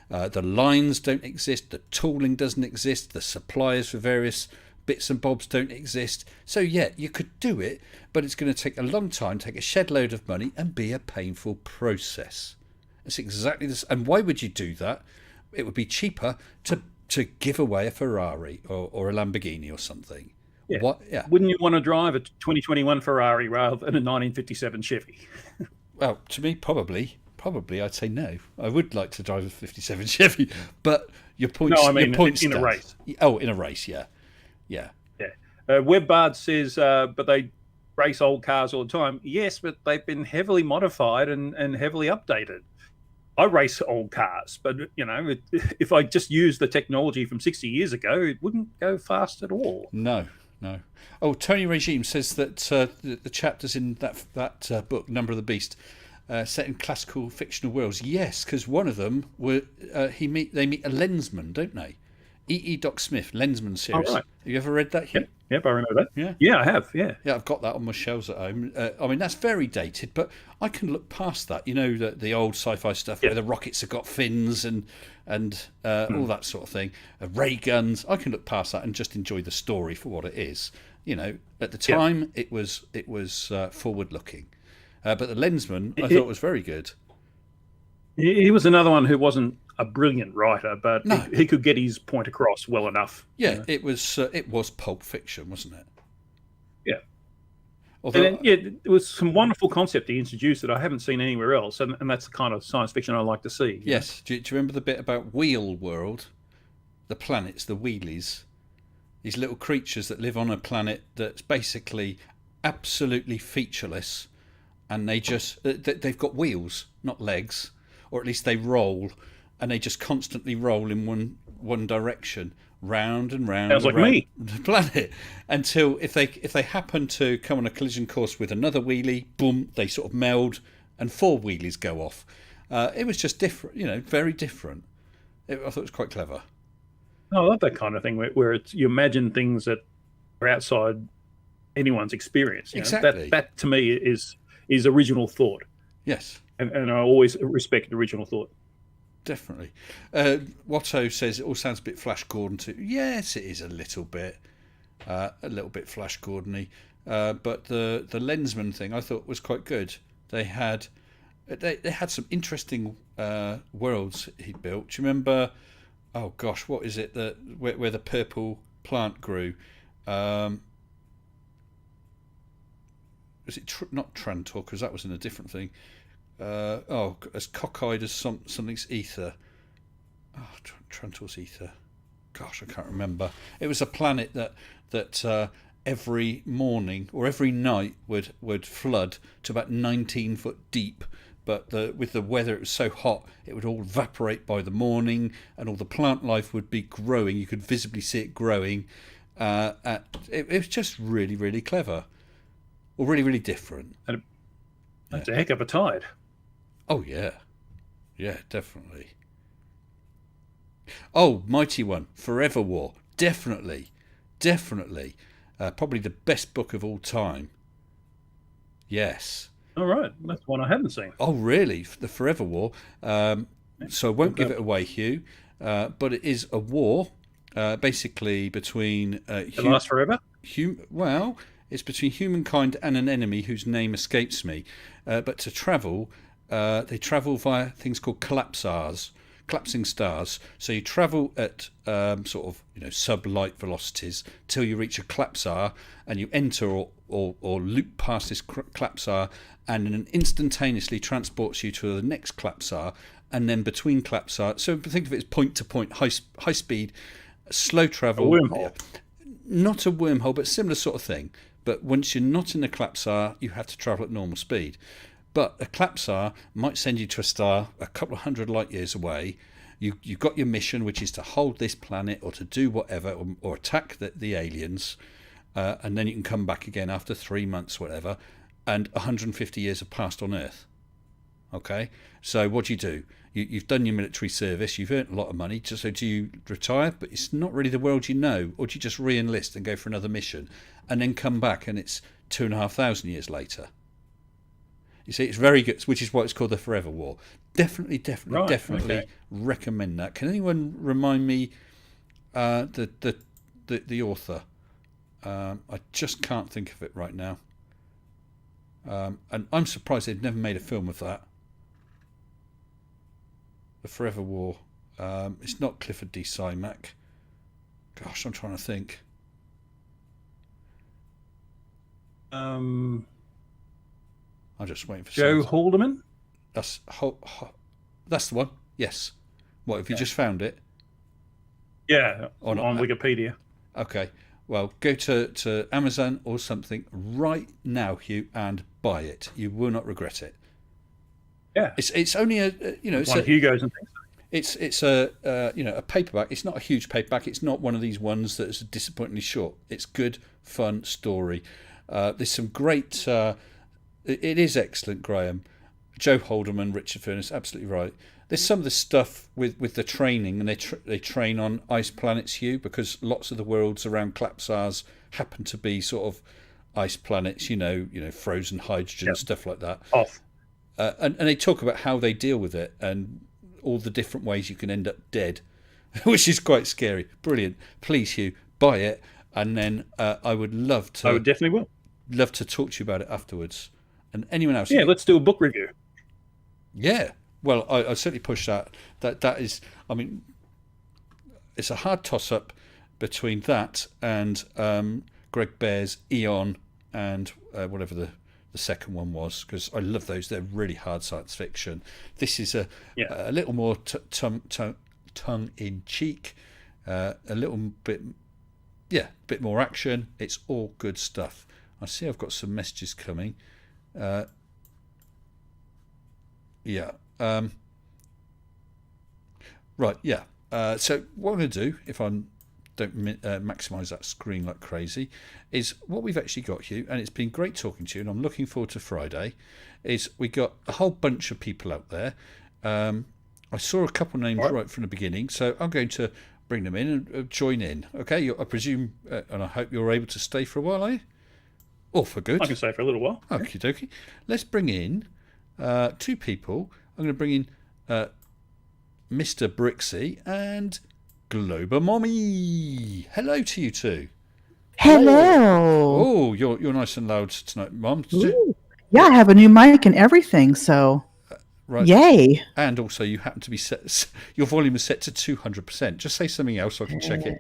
The lines don't exist. The tooling doesn't exist. The suppliers for various bits and bobs don't exist. So, yeah, you could do it, but it's going to take a long time, take a shed load of money, and be a painful process. It's exactly this. And why would you do that? It would be cheaper to give away a Ferrari or a Lamborghini or something. Yeah. What? Yeah. Wouldn't you want to drive a 2021 Ferrari rather than a 1957 Chevy? Well, to me, probably I'd say no. I would like to drive a 57 Chevy, but your point. No, I mean in a race. Oh, in a race, yeah. WebBard says, but they race old cars all the time. Yes, but they've been heavily modified and heavily updated. I race old cars, but if I just used the technology from 60 years ago, it wouldn't go fast at all. No. Oh, Tony Regime says that the chapters in that book, Number of the Beast, set in classical fictional worlds. Yes, because one of them they meet a lensman, don't they? E. Doc Smith, Lensman series. Oh, right. Have you ever read that? Yep, I remember that. Yeah, I have. Yeah, I've got that on my shelves at home. I mean, that's very dated, but I can look past that. The old sci-fi stuff where the rockets have got fins and all that sort of thing. Ray guns. I can look past that and just enjoy the story for what it is. At the time it was forward looking, but the Lensman I thought was very good. He was another one who wasn't a brilliant writer, but he could get his point across well enough. Yeah, it was Pulp Fiction, wasn't it? Yeah. Although, it was some wonderful concept he introduced that I haven't seen anywhere else, and that's the kind of science fiction I like to see. Yes. Do you remember the bit about Wheel World? The planets, the wheelies, these little creatures that live on a planet that's basically absolutely featureless, and they've got wheels, not legs, or at least they roll. And they just constantly roll in one direction, round and round. Sounds like me. The planet, until if they happen to come on a collision course with another wheelie, boom, they sort of meld, and 4 wheelies go off. It was just different, very different. I thought it was quite clever. I love that kind of thing where it's, you imagine things that are outside anyone's experience. You know? Exactly. That to me is original thought, Yes. and I always respect original thought. Definitely. Watto says it all sounds a bit Flash Gordon too. Yes, it is a little bit Flash Gordon-y. But the Lensman thing I thought was quite good. They had some interesting worlds he built. Do you remember? Oh gosh, what is it where the purple plant grew? Was it not Trantor? Because that was in a different thing. As cockeyed as something's ether. Oh, Trantor's ether. Gosh, I can't remember. It was a planet that every morning or every night would flood to about 19 foot deep. But with the weather, it was so hot, it would all evaporate by the morning, and all the plant life would be growing. You could visibly see it growing. It was just really, really clever, or really, really different. And it's a heck of a tide. Oh yeah, definitely. Oh, Mighty One, Forever War, definitely. Probably the best book of all time. Yes. All right, that's one I haven't seen. Oh, really? The Forever War. So I won't give it away, Hugh. But it is a war, basically between. It lasts forever. Well, it's between humankind and an enemy whose name escapes me. But to travel, they travel via things called collapsing stars. So you travel at sort of sub-light velocities till you reach a collapsar, and you enter or loop past this collapsar, and then instantaneously transports you to the next collapsar, and then between collapsar. So think of it as point to point, high speed, slow travel. A wormhole. Not a wormhole, but similar sort of thing. But once you're not in the collapsar, you have to travel at normal speed. But a collapsar might send you to a star a couple of hundred light years away. You've got your mission, which is to hold this planet or to do whatever, or attack the aliens, and then you can come back again after 3 months, whatever, and 150 years have passed on Earth. Okay, so what do? You've done your military service, you've earned a lot of money, so do you retire? But it's not really the world you know, or do you just re-enlist and go for another mission, and then come back and it's 2,500 years later? You see, it's very good, which is why it's called the Forever War. Definitely Okay. recommend that. Can anyone remind me the author? I just can't think of it right now. And I'm surprised they've never made a film of that. The Forever War. It's not Clifford D. Simak. Gosh, I'm trying to think. I'm just waiting for Joe something. Haldeman. That's the one. Yes. What, have you just found it? Yeah, On Wikipedia. Okay. Well, go to Amazon or something right now, Hugh, and buy it. You will not regret it. Yeah, It's only a it's one of Hugo's and things. it's a a paperback. It's not a huge paperback. It's not one of these ones that's disappointingly short. It's good, fun story. There's some great. It is excellent, Graham. Joe Haldeman, Richard Furness, absolutely right. There's some of the stuff with the training, and they train on ice planets, Hugh, because lots of the worlds around collapsars happen to be sort of ice planets. Frozen hydrogen, stuff like that. Off. And they talk about how they deal with it and all the different ways you can end up dead, which is quite scary. Brilliant. Please, Hugh, buy it, and then I would love to. I would definitely will. Love to talk to you about it afterwards. And anyone else? Yeah, let's do a book review. Yeah. Well, I certainly push that. That is, I mean, it's a hard toss-up between that and Greg Bear's Eon and whatever the second one was, because I love those. They're really hard science fiction. This is a little more tongue-in-cheek, a little bit, bit more action. It's all good stuff. I see I've got some messages coming. Right, yeah. So what I'm going to do, if I don't maximise that screen like crazy, is what we've actually got, Hugh, and it's been great talking to you, and I'm looking forward to Friday, is we got a whole bunch of people out there. I saw a couple of names right from the beginning, so I'm going to bring them in and join in. Okay, I presume, and I hope you're able to stay for a while, are you? Or for good? I can stay for a little while. Okie dokie. Let's bring in 2 people. I'm going to bring in Mr. Brixie and Glober Mommy. Hello to you two. Hello. Oh, you're nice and loud tonight, Mum. Yeah, I have a new mic and everything, so Right. yay. And also, you happen to be set. Your volume is set to 200%. Just say something else so I can check it.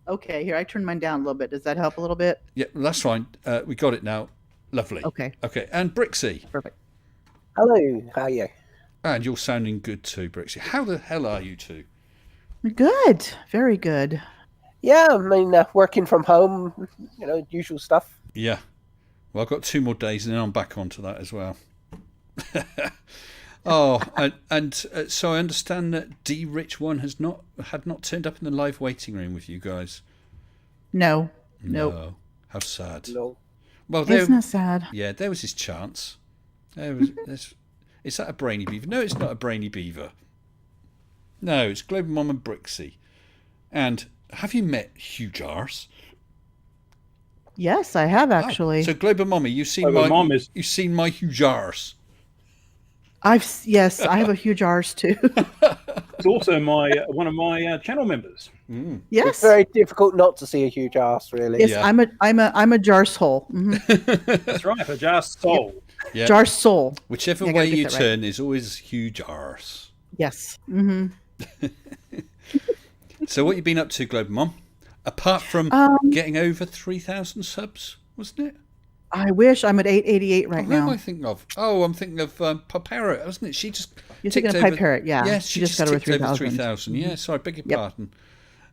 Okay, here, I turned mine down a little bit. Does that help a little bit? Yeah, that's fine. We got it now. Lovely. Okay. Okay, and Brixie. Perfect. Hello, how are you? And you're sounding good too, Brixie. How the hell are you two? Good. Very good. Yeah, I mean, working from home, usual stuff. Yeah. Well, I've got 2 more days and then I'm back onto that as well. Oh, and so I understand that D Rich One had not turned up in the live waiting room with you guys. No. No. Nope. How sad. No. Well, there, Isn't that sad? yeah, there was his chance. Is that a brainy beaver? No, it's not a brainy beaver. No, it's Global Mom and Brixie. And have you met Hugh Jars? Yes, I have actually. So Global Mommy, you've seen you've seen my Hugh Jars. Yes, I have a huge arse too. It's also one of my channel members. Mm. Yes. It's very difficult not to see a huge ass, really. Yes, Yeah. I'm a jar's hole. Mhm. That's right, a just soul. Yeah. Jar's soul. Whichever Yeah, I gotta way get you that right. turn, there's always Hugh Jars. Yes. Hmm. So what you been up to, Global Mom? Apart from getting over 3,000 subs, wasn't it? I wish. I'm at 888 right Who am now. I thinking of? Oh, I'm thinking of Parrot, wasn't it? She just You're thinking ticked of over- Parrot, yeah. Yes, She just got over ticked 3,000. 3,000. Yeah, sorry, beg your Yep.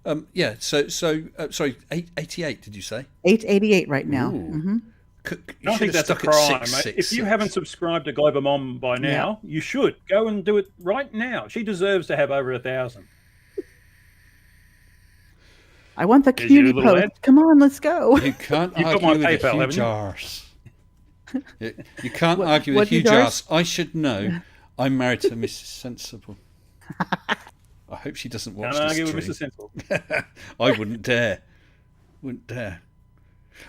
pardon. Yeah, so sorry, 88, did you say? 888 right now. Ooh. Hmm. You I should think have that's a stuck at crime. 666. If you haven't subscribed to Global Mom by now, you should go and do it right now. She deserves to have over 1,000. I want the Here's your community little post. ad. Come on, let's go. You can't You've got argue my with a PayPal, Hugh haven't you? Jars. You can't What- argue with what Hugh Hugh Jars. Jars? I should know. I'm married to Mrs. Sensible. I hope she doesn't watch Can't this argue with stream. Mr. Sensible. I wouldn't dare. Wouldn't dare.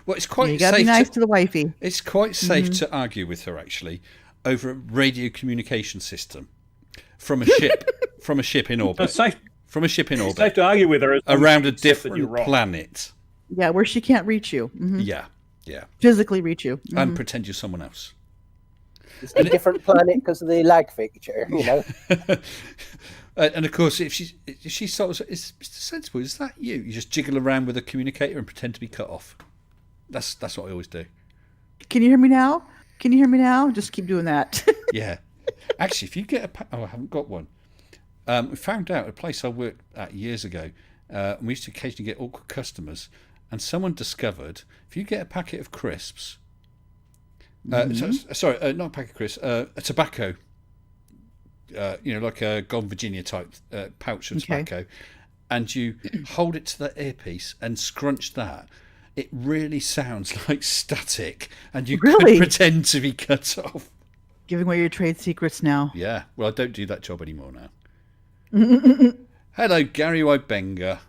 Well, it's quite You gotta safe. be nice to the wifey. It's quite safe to argue with her actually over a radio communication system from a ship from a ship in orbit. It's safe, From a ship in it's safe orbit to argue with her as long as around you a accept that you're different wrong. planet. Yeah, where she can't reach you. Mhm. Yeah. Physically reach you. Mhm. And pretend you're someone else. It's a different planet because of the lag feature, And of course, if she sort of is Mr. Sensible, is that you? You just jiggle around with a communicator and pretend to be cut off. That's what I always do. Can you hear me now? Can you hear me now? Just keep doing that. Yeah. Actually, if you get I haven't got one. We found out at a place I worked at years ago, and we used to occasionally get awkward customers, and someone discovered if you get a packet of crisps, sorry, not a packet of crisps, a tobacco, like a Gone Virginia type pouch of Okay. tobacco, and you hold it to the earpiece and scrunch that, it really sounds like static, and you could Really? pretend to be cut off. Giving away your trade secrets now. Yeah, well, I don't do that job anymore now. Hello, Gary Wybenga.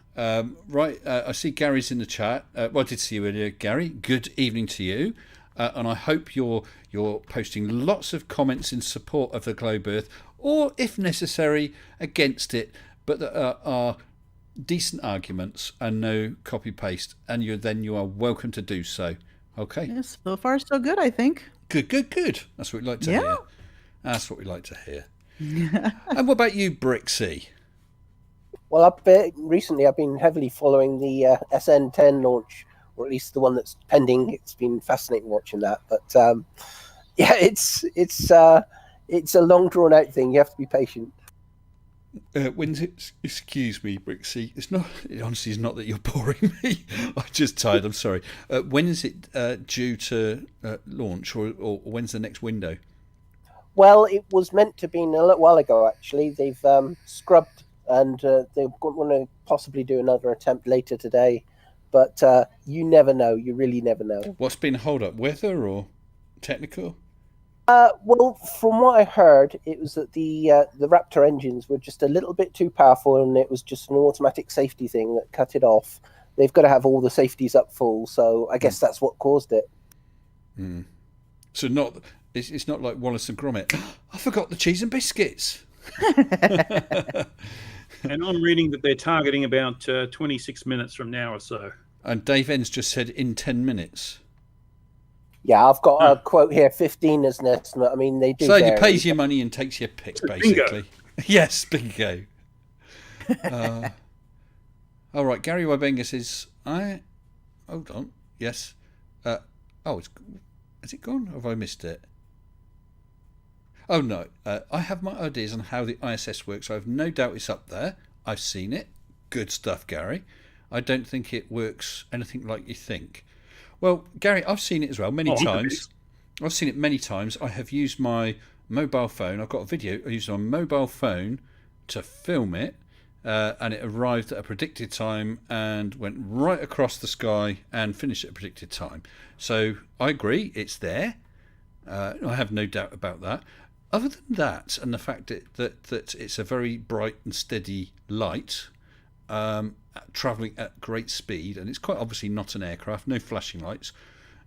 Right, I see Gary's in the chat. Well, I did see you earlier, Gary. Good evening to you, and I hope you're posting lots of comments in support of the Globe Earth, or if necessary, against it, but that are decent arguments and no copy paste, and you are welcome to do so. Okay. Yes, so far so good, I think. Good. That's what we like to Yeah. hear. That's what we like to hear. And what about you, Brixie? Well, recently I've been heavily following the SN10 launch, or at least the one that's pending. It's been fascinating watching that. But yeah, it's a long drawn out thing. You have to be patient. When's it? Excuse me, Brixie. It's not. It honestly is not that you're boring me. I'm just tired. I'm sorry. When is it due to launch, or when's the next window? Well, it was meant to be a little while ago. Actually, they've scrubbed, and they want to possibly do another attempt later today. But you never know. You really never know. What's been hold up? Weather or technical? Well, from what I heard, it was that the Raptor engines were just a little bit too powerful, and it was just an automatic safety thing that cut it off. They've got to have all the safeties up full, so I guess that's what caused it. So it's not like Wallace and Gromit. I forgot the cheese and biscuits. And I'm reading that they're targeting about 26 minutes from now or so. And Dave Enns just said in 10 minutes. Yeah, I've got a quote here, 15 as an estimate. I mean, they do. So he vary. pays your money and takes your pick, basically. Yes, bingo. All right, Gary Wybenga says, hold on. Yes. Has it gone? Or have I missed it? Oh, no. I have my ideas on how the ISS works. I have no doubt it's up there. I've seen it. Good stuff, Gary. I don't think it works anything like you think. Well, Gary, I've seen it as well many times. I've seen it many times. I have used my mobile phone. I've got a video. I used my mobile phone to film it, and it arrived at a predicted time and went right across the sky and finished at a predicted time. So I agree, it's there. I have no doubt about that. Other than that, and the fact that it's a very bright and steady light, travelling at great speed, and it's quite obviously not an aircraft, no flashing lights.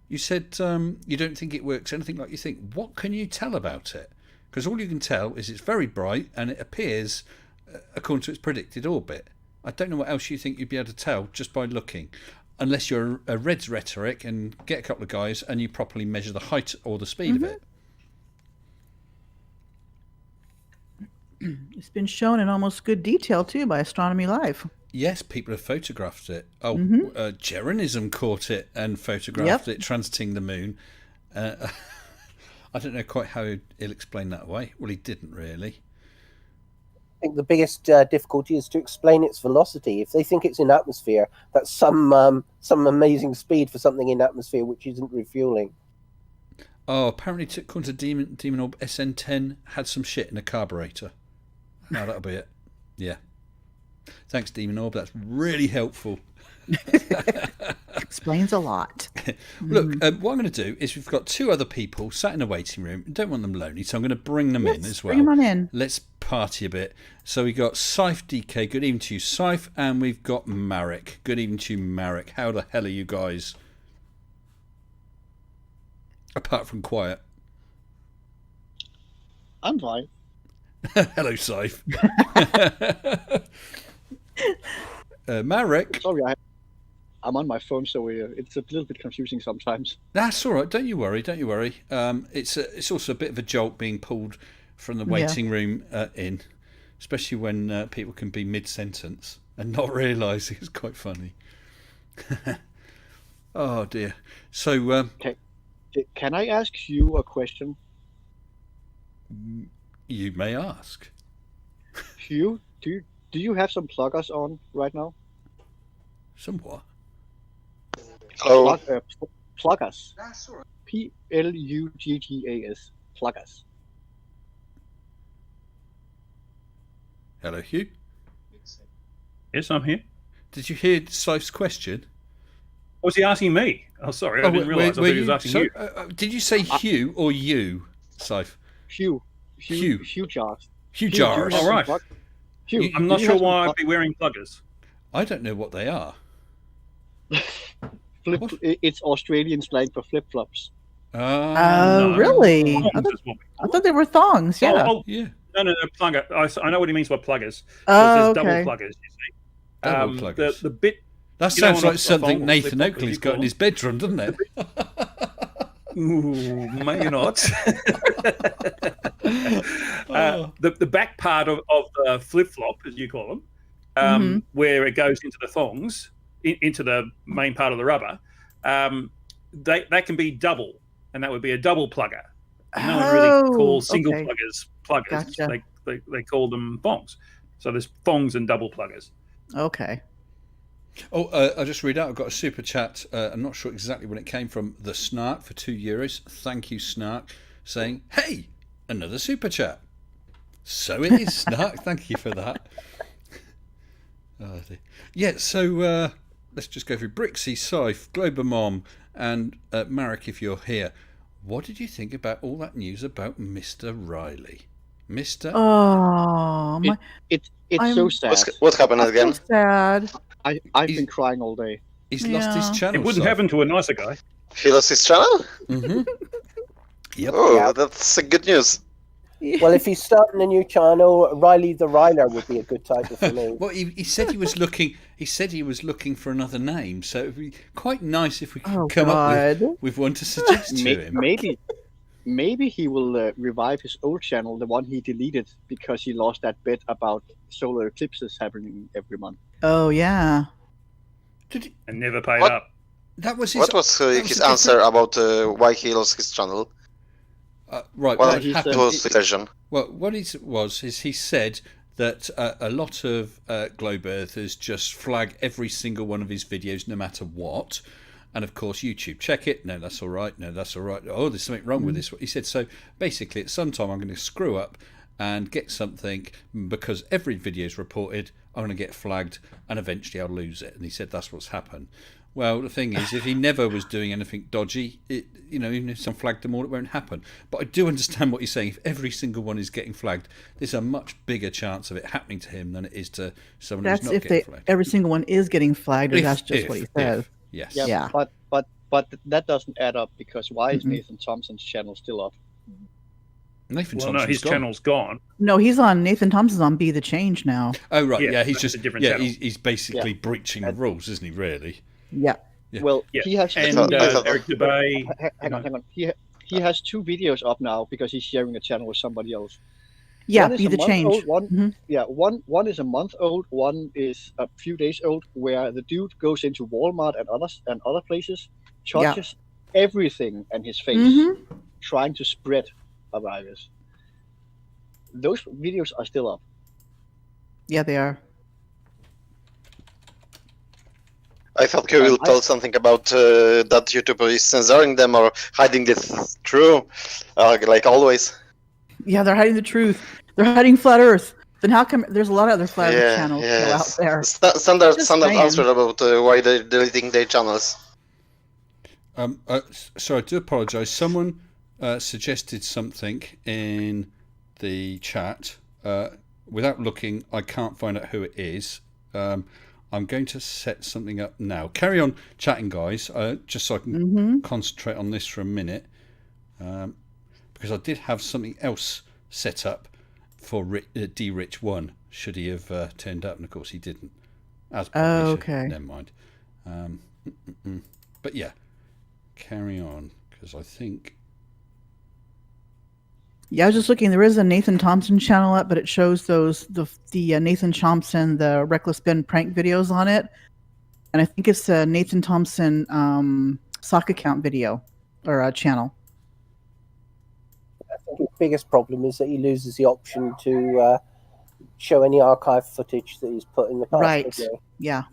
You said you don't think it works anything like you think. What can you tell about it? Because all you can tell is it's very bright and it appears according to its predicted orbit. I don't know what else you think you'd be able to tell just by looking, unless you're a Reds rhetoric and get a couple of guys and you properly measure the height or the speed of it. It's been shown in almost good detail too by Astronomy Live. Yes, people have photographed it. Geronism caught it and photographed it transiting the moon. I don't know quite how he'll explain that away. Well, he didn't really. I think the biggest difficulty is to explain its velocity. If they think it's in atmosphere, that's some amazing speed for something in atmosphere which isn't refueling. Oh, apparently, according to Demon Orb, SN10 had some shit in a carburetor. No, that'll be it. Yeah. Thanks, Demon Orb. That's really helpful. Explains a lot. Look, what I'm going to do is we've got two other people sat in a waiting room. Don't want them lonely, so I'm going to bring them in as well. Bring them on in. Let's party a bit. So we've got Scythe DK. Good evening to you, Scythe. And we've got Marek. Good evening to you, Marek. How the hell are you guys? Apart from quiet. I'm fine. Hello, Scythe. Marek. Sorry, I'm on my phone, so it's a little bit confusing sometimes. That's all right. Don't you worry. Don't you worry. It's also a bit of a jolt being pulled from the waiting room in, especially when people can be mid-sentence and not realise. It's quite funny. Oh dear. So can I ask you a question? You may ask. Hugh, do you have some pluggers on right now? Somewhat. Hello. Pluggers. Pluggas. Pluggers. Hello, Hugh. Yes, I'm here. Did you hear Scythe's question? Was he asking me? Oh, sorry, I didn't realise. I thought he was asking you. Did you say Hugh or you, Scythe? Hugh jars. Hugh jars. All right. Hugh, I'm not sure why I'd be wearing pluggers. I don't know what they are. It's Australian slang for flip-flops. No. Really? I thought they were thongs. Yeah. Yeah. No, plugger. I know what he means by pluggers. Oh, there's okay. double pluggers, you see. Double pluggers. The bit. That sounds like something Nathan Oakley's got in his bedroom, doesn't it? Ooh, maybe not. The back part of the flip-flop, as you call them, where it goes into the thongs, into the main part of the rubber, that can be double, and that would be a double plugger. No one really calls single pluggers pluggers. Gotcha. They call them thongs. So there's thongs and double pluggers. Okay. Oh, I'll just read out. I've got a super chat. I'm not sure exactly when it came from. The Snark for €2. Thank you, Snark, saying, "Hey, another super chat." So it is, Snark. Thank you for that. Yeah. So let's just go through Brixie, Scythe, Globamom, and Marek, if you're here. what did you think about all that news about Mr. Riley? Mr. Oh, my, It's so I'm sad. What happened that's so again? sad. I've He's- been crying all day. He's lost his Yeah. channel. It wouldn't Si. happen to a nicer guy. He lost his channel? Mm-hmm. Yep. Oh, Yeah. that's good news. Well, if he's starting a new channel, Riley the Riler would be a good title for me. Well, he said he was looking. He said he was looking for another name, so it'd be quite nice if we could Oh, come up God. with one to suggest to him. Maybe he will revive his old channel, the one he deleted because he lost that bet about solar eclipses happening every month. Oh, yeah. Did he, And never paid What? up. that was his. What was that his a answer about why he lost his channel? right. Well, What he happened? it was the version. Well, what he was is he said that a lot of globe earthers just flag every single one of his videos, no matter what. And of course, YouTube check it. No, that's all right. No, that's all right. Oh, there's something wrong with this. He said so. Basically, at some time, I'm going to screw up and get something because every video is reported. I'm going to get flagged, and eventually I'll lose it. And he said that's what's happened. Well, the thing is, if he never was doing anything dodgy, even if some flagged them all, it won't happen. But I do understand what he's saying. If every single one is getting flagged, there's a much bigger chance of it happening to him than it is to someone That's who's not if getting flagged. every single one is getting flagged, or If- that's just what he if, said. Yes. Yeah. But that doesn't add up because why is Mhm. Nathan Thompson's channel still up? Nathan Well, Thompson's no, his gone. channel's gone. No, he's on Nathan Thompson's on Be the Change now. Oh right, Yeah, yeah, he's that's just a different yeah, channel. he's basically breaching the rules, isn't he? Really? Yeah. Yeah. Well, Yeah. he has And thought- I thought- Eric DeBay. hang on. He has 2 videos up now because he's sharing a channel with somebody else. Yeah, One is Be a the month Change. old, one- Mhm. Yeah, one is a month old, one is a few days old, where the dude goes into Walmart and other places, touches everything in his face, Mhm. trying to spread a virus. Those videos are still up. Yeah, they are. I thought you will tell something about that YouTuber is censoring them or hiding this true, like always. Yeah, they're hiding the truth. They're hiding Flat Earth. Then how come there's a lot of other Flat Earth channels still out there? Standard Just standard saying. answer about why they're deleting their channels. So I do apologise. Someone suggested something in the chat. Without looking, I can't find out who it is. I'm going to set something up now. Carry on chatting, guys, just so I can concentrate on this for a minute. Because I did have something else set up for D Rich 1, should he have turned up, and of course he didn't. As Oh, publisher. okay. Never mind. But yeah, carry on, because I think... Yeah, I was just looking. There is a Nathan Thompson channel up, but it shows the Nathan Thompson, the Reckless Ben prank videos on it, and I think it's a Nathan Thompson sock account video or channel. I think his biggest problem is that he loses the option to show any archive footage that he's put in the past. Right. Video. Yeah,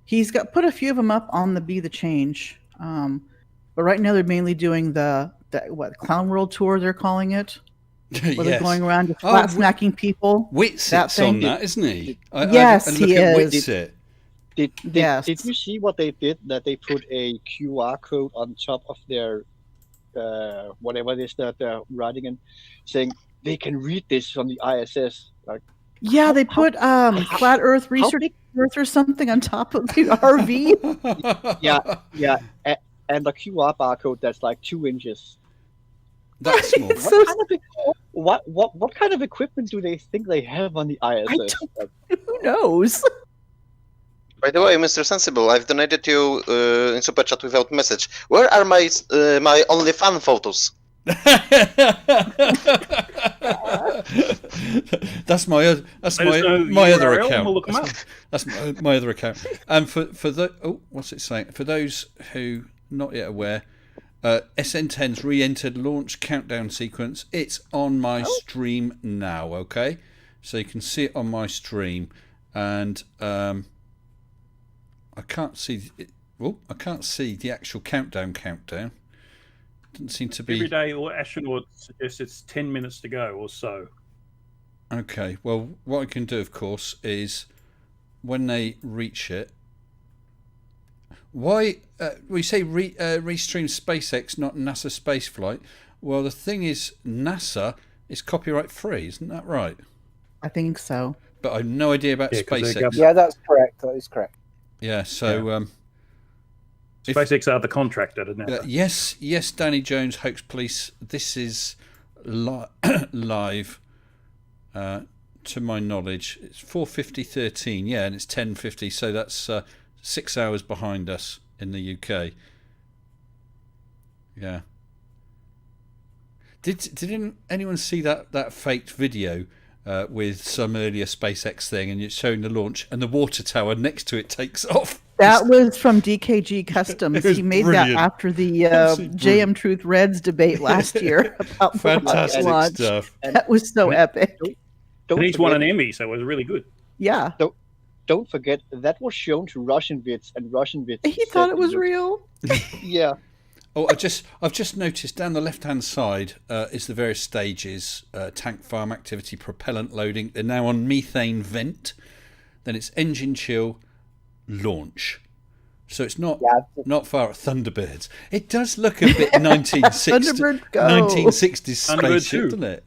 he's got put a few of them up on the Be the Change, but right now they're mainly doing the Clown World tour, they're calling it. Where they're Yes. going around just flat smacking people. Witsit's on that, isn't he? Yes, I he look at is. Witsit. Did you see what they did? That they put a QR code on top of their whatever it is that they're writing in, saying they can read this from the ISS. Like, Yeah, they put Flat Earth Research big- Earth or something on top of the RV. yeah, and a QR barcode that's like 2 inches. That's small. It's so- What kind of equipment do they think they have on the ISS? Who knows? By the way, Mr. Sensible, I've donated you in Super Chat without message. Where are my my only fan photos? That's my other URL, account. we'll look 'em up. That's my other account. And for the what's it saying? For those who not yet aware, SN10's re-entered launch countdown sequence. It's on my stream now. Okay, so you can see it on my stream, and I can't see. I can't see the actual countdown. Doesn't seem to be. Every day, or astronaut suggests it's 10 minutes to go or so. Okay, well, what I can do, of course, is when they reach it, Why we say restream SpaceX, not NASA spaceflight? Well, the thing is, NASA is copyright free, isn't that right? I think so. But I have no idea about SpaceX. Yeah, that's correct. That is correct. Yeah, so SpaceX are the contractor, isn't it? Yes, Danny Jones, Hoax Police. This is live. To my knowledge, it's 4:50:13. Yeah, and it's 10:50. So that's 6 hours behind us in the UK. Yeah. Did anyone see that faked video with some earlier SpaceX thing, and it's showing the launch, and the water tower next to it takes off? That was from DKG Customs. He made brilliant. that after the JM Truth Reds debate last year about fantastic launch. stuff. That was so epic. And he's won an Emmy, so it was really good. Yeah. Don't forget that was shown to Russian vids, and Russian vids. He thought it was real. Yeah. Oh, I've just noticed down the left-hand side is the various stages: tank farm activity, propellant loading. They're now on methane vent. Then it's engine chill, launch. So it's not far at Thunderbirds. It does look a bit 1960s spaceship, doesn't it?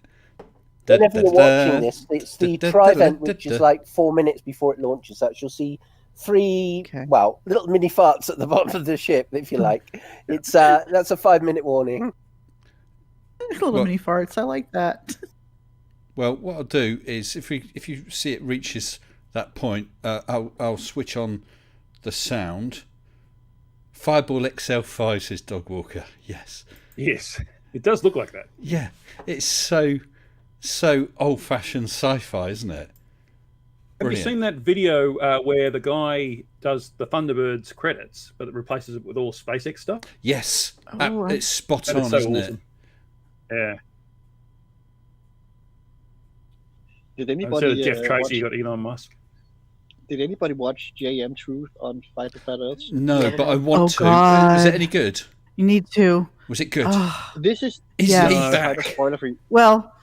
Whenever you're watching this, it's the tri-vent, which is like 4 minutes before it launches. So you'll see three, little mini farts at the bottom of the ship, if you like. It's that's a 5-minute warning. Little mini farts. I like that. Well, what I'll do is, if you see it reaches that point, I'll switch on the sound. Fireball XL5, says Dog Walker. Yes, it does look like that. Yeah, it's so old-fashioned sci-fi, isn't it? Have you seen that video where the guy does the Thunderbirds credits, but it replaces it with all SpaceX stuff? Yes, it's spot on, so isn't awesome. it? Yeah. Did anybody? Instead of Jeff Tracy, got Elon Musk. Did anybody watch JM Truth on Fighter Fat Earth? No, but I want to. God. Was it any good? You need to. Was it good? This is kind of spoiler free. Well,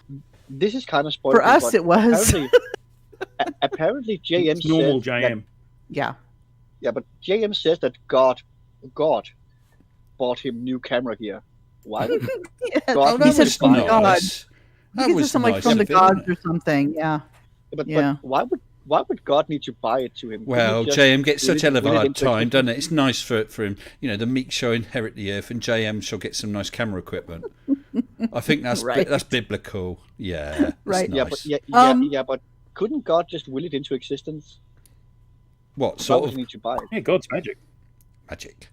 this is kind of spoiler for us. It was. Apparently JM it's normal said JM. Yeah, but JM says that God bought him new camera gear. Why would God? He said from God. That was something nice from the of him, gods or something. Yeah. But why would God need to buy it to him? Well, JM gets such a hard time, doesn't it? It's nice for him. You know, the meek shall inherit the earth, and JM shall get some nice camera equipment. I think that's that's biblical. Yeah, right. Nice. Yeah, but couldn't God just will it into existence? What sort of? Need to buy it? Yeah, God's magic. Magic.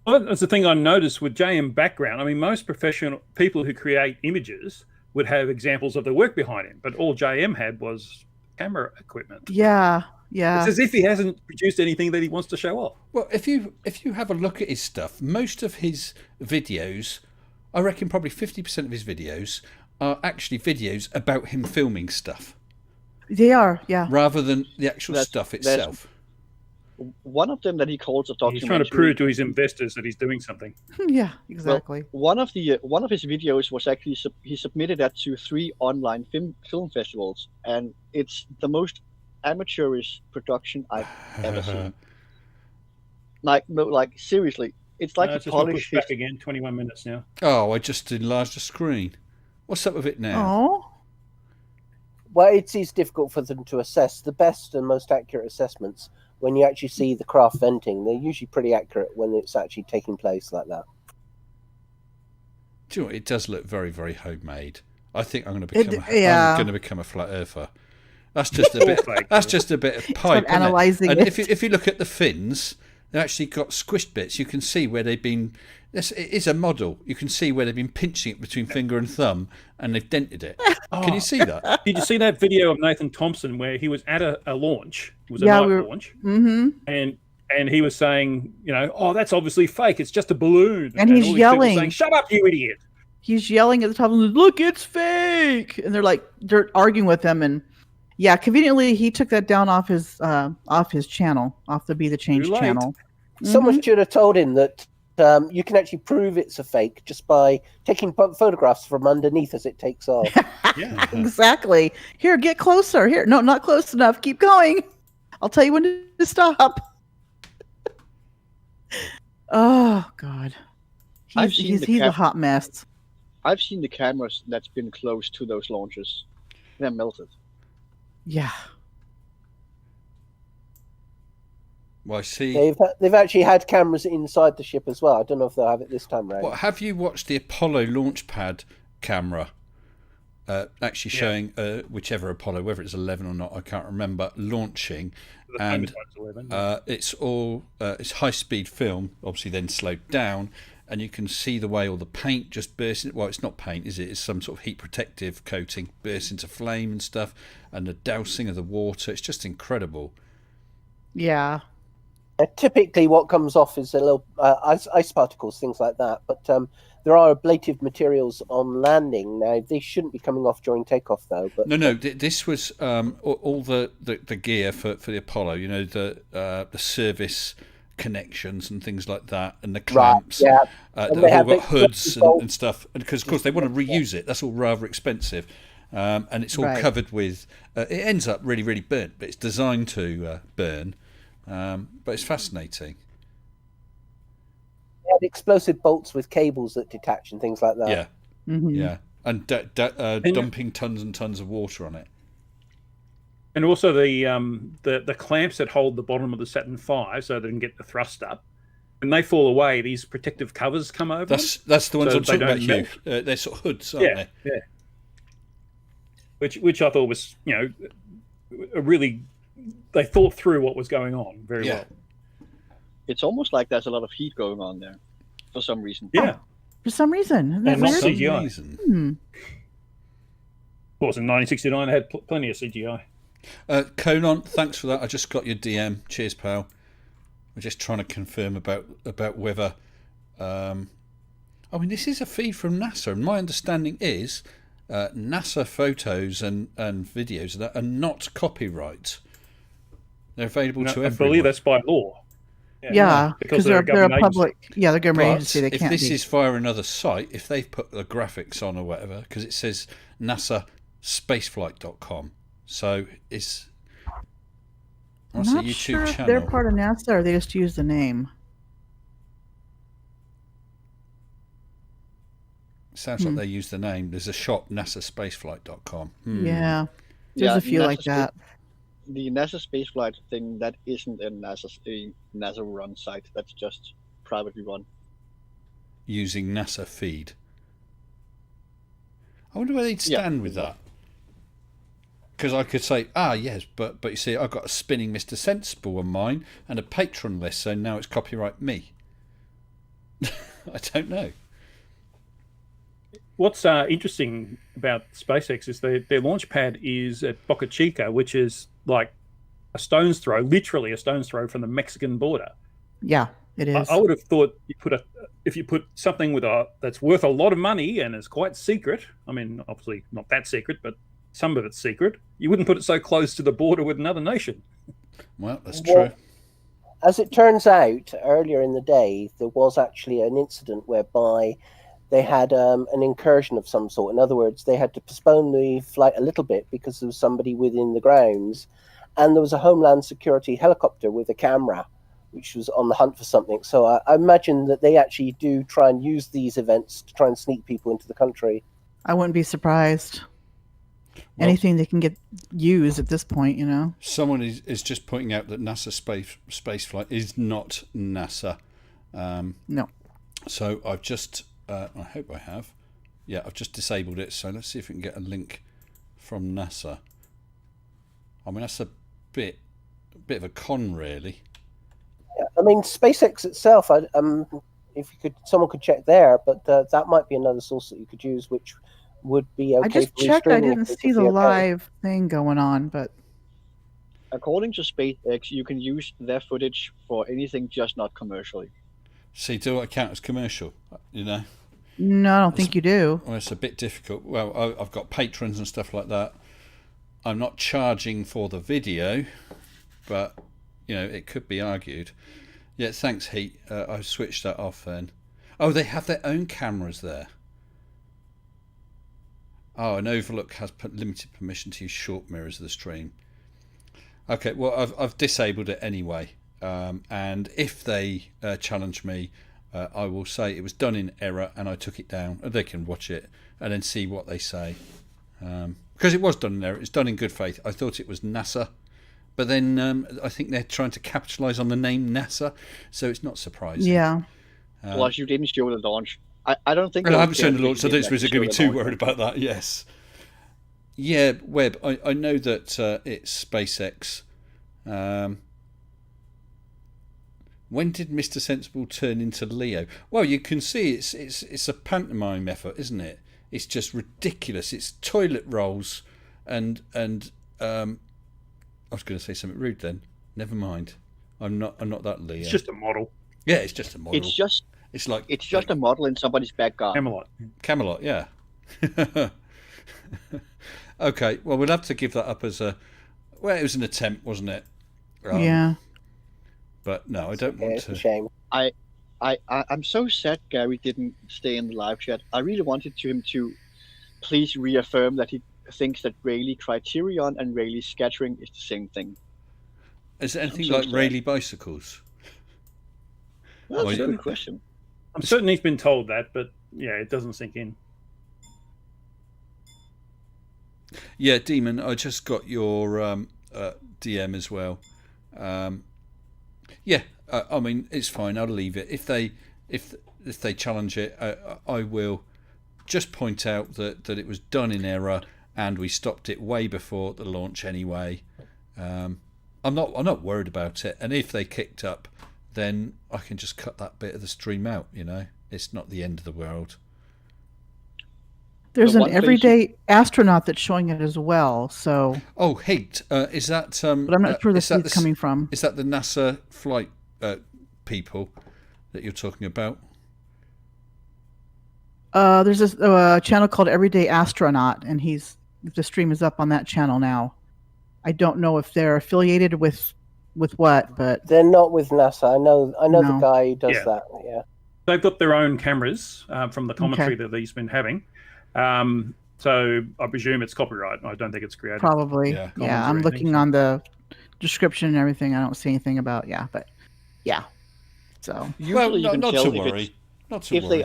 Well, that's the thing I noticed with JM background. I mean, most professional people who create images would have examples of the work behind him, but all JM had was camera equipment. Yeah. It's as if he hasn't produced anything that he wants to show off. Well, if you have a look at his stuff, most of his videos, I reckon probably 50% of his videos are actually videos about him filming stuff. They are, yeah. Rather than the actual stuff itself. One of them that he calls a documentary. He's trying to prove to his investors that he's doing something. Yeah, exactly. Well, one of his videos was actually he submitted that to 3 online film festivals, and it's the most amateurish production I've ever seen. Like seriously, it's like a polished. Back again, 21 minutes now. Oh, I just enlarged the screen. What's up with it now? Oh. Well, it is difficult for them to assess. The best and most accurate assessments, when you actually see the craft venting, they're usually pretty accurate when it's actually taking place like that. Do you know what? It does look very, very homemade. I think I'm going to become a flat earther. That's just a bit. That's just a bit of pipe. Analyzing and it. if you look at the fins, they've actually got squished bits. You can see where they've been. It is a model. You can see where they've been pinching it between finger and thumb, and they've dented it. Can you see that? Did you see that video of Nathan Thompson where he was at a launch? It was a night launch, and he was saying, that's obviously fake. It's just a balloon. And he's yelling, saying, "Shut up, you idiot!" He's yelling at the top of the look, it's fake, and they're arguing with him, and yeah, conveniently he took that down off his channel, off the Be the Change channel. Someone should have told him that. You can actually prove it's a fake just by taking photographs from underneath as it takes off. Yeah, exactly. Here, get closer. Here, no, not close enough. Keep going. I'll tell you when to stop. Oh God, I've seen he's the he's a hot mess. I've seen the cameras that's been close to those launches. They're melted. Yeah. Well, I see. They've actually had cameras inside the ship as well. I don't know if they'll have it this time round. What, have you watched the Apollo launch pad camera? Actually showing whichever Apollo, whether it's 11 or not, I can't remember, launching, and it's all it's high-speed film, obviously then slowed down, and you can see the way all the paint just bursts. Well, it's not paint, is it? It's some sort of heat protective coating bursts into flame and stuff, and the dousing of the water. It's just incredible. Yeah. Typically, what comes off is a little ice particles, things like that. But there are ablative materials on landing. Now, they shouldn't be coming off during takeoff, though. But no, this was all the gear for the Apollo. You know, the service connections and things like that, and the clamps. Right, yeah. They've all got hoods and stuff, because of course they want to reuse it. That's all rather expensive, and it's all covered with. It ends up really, really burnt, but it's designed to burn. But it's fascinating. They had explosive bolts with cables that detach and things like that. Yeah, Mm-hmm. and dumping tons and tons of water on it. And also the clamps that hold the bottom of the Saturn V so they can get the thrust up. When they fall away, these protective covers come over. That's the ones I'm talking about, Hugh. They're sort of hoods, aren't they? Yeah. Which I thought was, a really. They thought through what was going on very well. It's almost like there's a lot of heat going on there for some reason. Yeah. For some reason. Isn't that And not weird? CGI. Of course, in 1969, they had plenty of CGI. Conan, thanks for that. I just got your DM. Cheers, pal. We're just trying to confirm about whether. This is a feed from NASA, and my understanding is NASA photos and videos of that are not copyright. They're available to everyone. I believe that's by law. Yeah, because they're a public. Yeah, they're government agency. They can't. If this is via another site, if they've put the graphics on or whatever, because it says NASA spaceflight.com, so it's. I'm not sure if they're part of NASA or they just use the name. Sounds like they use the name. There's a shop, nasaspaceflight.com. Yeah, there's a few like that. The NASA spaceflight thing, that isn't a NASA run site. That's just privately run. Using NASA feed. I wonder where they'd stand with that. Because I could say, yes, but you see, I've got a spinning Mr. Sensible on mine and a patron list, so now it's copyright me. I don't know. What's interesting about SpaceX is their launch pad is at Boca Chica, which is like a stone's throw, literally a stone's throw from the Mexican border. Yeah, it is. I would have thought if you put something that's worth a lot of money and is quite secret. I mean, obviously not that secret, but some of it's secret. You wouldn't put it so close to the border with another nation. Well, that's true. As it turns out, earlier in the day, there was actually an incident whereby they had an incursion of some sort. In other words, they had to postpone the flight a little bit because there was somebody within the grounds. And there was a Homeland Security helicopter with a camera, which was on the hunt for something. So I imagine that they actually do try and use these events to try and sneak people into the country. I wouldn't be surprised. Well, anything they can get used at this point, Someone is just pointing out that NASA space flight is not NASA. No. So I've just... I hope I have. Yeah, I've just disabled it. So let's see if we can get a link from NASA. I mean, that's a bit of a con, really. Yeah, I mean, SpaceX itself. If someone could check there, but that might be another source that you could use, which would be okay. I just checked. I didn't see the live thing going on, but according to SpaceX, you can use their footage for anything, just not commercially. See, do I count as commercial? No, I don't think you do. Well, it's a bit difficult. Well, I've got patrons and stuff like that. I'm not charging for the video, but it could be argued. Yeah, thanks, Heat. I've switched that off then. Oh, they have their own cameras there. Oh, and Overlook has limited permission to use short mirrors of the stream. Okay, well, I've disabled it anyway. and if they challenge me, I will say it was done in error and I took it down. And they can watch it and then see what they say. Because it was done in error. It's done in good faith. I thought it was NASA. But then I think they're trying to capitalise on the name NASA, so it's not surprising. Yeah. Plus, you didn't show the launch. I don't think. I haven't shown the launch, so I don't suppose they're going to be too worried about that. Yes. Yeah, Webb. I know that it's SpaceX. When did Mr. Sensible turn into Leo? Well, you can see it's a pantomime effort, isn't it? It's just ridiculous. It's toilet rolls and I was going to say something rude then. Never mind. I'm not that Leo. It's just a model. Yeah, it's just a model. It's just a model in somebody's back garden. Camelot, yeah. Okay, well, we'll have to give that up as a... Well, it was an attempt, wasn't it? Yeah. But no, I don't want It's to... a shame. I'm so sad Gary didn't stay in the live chat. I really wanted him to please reaffirm that he thinks that Rayleigh criterion and Rayleigh scattering is the same thing. Is it anything like Rayleigh bicycles? That's a good question. I'm certain he's been told that, but yeah, it doesn't sink in. Yeah, Demon, I just got your DM as well. Yeah, I mean, it's fine. I'll leave it. If they challenge it, I will just point out that it was done in error and we stopped it way before the launch anyway. I'm not worried about it. And if they kicked up, then I can just cut that bit of the stream out. You know, it's not the end of the world. There's an everyday astronaut that's showing it as well. So. Oh, Higgt, is that? But I'm not sure that's coming from. Is that the NASA flight people that you're talking about? There's a channel called Everyday Astronaut, and the stream is up on that channel now. I don't know if they're affiliated with what, but they're not with NASA. I know the guy who does that. Yeah, they've got their own cameras from the commentary that he's been having. So I presume it's copyright. I don't think it's created. Probably. Yeah, I'm looking on the description and everything. I don't see anything about but yeah. So usually you can not tell to worry. Not to if worry.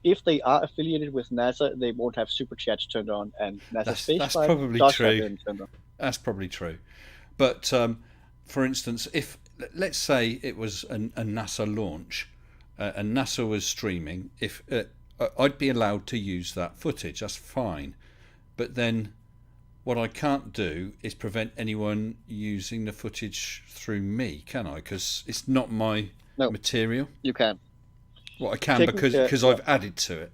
If they are affiliated with NASA, they won't have super chats turned on, and NASA that's probably true. That's probably true. But for instance, if let's say it was a NASA launch and NASA was streaming, if I'd be allowed to use that footage, that's fine. But then what I can't do is prevent anyone using the footage through me, can I? Because it's not my material. You can. Well, I can because I've added to it.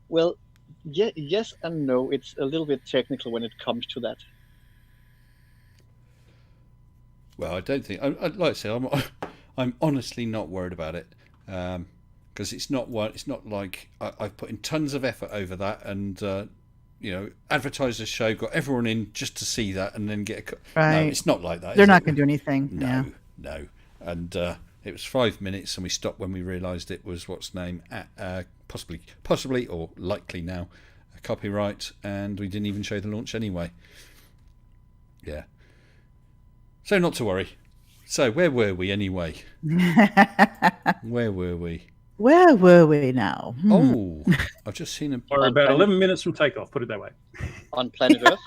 Well, yes and no. It's a little bit technical when it comes to that. Well, I don't think. Like I say, I'm honestly not worried about it because it's not like I've put in tons of effort over that and advertised the show, got everyone in just to see that and then get a. Right. No, it's not like that. They're not going to do anything. No, and. It was 5 minutes, and we stopped when we realised it was possibly or likely now a copyright, and we didn't even show the launch anyway. Yeah. So not to worry. So where were we anyway? Where were we? Where were we now? Oh, I've just seen We're about 11 minutes from takeoff. Put it that way. On planet Earth.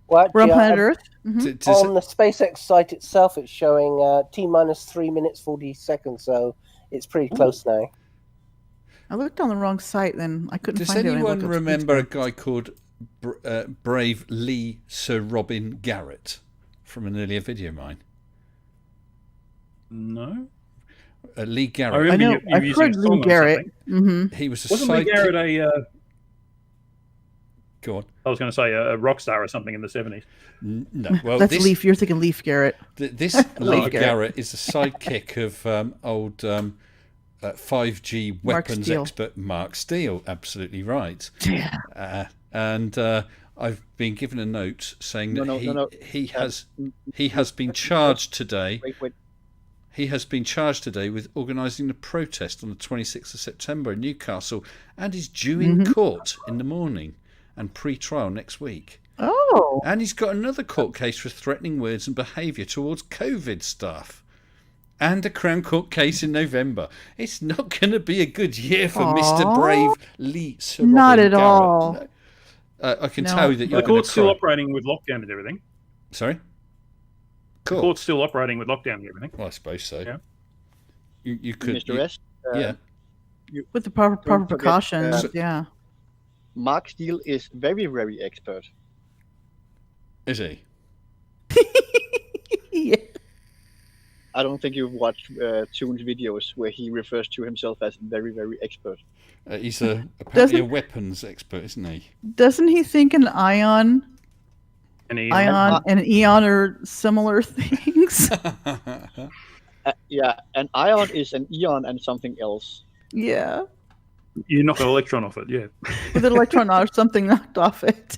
Well, we're on planet Earth. Mm-hmm. On the SpaceX site itself, it's showing T-minus 3 minutes 40 seconds, so it's pretty close now. I looked on the wrong site, then I couldn't find it. Does anyone remember a guy called Brave Lee Sir Robin Garrett from an earlier video of mine? No. Lee Garrett. I know. I've heard Lee Garrett. Mm-hmm. He was Wasn't Lee Garrett a... Go on. I was going to say a rock star or something in the 70s. No, well, that's Leaf. You're thinking Leaf Garrett. This Leaf Garrett is the sidekick of old 5G weapons expert Mark Steele. Absolutely right. Yeah. And I've been given a note saying that he has been charged today. Wait. He has been charged today with organising the protest on the 26th of September in Newcastle and is due in court in the morning and pre-trial next week. Oh. And he's got another court case for threatening words and behaviour towards COVID staff. And a Crown Court case in November. It's not going to be a good year for Mr. Brave Lee Sir Robin Not at Garrett. all. No. I can No. tell you that you're The going court's to still cry. operating with lockdown and everything. Sorry? The Cool. court's still operating with lockdown and everything. Well, I suppose so. Yeah. You could. Mr. S. Yeah. With the proper Don't forget, precautions, yeah. Mark Steele is very, very expert. Is he? Yeah. I don't think you've watched Toon's videos where he refers to himself as very, very expert. He's apparently a weapons expert, isn't he? Doesn't he think an ion and an eon are similar things? Yeah, an ion is an eon and something else. Yeah. You knock an electron off it, yeah. With an electron or something knocked off it.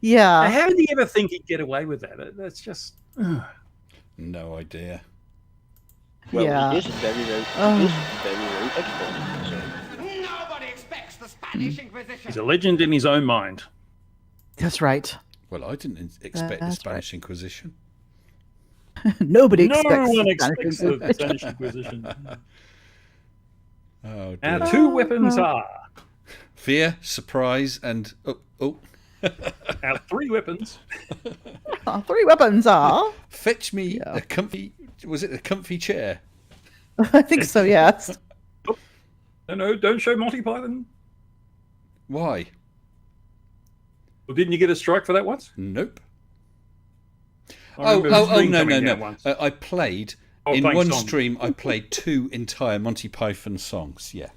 Yeah. How did he ever think he'd get away with that? That's just... No idea. Well, Yeah. he is very, very, expert. So. Nobody expects the Spanish Inquisition. He's a legend in his own mind. That's right. Well, I didn't expect the That's Spanish Inquisition. Nobody No expects one the expects Spanish the Spanish Inquisition. Oh, Our dear. 2 weapons are... Fear, surprise, and... Oh. Our 3 weapons. 3 weapons are. Fetch me a comfy... Was it a comfy chair? I think so, yes. No, don't show Monty Python. Why? Well, didn't you get a strike for that once? Nope. I remember the stream coming down No. once. I played... Oh, in playing one songs. stream, I played 2 entire Monty Python songs, yeah.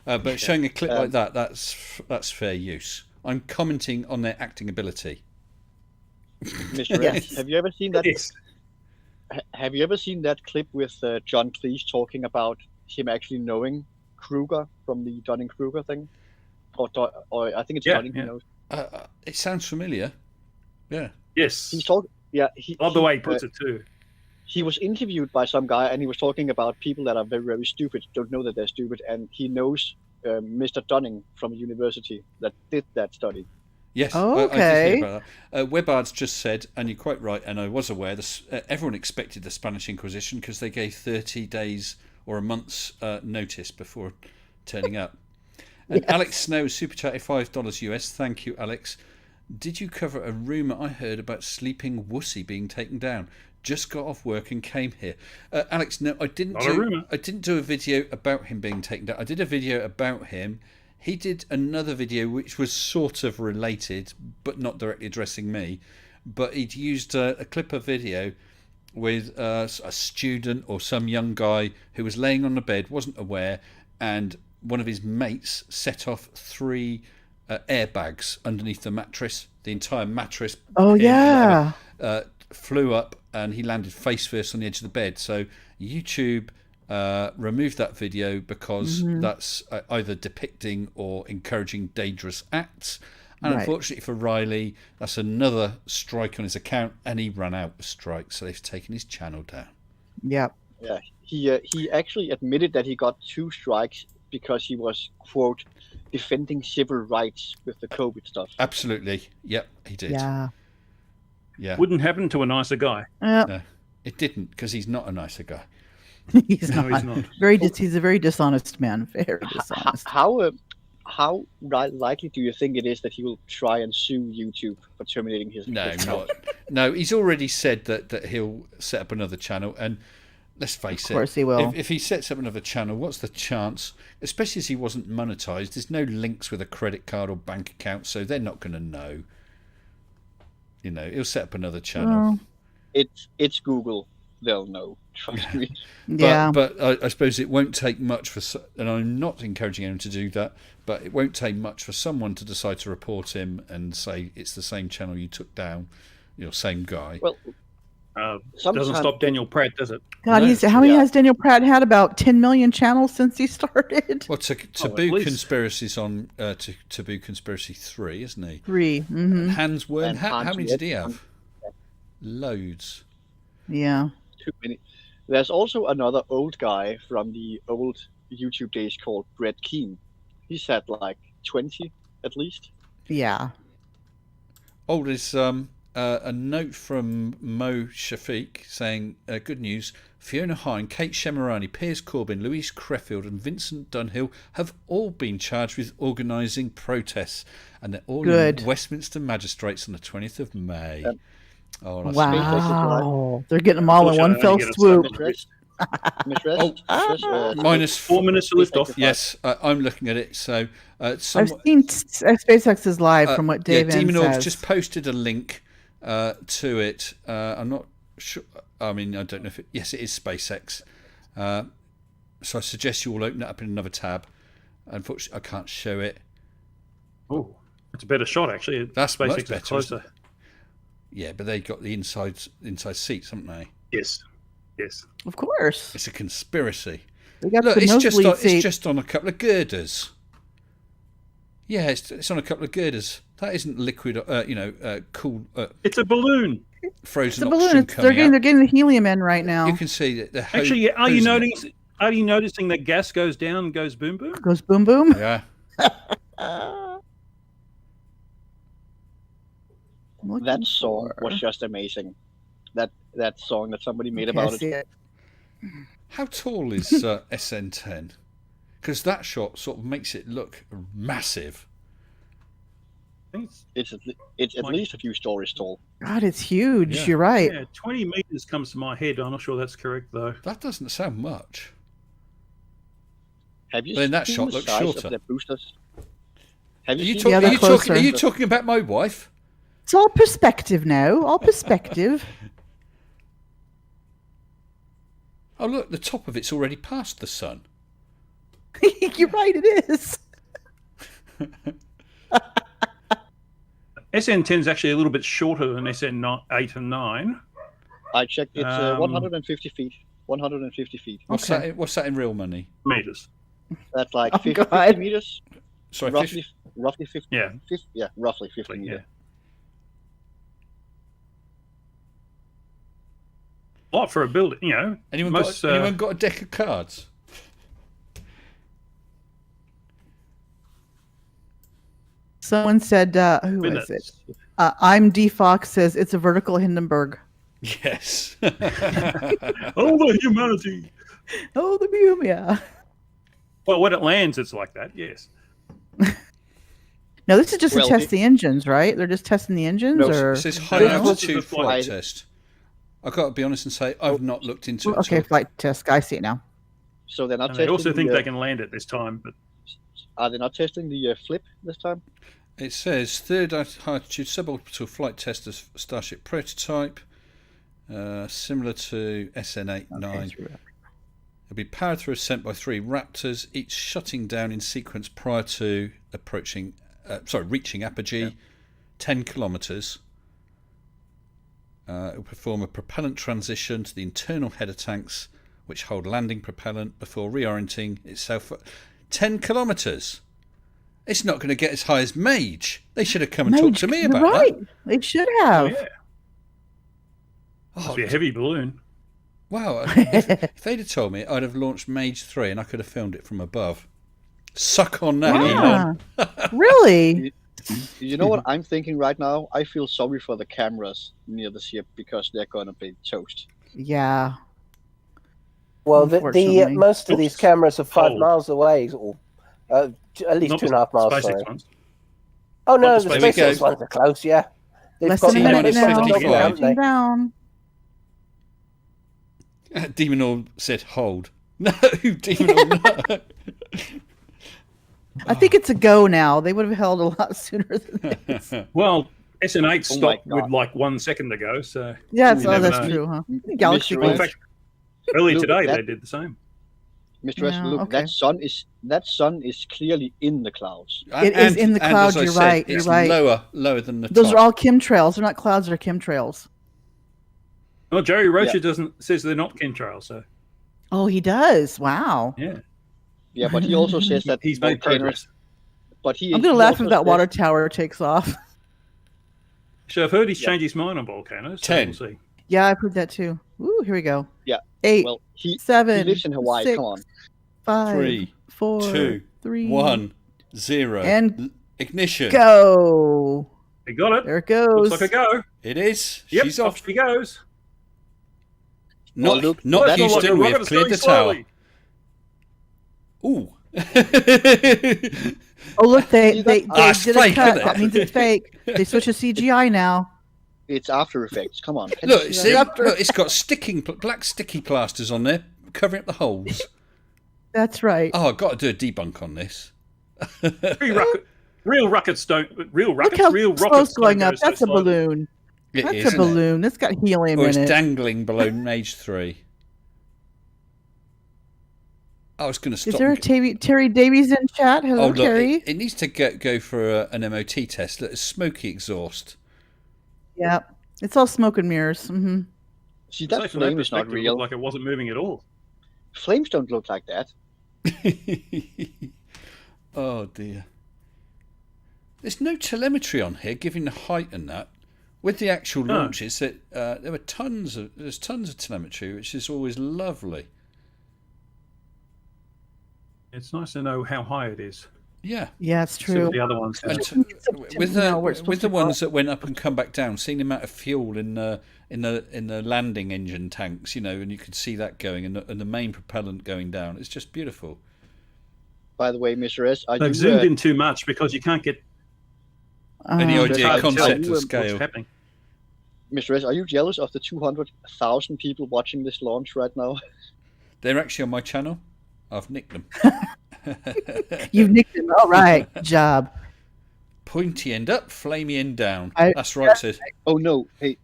But showing a clip like that, that's fair use. I'm commenting on their acting ability. Mr. Yes. S, have you ever seen that? Yes. Have you ever seen that clip with John Cleese talking about him actually knowing Kruger from the Dunning-Kruger thing? Or I think it's Dunning. Yeah. Who knows? It sounds familiar. Yeah. Yes. He's talking. Yeah, Love the way he puts it too. He was interviewed by some guy, and he was talking about people that are very, very stupid, don't know that they're stupid, and he knows Mr. Dunning from a university that did that study. Yes, Oh, I did okay. hear about that. Webards just said, and you're quite right, and I was aware, everyone expected the Spanish Inquisition because they gave 30 days or a month's notice before turning up. And Yes. Alex Snow super chatted $5 US. Thank you, Alex. Did you cover a rumour I heard about Sleeping Wussy being taken down? Just got off work and came here. Alex, no, I didn't Not a rumour. I didn't do a video about him being taken down. I did a video about him. He did another video which was sort of related, but not directly addressing me. But he'd used a clip of video with a student or some young guy who was laying on the bed, wasn't aware, and one of his mates set off 3 airbags underneath the mattress. The entire mattress Oh, pin, yeah. whatever, flew up, and he landed face first on the edge of the bed. So YouTube removed that video because that's either depicting or encouraging dangerous acts. And Right. unfortunately for Riley, that's another strike on his account, and he ran out of strikes, so they've taken his channel down. Yep. Yeah, he actually admitted that he got 2 strikes because he was, quote, defending civil rights with the COVID stuff. Absolutely. Yep, he did. Yeah. Yeah. Wouldn't happen to a nicer guy. Yep. No, it didn't, because he's not a nicer guy. He's No, not. he's not. He's a very dishonest man. Very dishonest. How likely do you think it is that he will try and sue YouTube for terminating his? No, his not. No, he's already said that he'll set up another channel, and let's face it. Of course he will. If he sets up another channel, what's the chance? Especially as he wasn't monetized, there's no links with a credit card or bank account, so they're not going to know. You know, he'll set up another channel. Well, It's Google. They'll know. Trust me. yeah. But I suppose it won't take much for, and I'm not encouraging anyone to do that, but it won't take much for someone to decide to report him and say it's the same channel you took down, same guy. Well, Doesn't stop Daniel Pratt, does it? God, No. how many has Daniel Pratt had? About 10 million channels since he started? Well, Taboo at least. Conspiracy's on Taboo Conspiracy 3, isn't he? 3. Mm-hmm. Hans Wern, And how Hans many did he Wern. have? Loads. Yeah. too many. There's also another old guy from the old YouTube days called Brett Keane. He's had like 20 at least. Yeah. Oh, there's a note from Mo Shafiq saying, good news, Fiona Hine, Kate Shemirani, Piers Corbyn, Louise Creffield and Vincent Dunhill have all been charged with organising protests, and they're all in Westminster Magistrates on the 20th of May. Wow. They're getting them all in one fell swoop. Minus 4 minutes to lift off. Yes, I'm looking at it. So I've seen SpaceX is live from what Dave Demon Orb's says. just posted a link to it. I'm not sure. I mean, I don't know if it. Yes, it is SpaceX. So I suggest you all open it up in another tab. Unfortunately, I can't show it. Oh, it's a better shot actually. That's SpaceX much better. Closer. Yeah, but they got the inside seats, haven't they? Yes. Yes. Of course. It's a conspiracy. They got Look, the it's just on a couple of girders. Yeah, it's on a couple of girders. That isn't liquid, cool. It's a balloon. Frozen it's a balloon. oxygen They're getting the helium in right now. You can see that the actually. Are you noticing that gas goes down, goes boom boom? Goes boom boom. Yeah. That song was just amazing. That song that somebody made about it. How tall is SN10? Because that shot sort of makes it look massive. It's at least a few stories tall. God, it's huge. Yeah. You're right. Yeah, 20 meters comes to my head. I'm not sure that's correct though. That doesn't sound much. Have you then that seen shot the looks size shorter. of their boosters? Have Are you you, seen are you talking about my wife? It's all perspective now. All perspective. Oh, look, the top of it's already past the sun. You're right, it is. SN10 is actually a little bit shorter than SN8 and 9. I checked. It's 150 feet. 150 feet. What's that in real money? Meters. That's like 50 meters. Sorry, roughly 50. Yeah. 50, yeah, roughly 50 meters. A lot for a building, you know. Anyone got a deck of cards? Someone said, who is it? I'm D Fox says it's a vertical Hindenburg. Yes. Oh, the humanity. Oh, the boom, yeah. Well, when it lands, it's like that, yes. No, this is just to test the engines, right? They're just testing the engines? No, or? it says high altitude flight test. I've got to be honest and say I've not looked into it. Okay, flight test. I see it now. So they're not testing. They also think they can land it this time, but are they not testing the flip this time? It says third altitude suborbital flight test of Starship prototype, similar to SN8-9. It'll be powered through ascent by 3 Raptors, each shutting down in sequence prior to reaching apogee, 10 kilometers. It will perform a propellant transition to the internal header tanks, which hold landing propellant before reorienting itself. 10 kilometers. It's not going to get as high as Mage. They should have come and talked to me about that. They should have. Oh, yeah. Must be a heavy balloon. Wow. If they'd have told me, I'd have launched Mage 3 and I could have filmed it from above. Suck on that, Elon. Really? You know what I'm thinking right now? I feel sorry for the cameras near the ship because they're going to be toast. Yeah. Well, the most of these cameras are 5 miles away, or at least 2.5 miles. SpaceX ones. Oh no, the SpaceX ones are close. Yeah, less than a minute now. Down. Demon Orb said, "Hold." No, Demon Orb. No. I think it's a go now. They would have held a lot sooner than this. Well, SN8 stopped with like 1 second ago, so yeah, that's true, huh? Galaxy. In fact, earlier today they did the same. Mr. Russell, look, that sun is clearly in the clouds. It is in the clouds. You're right. You're right. Lower than the top. Those are all chemtrails. They're not clouds. They're chemtrails. Well, Jerry Rocha says they're not chemtrails. So. Oh, he does. Wow. Yeah. Yeah, but he also says that he's made progress. But I'm going to laugh if that water tower takes off. So I've heard he's changed his mind on volcanoes. So 10. We'll see. Yeah, I've heard that too. Ooh, here we go. Yeah. 8. Well, 7. He lives in Hawaii. 6, Come on. 5. 3, 4. 2, 3. 1, 0. And ignition. Go. He got it. There it goes. Looks like a go. It is. Yep, She's off. she goes. Not, look, not that's Houston. like We have cleared the tower. Ooh. Oh, look, they it's did fake, a cut. isn't it? That means it's fake. They switched to CGI now. It's After Effects. Come on. Look, see, look, it's got black sticky plasters on there, covering up the holes. That's right. Oh, I've got to do a debunk on this. Real rockets don't. Real Look rockets. how Real slow's rockets going don't up. go so That's a slowly. balloon. It That's is, a isn't it? balloon. That's got helium Or in it's it. dangling below Mage 3. I was going to stop. Is there a Terry Davies in chat? Hello, Oh, look, Terry. it needs to go for an MOT test. Look, it's smoky exhaust. Yeah, it's all smoke and mirrors. Mm-hmm. See, So that from that flame is not perspective, it real. looked like it wasn't moving at all. Flames don't look like that. Oh dear. There's no telemetry on here giving the height and that. With the actual launches, there were tons of telemetry, which is always lovely. It's nice to know how high it is. Yeah. Yeah, it's See true. what the other ones have. And with the ones that went up and come back down, seeing the amount of fuel in the landing engine tanks, and you could see that going, and the main propellant going down. It's just beautiful. By the way, Mr. S, They've zoomed in too much because you can't get any idea, concept, or what's scale. happening. Mr. S, are you jealous of the 200,000 people watching this launch right now? They're actually on my channel. I've nicked them. You've nicked him. All right. Good job. Pointy end up, flamey end down. I- That's right, sis. Oh no! Hey,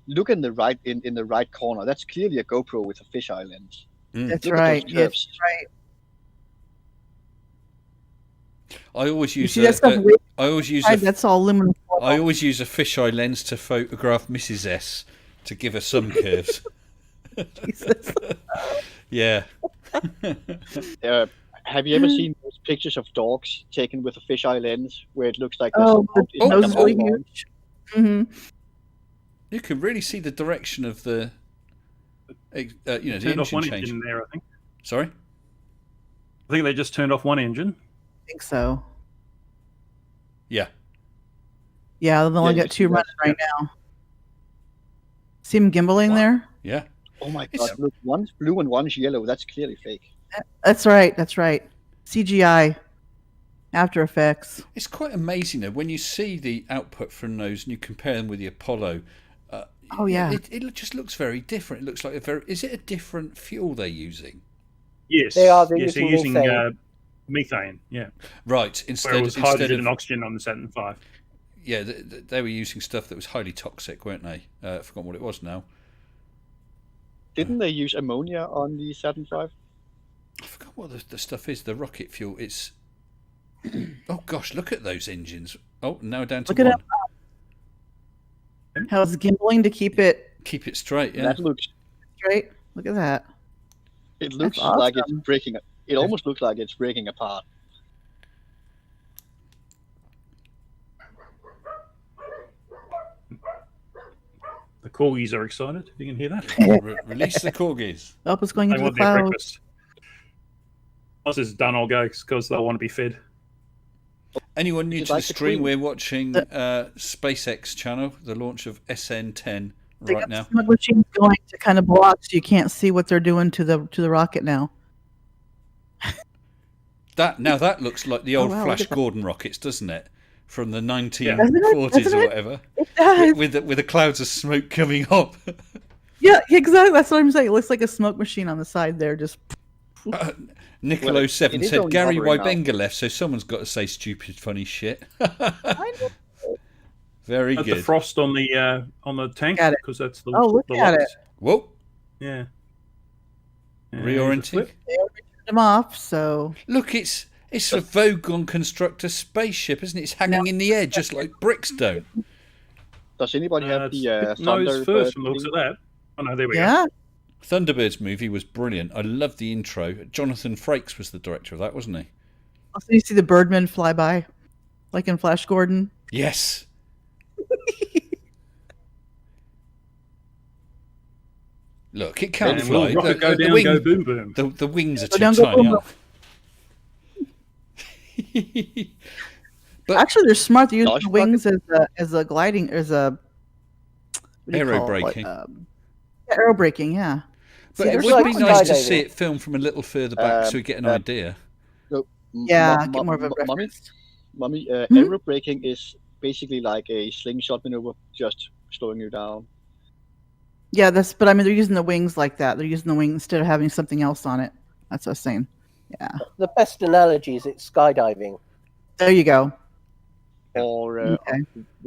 look in the right in the right corner. That's clearly a GoPro with a fisheye lens. That's Look at right. those Yes, curves. right. I always You use see that stuff? I always use That's all aluminum foil. I always use a fisheye lens to photograph Mrs. S to give her some curves. Jesus. Yeah. Have you ever seen those pictures of dogs taken with a fisheye lens where it looks like Oh, there's the nose is really ball? huge. Mm-hmm. You can really see the direction of the the Turned off engine one change. engine there, I think. Sorry? I think they just turned off one engine. I think so. Yeah. Yeah, they've only Yeah, got two running right now. See him gimbaling there? Yeah. Oh my god! Look, one's blue and one's yellow. That's clearly fake. That's right. That's right. CGI. After Effects. It's quite amazing though when you see the output from those and you compare them with the Apollo. Oh yeah. It just looks very different. It looks like is it a different fuel they're using? Yes. They are. They're yes, they're using using methane. methane. Yeah. Right. Where Instead it was hydrogen and oxygen on the Saturn V. Yeah, they were using stuff that was highly toxic, weren't they? I've forgotten what it was now. Didn't they use ammonia on the Saturn V? I forgot what the stuff is. The rocket fuel. It's. Oh gosh! Look at those engines. Oh, now down to Look at one. How it's gimbaling to keep it Keep it straight. Yeah. That looks. straight. Look at that. It looks That's like it's awesome. breaking. It almost looks like it's breaking apart. The corgis are excited. If you can hear that. Release the corgis. Oh, it's going They into the want their clouds. breakfast. Once it's done, I'll go because they'll want to be fed. Anyone new Is it to like the the stream? Queen? We're watching Spacex channel, the launch of SN10 They right got now. the smug machines going to kind of block so you can't see what they're doing to the rocket now. That looks like the Oh, old wow, look Flash at that. Gordon rockets, doesn't it? From the Doesn't it? 1940s Doesn't or it? whatever. It does. With the clouds of smoke coming up. Yeah, exactly. That's what I'm saying. It looks like a smoke machine on the side there. Just Nicolo Well, 7 it is said only Gary hovering now. Wybenga left, so someone's got to say stupid, funny shit. Very The good. frost on the tank Got it. because that's the Oh, look the at locks. it. Whoa, Yeah. And reorienting. there's a flip. they already turned them off. So Look, it's a Vogon constructor spaceship, isn't it? It's hanging in the air just like bricks don't. Does anybody have the no, it's Thunderbird first from the looks thing? of that. Oh no, there we go. yeah, Thunderbird's movie was brilliant. I loved the intro. Jonathan Frakes was the director of that, wasn't he? also you see the Birdman fly by, like in Flash Gordon. Yes. Look, it can't And fly. will rocket go down, go boom boom. The wings are Go too down, go tiny. boom, aren't they? But Actually, they're smart. They're using Launch the wings as a gliding, as a what do you Aero call it? braking. Aero braking, yeah. but See, it they're would be smart. nice to skydiving. see it filmed from a little further back so we get an idea. So, Yeah, get more of a Mummy, reference. Mummy, Hmm? aero braking is basically like a slingshot maneuver, just slowing you down. Yeah, but I mean, they're using the wings like that. They're using the wing instead of having something else on it. That's what I was saying. Yeah. The best analogy is it's skydiving. There you go. Or Okay.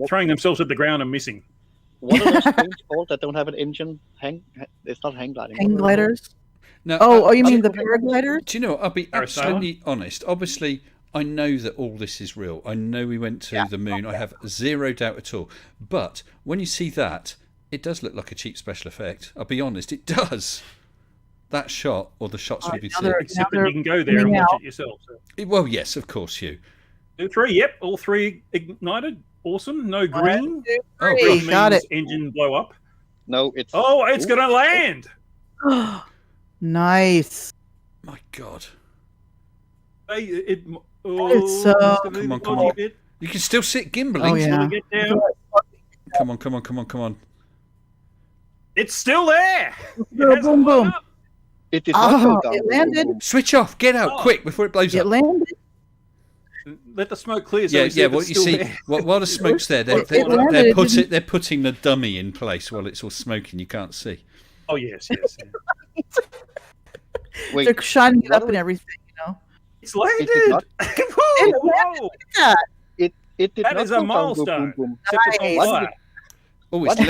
Throwing themselves at the ground and missing. what are those things called that don't have an engine? It's not hang gliding. Hang What are they called? gliders. Now, Oh, you mean the okay. paragliders? do you know what? I'll be Parasailer? absolutely honest. Obviously, I know that all this is real. I know we went to the moon. I have zero doubt at all. But when you see that, it does look like a cheap special effect. I'll be honest, it does. That shot, or the shots we've been now seeing. they're- Except now that you can go there and coming watch out. it yourself. So. Well, yes, of course, Hugh. 2, 3, yep, all 3 ignited. Awesome. No green. 1, 2, Oh, 3. Green Got means it. engine blow up. No, it's Oh, it's going to land. Nice. My God. It's so- Come on, come on. You can still sit gimbling. Oh, yeah. Get down. Come on, come on, come on, come on. It's still there. It Boom, hasn't boom, blown boom. up. It did not go Oh, down. it landed. Switch off. Get out Oh. quick before it blows It up. landed. Let the smoke clear. So Yeah, we see yeah. if What it's you still see, there. while the smoke's there, It landed, it didn't- they're putting the dummy in place while it's all smoking. You can't see. Oh yes, yes. Yeah. Wait, They're shining it what up are and we- everything, you know. It's landed. did not- Whoa, whoa. it did That not is a go down, go milestone. boom, boom. Set this on Nice. fire. Oh, it's What?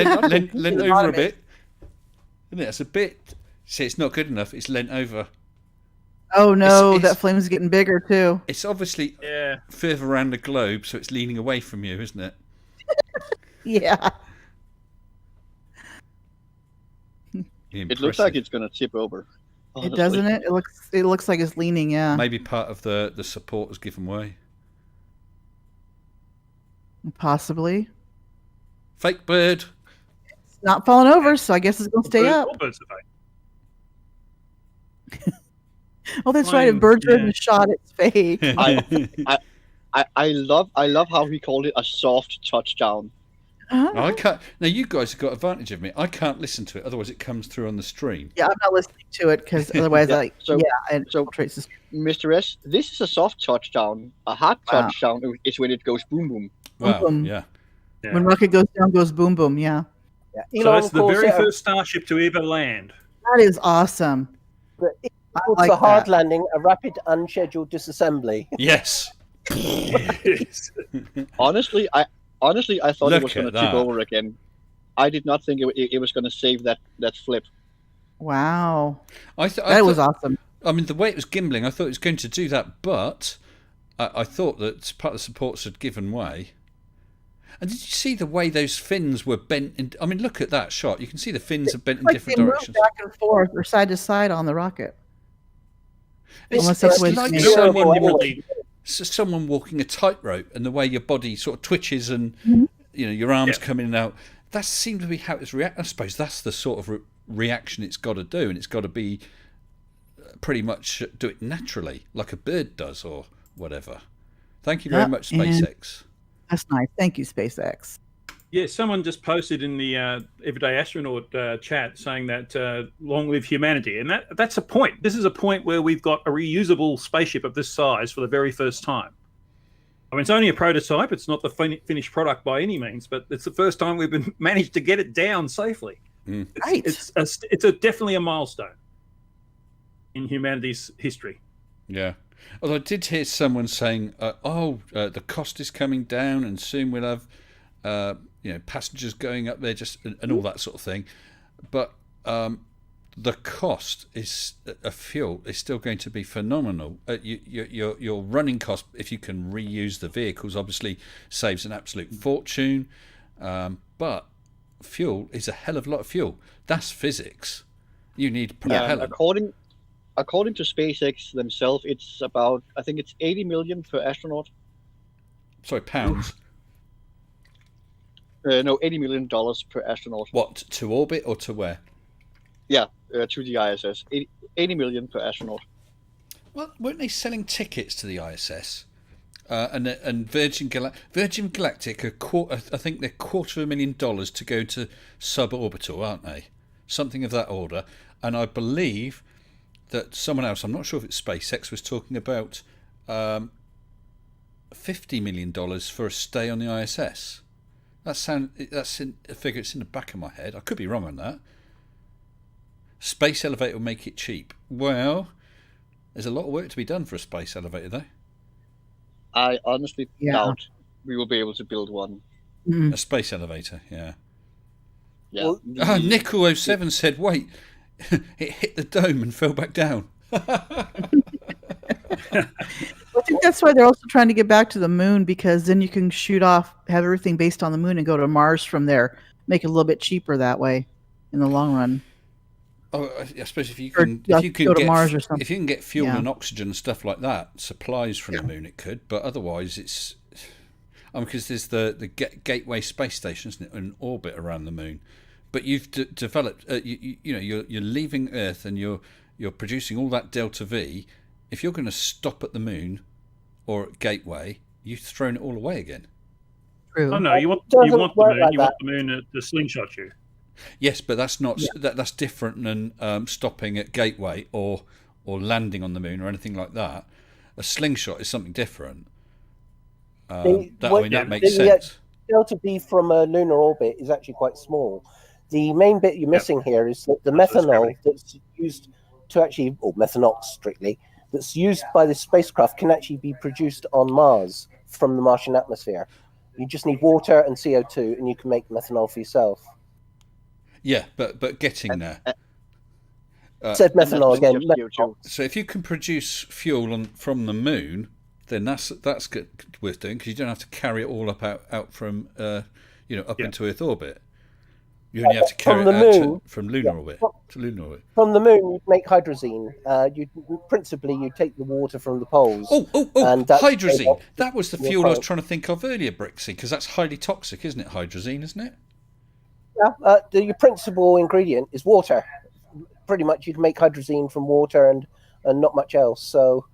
lent over a Bottom bit. Isn't it? It's a bit. See, it's not good enough. It's lent over. Oh no, It's- that flame's getting bigger too. It's obviously Yeah. further around the globe, so it's leaning away from you, isn't it? Yeah. It looks like it's gonna tip over. It honestly. doesn't it? It looks like it's leaning, yeah. Maybe part of the support has given way. Possibly. Fake bird. It's not falling over, so I guess it's gonna stay up. All birds are fake. Oh, that's right. If Fine, birds are in yeah. the shot, it's fake. I love how he called it a soft touchdown. I can't. Now you guys have got advantage of me. I can't listen to it, otherwise it comes through on the stream. Yeah, I'm not listening to it because otherwise, Yeah, so- it so- infiltrates the screen. Mr. S, this is a soft touchdown. A hard Wow. touchdown is when it goes boom boom. Wow. Boom. Yeah. Yeah. When rocket goes down, goes boom, boom. Yeah, So that's the calls very it a- first starship to ever land. that is awesome. It's I called like a hard that. landing, a rapid unscheduled disassembly. Yes. Honestly, I thought Look it was going to at tip that. over again. I did not think it was going to save that flip. Wow, I that was awesome. I mean, the way it was gimbling, I thought it was going to do that, but I thought that part of the supports had given way. And did you see the way those fins were bent? I mean, look at that shot. You can see the fins are bent in Like different they move directions. back and forth or side to side on the rocket. It's, Unless that's it's what it's like made. someone Anyway. walking, someone walking a tightrope, and the way your body sort of twitches and Mhm. your arms Yeah. come in and out. That seemed to be how it's react. I suppose that's the sort of reaction it's got to do, and it's got to be pretty much do it naturally, like a bird does or whatever. Thank you very Yeah, much, and- SpaceX. That's nice. Thank you, SpaceX. Yeah, someone just posted in the Everyday Astronaut chat saying that long live humanity. And that's a point. This is a point where we've got a reusable spaceship of this size for the very first time. I mean, it's only a prototype. It's not the finished product by any means, but it's the first time we've managed to get it down safely. Mm. Right. It's definitely a milestone in humanity's history. Yeah. Although I did hear someone saying, the cost is coming down and soon we'll have passengers going up there and all that sort of thing. But the cost of fuel is still going to be phenomenal. Your running cost, if you can reuse the vehicles, obviously saves an absolute fortune. But fuel is a hell of a lot of fuel. That's physics. You need propellant. According to SpaceX themselves, it's about, I think it's 80 million per astronaut. Sorry, pounds. No, $80 million per astronaut. What, to orbit or to where? Yeah, to the ISS. 80 million per astronaut. Well, weren't they selling tickets to the ISS? And Virgin Galactic I think they're $250,000 to go to suborbital, aren't they? Something of that order. And I believe that someone else, I'm not sure if it's SpaceX, was talking about $50 million for a stay on the ISS. That's a figure. It's in the back of my head. I could be wrong on that. Space elevator will make it cheap. Well, there's a lot of work to be done for a space elevator, though. I honestly doubt we will be able to build one. A space elevator, yeah. Yeah. Well, Nickel07 said, wait, it hit the dome and fell back down. I think that's why they're also trying to get back to the moon, because then you can shoot off, have everything based on the moon, and go to Mars from there. Make it a little bit cheaper that way in the long run. Oh, I suppose if you can get fuel and oxygen and stuff like that, supplies from the moon, it could. But otherwise, it's because there's the Gateway space station, isn't it, in orbit around the moon. But you've developed, you're leaving Earth and you're producing all that delta V. If you're going to stop at the moon or at Gateway, you've thrown it all away again. True. Oh no, you want the moon. You want the moon to slingshot you. Yes, but that's not that's different than stopping at Gateway or landing on the moon or anything like that. A slingshot is something different. That makes sense. Delta V from a lunar orbit is actually quite small. The main bit you're missing here is that the methanol that's used to actually, or methanox strictly, that's used by the spacecraft can actually be produced on Mars from the Martian atmosphere. You just need water and CO2, and you can make methanol for yourself. Yeah, but getting there. Said methanol again. So if you can produce fuel from the moon, then that's good, worth doing, because you don't have to carry it all out from into Earth orbit. You only have to carry it out from lunar orbit to lunar orbit. From the moon, you make hydrazine. You take the water from the poles. And hydrazine. That was the fuel I was trying to think of earlier, Brixie, because that's highly toxic, isn't it? Hydrazine, isn't it? Yeah. Your principal ingredient is water. Pretty much, you can make hydrazine from water and not much else. So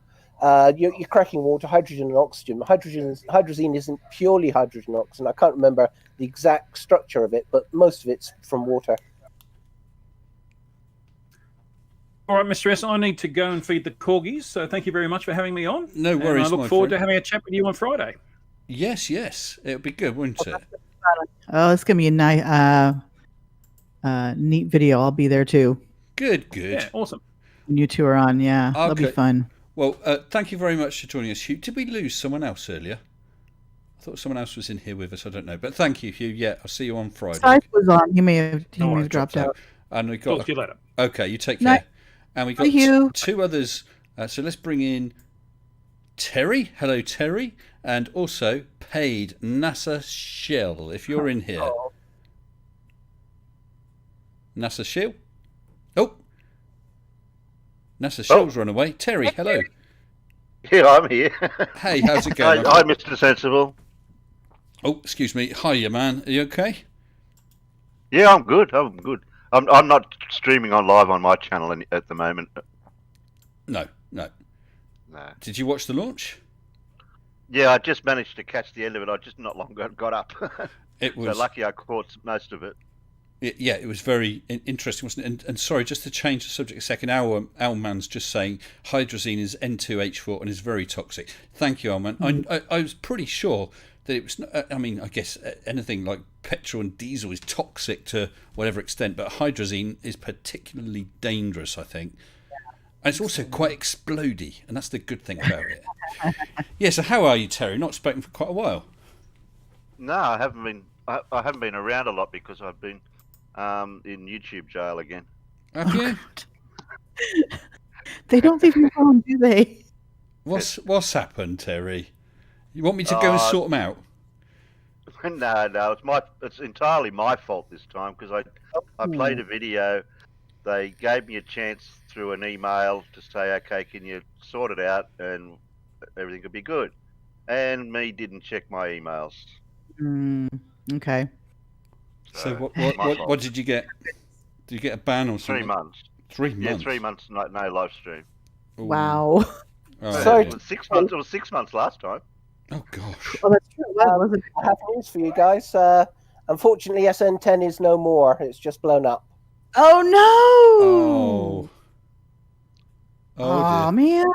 you're cracking water, hydrogen and oxygen. Hydrazine isn't purely hydrogen and oxygen. I can't remember the exact structure of it, but most of it's from water. All right, Mr. S, I need to go and feed the corgis, so thank you very much for having me on. No worries, and I look forward to having a chat with you on Friday. Yes. It'll be good, won't it? Oh, it's going to be a nice, neat video. I'll be there too. Good. Yeah, awesome. When you two are on, that'll be fun. Well, thank you very much for joining us, Hugh. Did we lose someone else earlier? I thought someone else was in here with us. I don't know, but thank you, Hugh. Yeah, I'll see you on Friday. Sci-fi was on. He may have dropped out. And we got. Talk to you later. Okay, you take care. And we got two others. So let's bring in Terry. Hello, Terry, and also paid NASA Shell. If you're in here, NASA Shell. Oh, NASA Shell's run away. Terry, hello. Yeah, I'm here. Hey, how's it going? Hi, Mr. Sensible. Oh, excuse me. Hiya, man. Are you okay? Yeah, I'm good. I'm not streaming on live on my channel at the moment. No. Did you watch the launch? Yeah, I just managed to catch the end of it. I just not long ago got up. It was so lucky I caught most of it. It was very interesting, wasn't it? And sorry, just to change the subject a second, Owlman's just saying hydrazine is N2H4 and is very toxic. Thank you, Owlman. I was pretty sure that it was, I guess anything like petrol and diesel is toxic to whatever extent, but hydrazine is particularly dangerous, I think. And it's also quite explodey, and that's the good thing about it. Yeah, so how are you, Terry? Not spoken for quite a while. No, I haven't been. I haven't been around a lot because I've been in YouTube jail again. Have you? They don't leave you alone, do they? What's happened, Terry? You want me to go and sort them out? No, it's entirely my fault this time because I played a video. They gave me a chance through an email to say, okay, can you sort it out and everything could be good. And me didn't check my emails. Okay. So what did you get? Did you get a ban or something? 3 months. 3 months? Yeah, 3 months, no live stream. Wow. Oh, Sorry. It was 6 months. It was 6 months last time. Oh gosh. Oh, that's true. Wasn't it? I have news for you guys. Unfortunately, SN10 is no more. It's just blown up. Oh Oh. no! Oh dear. Man.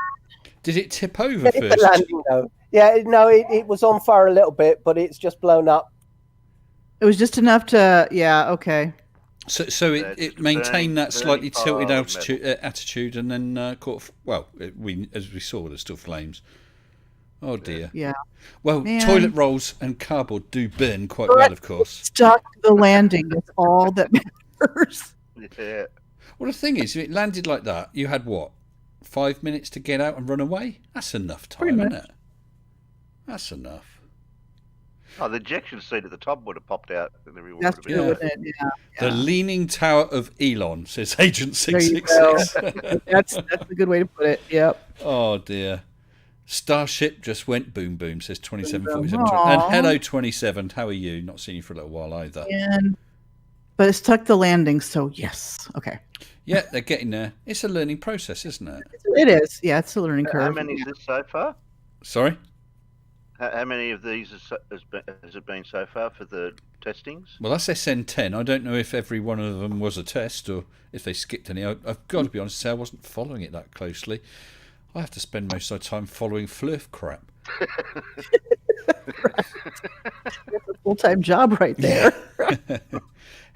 Did it tip over It's the first? landing, though. Yeah, no, it was on fire a little bit, but it's just blown up. It was just enough to. Yeah. Okay. So it maintained that slightly tilted pile of attitude, and then caught. Well, as we saw, there's still flames. Oh dear. Yeah. Well, Man. toilet rolls and cardboard do burn quite well, of course. Stuck the landing. That's all that matters. Yeah. Well, the thing is, if it landed like that, you had what? 5 minutes to get out and run away? That's enough time, isn't it? That's enough. Oh, the ejection seat at the top would have popped out. And everyone That's would have true. been Wouldn't it? Yeah. The Leaning Tower of Elon, says Agent There you go. 666. That's a good way to put it. Yep. Oh dear. Starship just went boom boom, says 2747. Aw. And hello 27. How are you? Not seen you for a little while either. But it stuck the landing, so yes. Okay. Yeah, they're getting there. It's a learning process, isn't it? It is. Yeah, it's a learning curve. How many is this so far? Sorry? How many of these has it been so far for the testings? Well, that's SN10. I don't know if every one of them was a test or if they skipped any. I've got to be honest, say I wasn't following it that closely. I have to spend most of my time following flurf crap. That's a full-time job right there.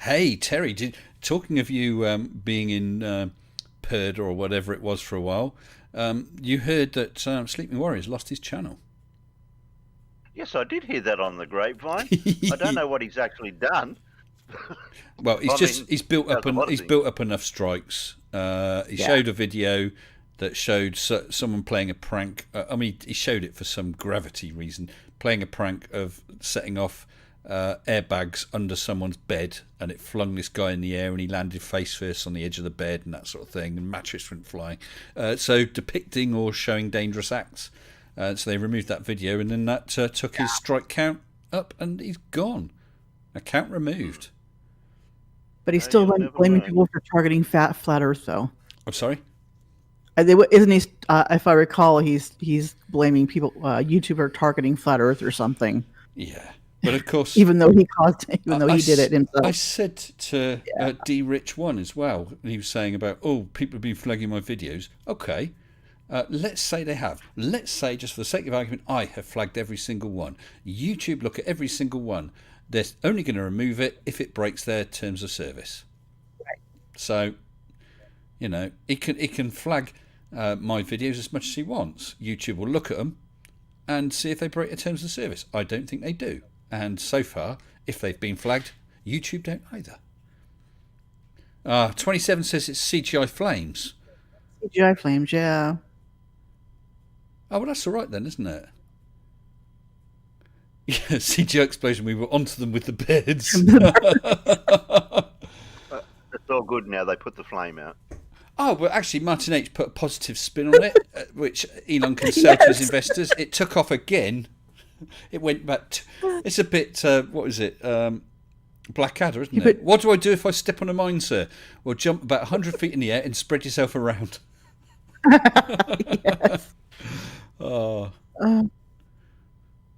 Hey, Terry, talking of you being in Perd or whatever it was for a while, you heard that Sleeping Warriors lost his channel. Yes, I did hear that on the grapevine. I don't know what he's actually done. Well, he's built up enough strikes. He showed a video that showed someone playing a prank. He showed it for some gravity reason, playing a prank of setting off airbags under someone's bed, and it flung this guy in the air, and he landed face first on the edge of the bed and that sort of thing, and mattress went flying. So depicting or showing dangerous acts. So they removed that video, and then that took his strike count up, and he's gone. Account removed. But he's still blaming people for targeting flat Earth, though. I'm sorry? Isn't he? If I recall, he's blaming people, YouTuber targeting flat Earth or something. Yeah, but of course, even though he did it himself. I said to D Rich One as well. And he was saying about people have been flagging my videos. Okay, let's say they have. Let's say, just for the sake of argument, I have flagged every single one. YouTube look at every single one. They're only going to remove it if it breaks their terms of service. Right. So, it can flag my videos as much as he wants. YouTube will look at them and see if they break their terms of service. I don't think they do. And so far, if they've been flagged, YouTube don't either. 27 says it's CGI flames. CGI flames, yeah. Oh, well, that's all right then, isn't it? Yeah, CGI explosion. We were onto them with the beds. It's all good now. They put the flame out. Oh, well, actually, Martin H put a positive spin on it, which Elon can sell to his investors. It took off again. It went back. It's a bit, what is it? Blackadder, isn't it? What do I do if I step on a mine, sir? Well, jump about 100 feet in the air and spread yourself around. Yes.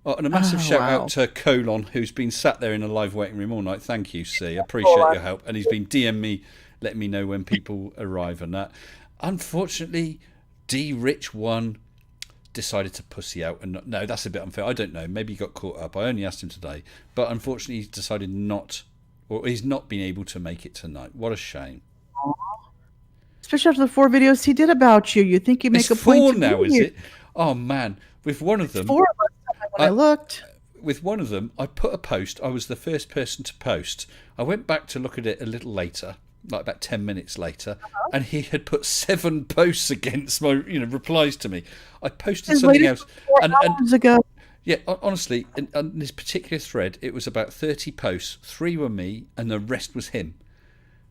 And a massive shout out to Colon, who's been sat there in a live waiting room all night. Thank you, C. Appreciate your help. And he's been DM me, letting me know when people arrive and that. Unfortunately, D Rich One decided to pussy out. And no, that's a bit unfair. I don't know. Maybe he got caught up. I only asked him today. But unfortunately, he's decided he's not been able to make it tonight. What a shame. Especially after the 4 videos he did about you. You'd think he'd make a point. It's 4 now, is it? Oh, man. With one of them... 4 when I looked. With one of them, I put a post. I was the first person to post. I went back to look at it a little later, like about 10 minutes later, and he had put 7 posts against my, replies to me. I posted something else. 4 hours ago. Yeah, honestly, in this particular thread, it was about 30 posts. 3 were me, and the rest was him.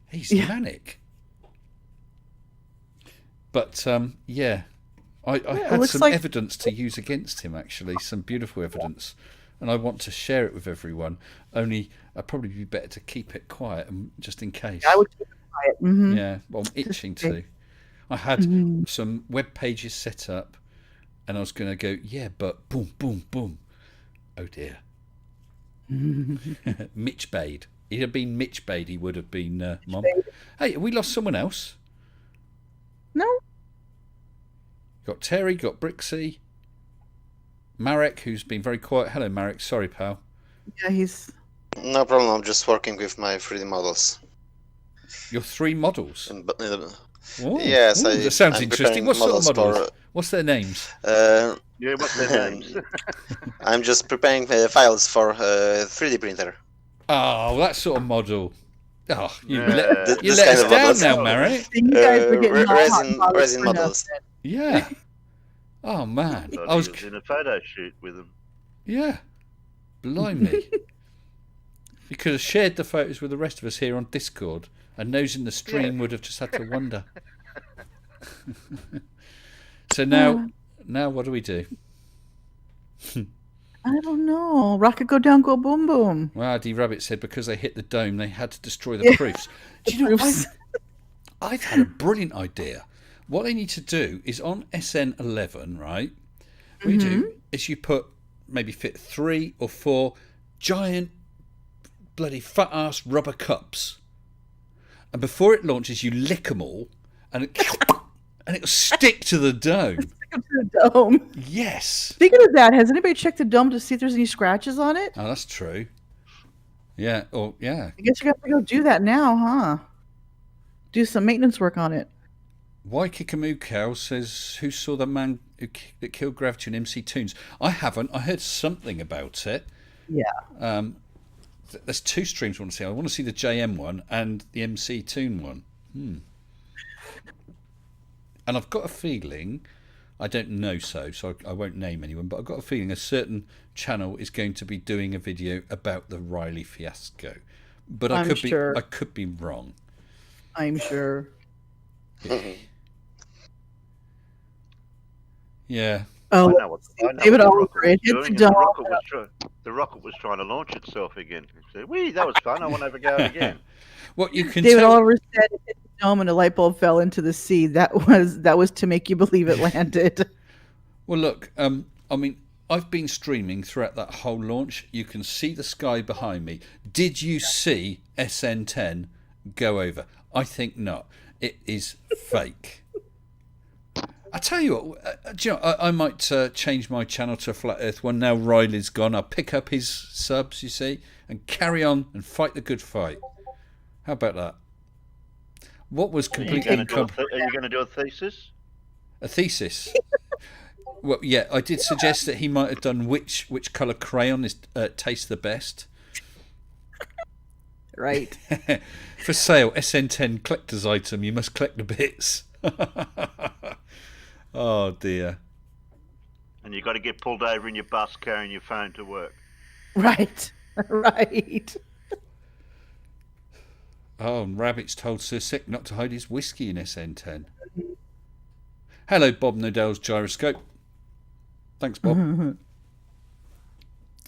He's manic. But, I had some evidence to use against him, actually, some beautiful evidence. And I want to share it with everyone. Only, I'd probably be better to keep it quiet, just in case. I would keep it quiet. Mm-hmm. Yeah, well, I'm itching to. I had some web pages set up, and I was going to go, yeah, but boom, boom, boom. Oh dear. Mitch Bade. He'd have been Mitch Bade. He would have been Mom. Hey, have we lost someone else? No. Got Terry, got Brixie, Marek, who's been very quiet. Hello, Marek. Sorry, pal. Yeah, he's... No problem. I'm just working with my 3D models. Your 3 models? Yes, that sounds I'm interesting. preparing What sort of models? for, What's their names? Yeah, what's their names? I'm just preparing files for 3D printer. Oh, that sort of model. Oh, you Yeah. let This us kind of down models. now, Marek. You guys are getting all resin hot resin for models. nothing. Yeah. Oh man, Thought I was he was in a photo shoot with them. yeah. Blimey. You could have shared the photos with the rest of us here on Discord, and those in the stream would have just had to wonder. So now what do we do? I don't know. Rocket go down, go boom boom. Well, D Rabbit said because they hit the dome, they had to destroy the proofs. Do you know? I've had a brilliant idea. What they need to do is on SN11, right? What you do is you put maybe fit 3 or 4 giant bloody fat ass rubber cups, and before it launches, you lick them all, and it'll stick to the dome. To the dome. Yes. Speaking of that, has anybody checked the dome to see if there's any scratches on it? Oh, that's true. Yeah. Oh, yeah. I guess you got to go do that now, huh? Do some maintenance work on it. Why Kikamoo Cow says, who saw the man that killed Gravity in MC Toons? I haven't. I heard something about it. Yeah. There's 2 streams I want to see. I want to see the JM one and the MC Toon one. And I've got a feeling, I don't know so I won't name anyone, but I've got a feeling a certain channel is going to be doing a video about the Riley fiasco. But I could be wrong. I'm sure. Yeah. I Oh, know what David the Oliver, rocket was it hit doing, the and dome. the rocket was trying to launch itself again. It said, "Wee, that was fun. I want to have a go again." What you can David tell... Oliver said it hit the dome and a light bulb fell into the sea. That was to make you believe it landed. Well, look, I mean, I've been streaming throughout that whole launch. You can see the sky behind me. Did you see SN10 go over? I think not. It is fake. I tell you what, do you know, I might change my channel to a Flat Earth one. Now Riley's gone, I'll pick up his subs, you see, and carry on and fight the good fight. How about that? What was completely... Are you going to do a thesis? A thesis? Well, yeah, I did suggest that he might have done which colour crayon is tastes the best. Right. For sale, SN10 collector's item. You must collect the bits. Oh dear. And you've got to get pulled over in your bus carrying your phone to work. Right. Right. Oh, and Rabbit's told Sir Sick not to hide his whiskey in SN10. Hello, Bob Nodell's gyroscope. Thanks, Bob.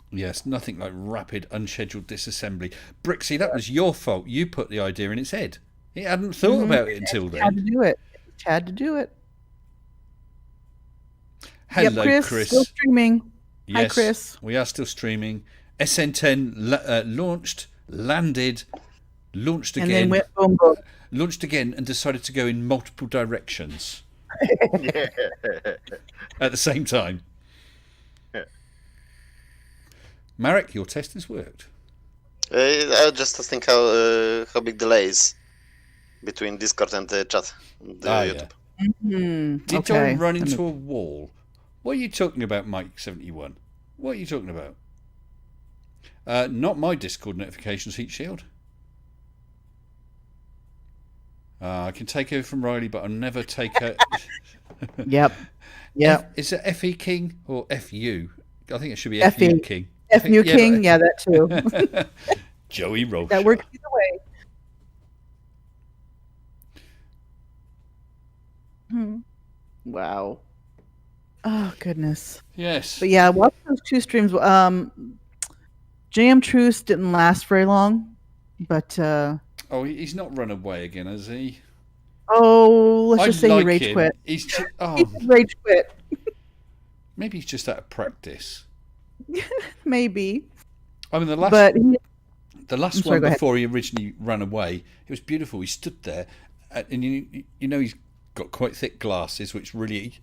Yes, nothing like rapid, unscheduled disassembly. Brixie, that was your fault. You put the idea in its head. He hadn't thought about it until then. Had to do it. Had to do it. Hello, yep, Chris. Still streaming. Yes, hi, Chris. We are still streaming. SN10 launched, landed, launched again. And then went boom, boom. Launched again and decided to go in multiple directions. At the same time. Marek, your test has worked. I just think how big delay is between Discord and the chat. YouTube. Yeah. Did I run into a wall? What are you talking about, Mike71? What are you talking about? Not my Discord notifications, Heat Shield. I can take over from Riley, but I'll never take her. Yep. Is it FE King or FU? I think it should be FE. FU King. FU King, yeah, that too. Joey Roche. That works either way. Wow. Oh, goodness. Yes. But yeah, watch those 2 streams. JM Truce didn't last very long, but... Oh, he's not run away again, has he? Oh, let's just say he rage him. quit. He rage quit. Maybe he's just out of practice. Maybe. I mean, the last sorry, one before he originally ran away, it was beautiful. He stood there, and you know he's got quite thick glasses, which really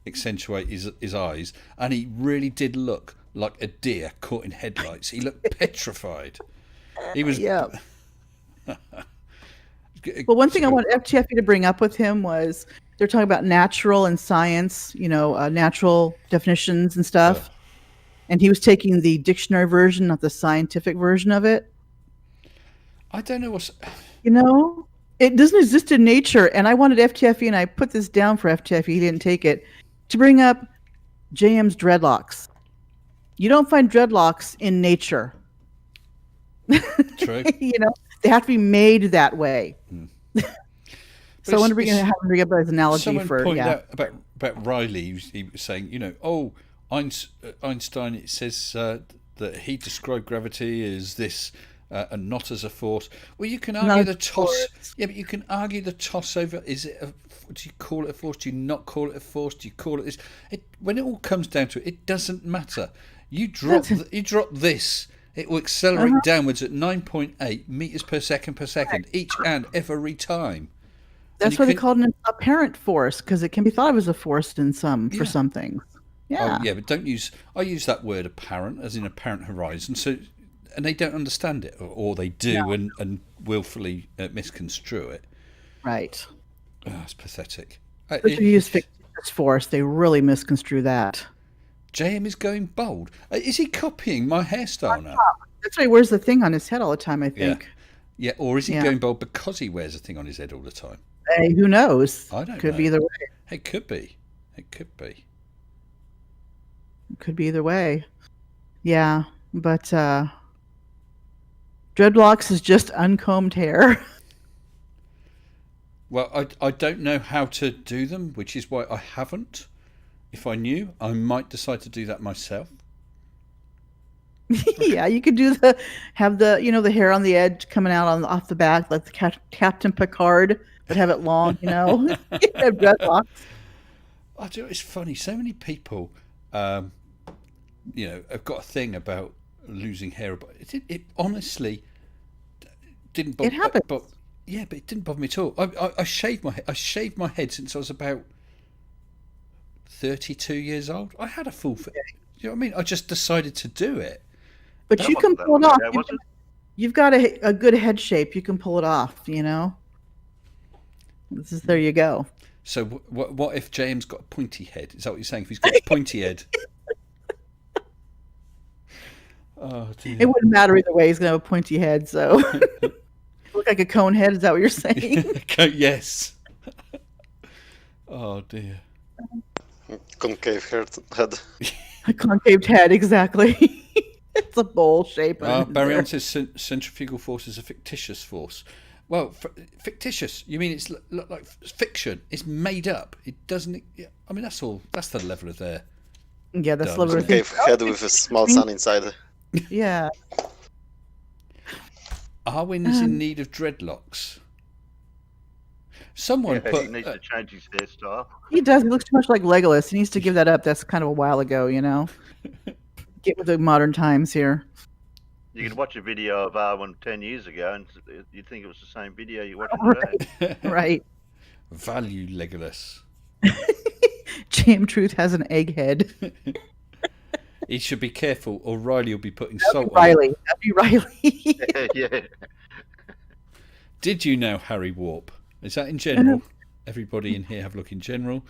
accentuate his eyes, and he really did look like a deer caught in headlights. He looked petrified. He was. Yeah. Well, one thing I want FTFE to bring up with him was they're talking about natural and science, natural definitions and stuff. And he was taking the dictionary version, not the scientific version of it. I don't know what's... It doesn't exist in nature. And I wanted FTFE, and I put this down for FTFE, he didn't take it, to bring up JM's dreadlocks. You don't find dreadlocks in nature. True. They have to be made that way. So I want to bring up as an analogy. Someone pointed out about Riley. He was saying, Einstein. It says that he described gravity as this and not as a force. Well, you can argue the toss. Yeah, but you can argue the toss over. Do you call it a force? Do you not call it a force? Do you call it this? When it all comes down to it, it doesn't matter. You drop this. It will accelerate downwards at 9.8 meters per second each and every time. That's why they call it an apparent force, because it can be thought of as a force for some things. Yeah. Oh, yeah, but I use that word apparent as in apparent horizon. So, and they don't understand it, or they do and willfully misconstrue it. Right. Oh, it's pathetic. But if you use fictitious force, they really misconstrue that. JM is going bold. Is he copying my hairstyle now? That's why he wears the thing on his head all the time, I think. Yeah, or is he going bold because he wears a thing on his head all the time? Hey, who knows? I don't know. Could be either way. It could be. It could be. It could be either way. Yeah, but dreadlocks is just uncombed hair. Well, I don't know how to do them, which is why I haven't. If I knew, I might decide to do that myself. Yeah, you could have the hair on the edge coming out off the back, like the Captain Picard, but have it long, have dreadlocks. I do. It's funny. So many people, have got a thing about losing hair. But it honestly didn't bother. It happens. But it didn't bother me at all. I shaved my head. I shaved my head since I was about 32 years old. I had a full fit. You know what I mean? I just decided to do it. But you can pull it off. You've got a good head shape. You can pull it off, There you go. So what if James got a pointy head? Is that what you're saying? If he's got a pointy head? Oh, dear. It wouldn't matter either way. He's going to have a pointy head, so... Look like a cone head, is that what you're saying? Yes. Oh, dear. Concave head. A concave head, exactly. It's a bowl shape. Barry says centrifugal force is a fictitious force. Well, fictitious. You mean it's like fiction? It's made up. It doesn't. I mean, that's all. That's the level of their. Yeah, that's the level of concave head with a small sun inside. Yeah. Arwen is in need of dreadlocks. Someone he needs to change his hairstyle. He does. He looks too much like Legolas. He needs to give that up. That's kind of a while ago, Get with the modern times here. You could watch a video of Arwen 10 years ago and you'd think it was the same video you're watching today. Right. Value Legolas. Jam Truth has an egg head. He should be careful, or Riley will be putting salt on it. That'd be Riley. Yeah. Did you know Harry Warp? Is that in general? Everybody in here have a look in general.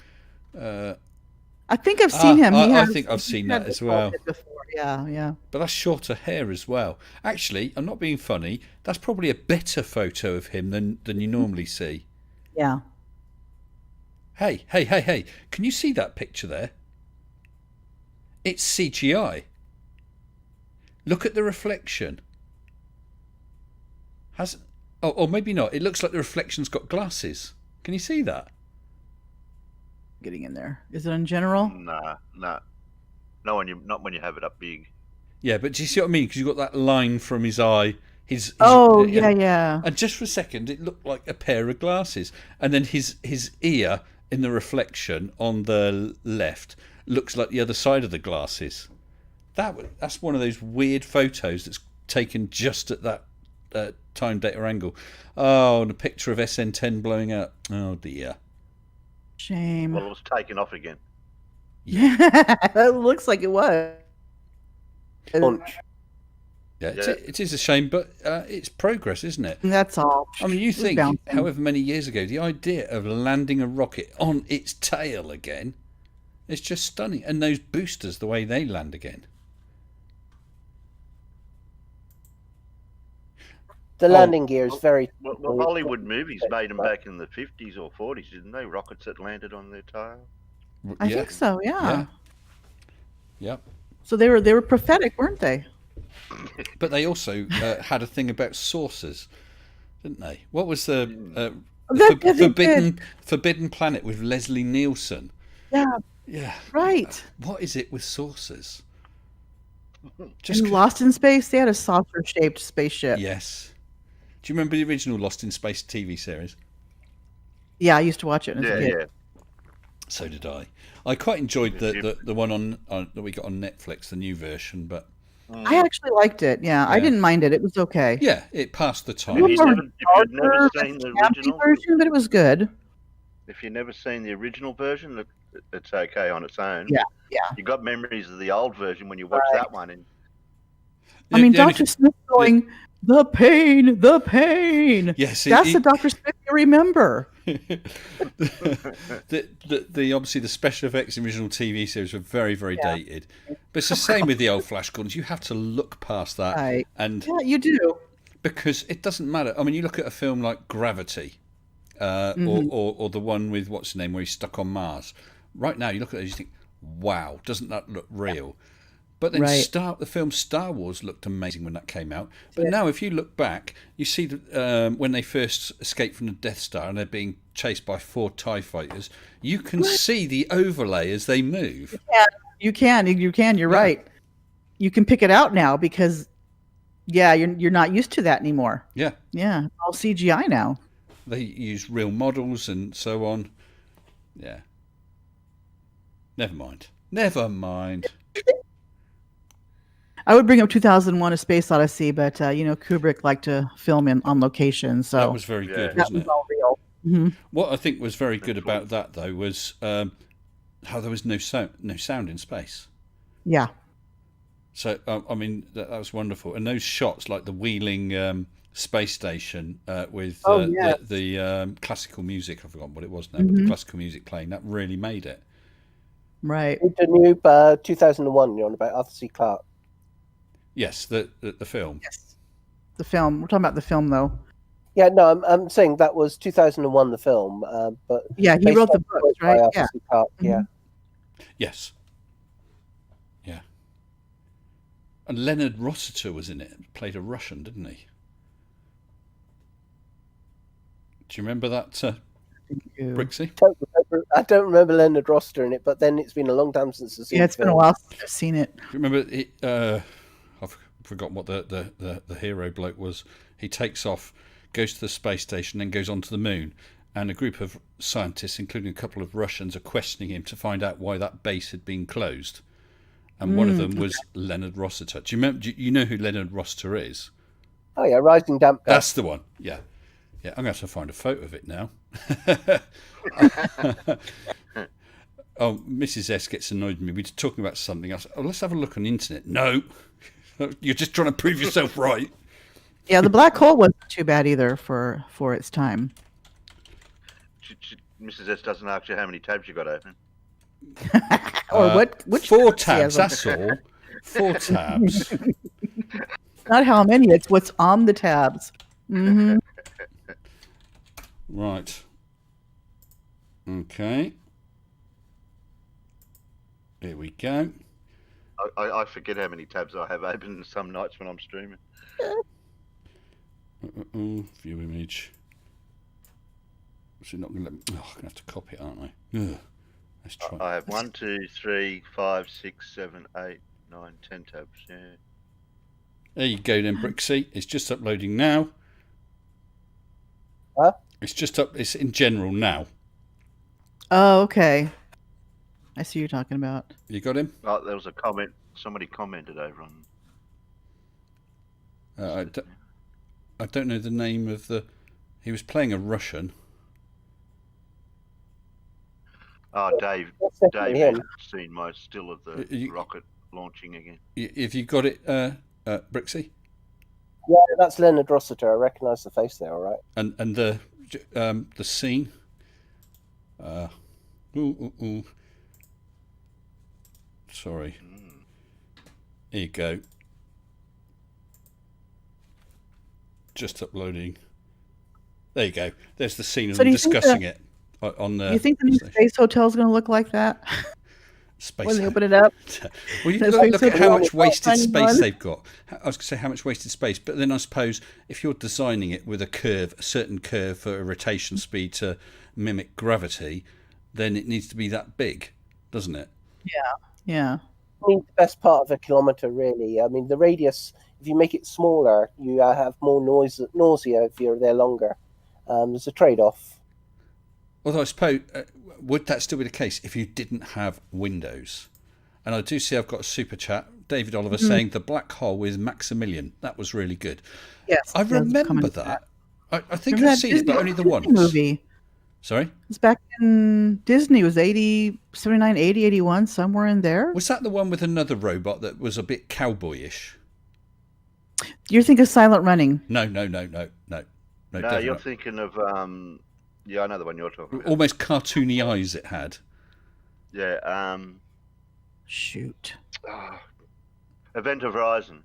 I think I've seen him. I think I've seen that as well. Before. Yeah. But that's shorter hair as well. Actually, I'm not being funny. That's probably a better photo of him than you normally see. Yeah. Hey. Can you see that picture there? It's CGI. Look at the reflection. Or maybe not. It looks like the reflection's got glasses. Can you see that? Getting in there. Is it in general? Nah. Not when you have it up big. Yeah, but do you see what I mean? Because you've got that line from his eye. Yeah. And just for a second, it looked like a pair of glasses. And then his ear in the reflection on the left looks like the other side of the glasses. That's one of those weird photos that's taken just at that time, date, or angle. Oh, and a picture of SN10 blowing up. Oh dear. Shame. Well, it was taken off again. Yeah, it looks like it was. Yeah, it is a shame, but it's progress, isn't it? That's all. I mean, you think, bouncing. however many years ago, the idea of landing a rocket on its tail again is just stunning. And those boosters, the way they land again. The landing gear is very. Well, Hollywood movies made them back in the 50s or 40s, didn't they? Rockets that landed on their tail. I think so. Yeah. Yep. So they were prophetic, weren't they? But they also had a thing about saucers, didn't they? What was the Forbidden Planet with Leslie Nielsen? Yeah. Yeah. Right. What is it with saucers? In Lost in Space, they had a saucer-shaped spaceship. Yes. Do you remember the original Lost in Space TV series? Yeah, I used to watch it as a kid. Yeah. So did I. I quite enjoyed the one on that we got on Netflix, the new version, but I actually liked it. Yeah, I didn't mind it. It was okay. Yeah, it passed the time. If you've never seen the original version, but it was good. If you've never seen the original version, it's okay on its own. Yeah. You got memories of the old version when you watch that one. And I mean, Dr. Smith going, the pain. Yes, that's the Dr. Smith you remember. the obviously the special effects in the original TV series were very, very dated. But it's the same with the old Flash Gordons. You have to look past that. Right. And yeah, you do. Because it doesn't matter. I mean, you look at a film like Gravity, or the one with what's the name where he's stuck on Mars. Right now, you look at it and you think, wow, doesn't that look real? But then the film Star Wars looked amazing when that came out. But now if you look back, you see when they first escape from the Death Star and they're being chased by 4 TIE fighters, you can see the overlay as they move. You can. You're right. You can pick it out now because, you're not used to that anymore. Yeah. Yeah, all CGI now. They use real models and so on. Yeah. Never mind. I would bring up 2001: A Space Odyssey, but Kubrick liked to film on location, so that was very good. That was all real. Mm-hmm. What I think was very good about that, though, was how there was no sound in space. Yeah. So I mean that was wonderful, and those shots, like the wheeling space station with the classical music. I've forgotten what it was now, but the classical music playing, that really made it. Right. The new 2001. You're on about Arthur C. Clarke. Yes, the film. Yes, the film. We're talking about the film, though. Yeah, no, I'm saying that was 2001, the film. But he wrote the books, right? Arthur C. Clarke, yeah. Yes. Yeah. And Leonard Rossiter was in it. Played a Russian, didn't he? Do you remember that, Brixie? I don't remember Leonard Rossiter in it, but then it's been a long time since I've seen it. Yeah, it's been a while since I've seen it. Remember it? I've forgotten what the hero bloke was. He takes off, goes to the space station, then goes on to the moon. And a group of scientists, including a couple of Russians, are questioning him to find out why that base had been closed. And one of them was Leonard Rossiter. Do you remember? You know who Leonard Rossiter is? Oh yeah, Rising Damp. That's the one. Yeah. Yeah, I'm going to have to find a photo of it now. Oh, Mrs. S gets annoyed with me. We're talking about something else. Oh, let's have a look on the internet. No, you're just trying to prove yourself right. Yeah, the black hole wasn't too bad either for its time. Mrs. S doesn't ask you how many tabs you got open. Or which 4 tabs, that's all. 4 tabs. Not how many, it's what's on the tabs. Mm-hmm. Right. Okay. Here we go. I forget how many tabs I have open some nights when I'm streaming. View image. Is it not going to let me? Oh, I'm going to have to copy it, aren't I? Ugh. Let's try. I have 1, 2, 3, 5, 6, 7, 8, 9, 10 tabs. Yeah. There you go then, Brixie. It's just uploading now. Huh? It's just up. It's in general now. Oh, okay. I see you're talking about. You got him? Oh, there was a comment. Somebody commented over on. I don't know the name of the. He was playing a Russian. Oh, Dave. Dave has seen my still of the rocket launching again. Have you got it, Brixie? Yeah, that's Leonard Rossiter. I recognise the face there, all right. And the scene. Sorry. Here you go. Just uploading. There you go. There's the scene of them discussing it on the. You think the new space hotel is going to look like that? Space. When they open it up. Well, you look at how much wasted space they've got. I was going to say how much wasted space, but then I suppose if you're designing it with a certain curve for a rotation speed to mimic gravity, then it needs to be that big, doesn't it? Yeah. I mean, the best part of a kilometre, really. I mean, the radius. If you make it smaller, you have more nausea if you're there longer. There's a trade-off. Although I suppose, would that still be the case if you didn't have windows? And I do see I've got a super chat. David Oliver saying the black hole with Maximilian. That was really good. Yes, I remember that. I think I've seen it, but only the once. Movie. Sorry? It was back in Disney. It was 80, 79, 80, 81, somewhere in there. Was that the one with another robot that was a bit cowboyish? You're thinking of Silent Running. No. No, you're thinking of yeah, I know the one you're talking about. Almost cartoony eyes it had. Yeah. Shoot. Event Horizon.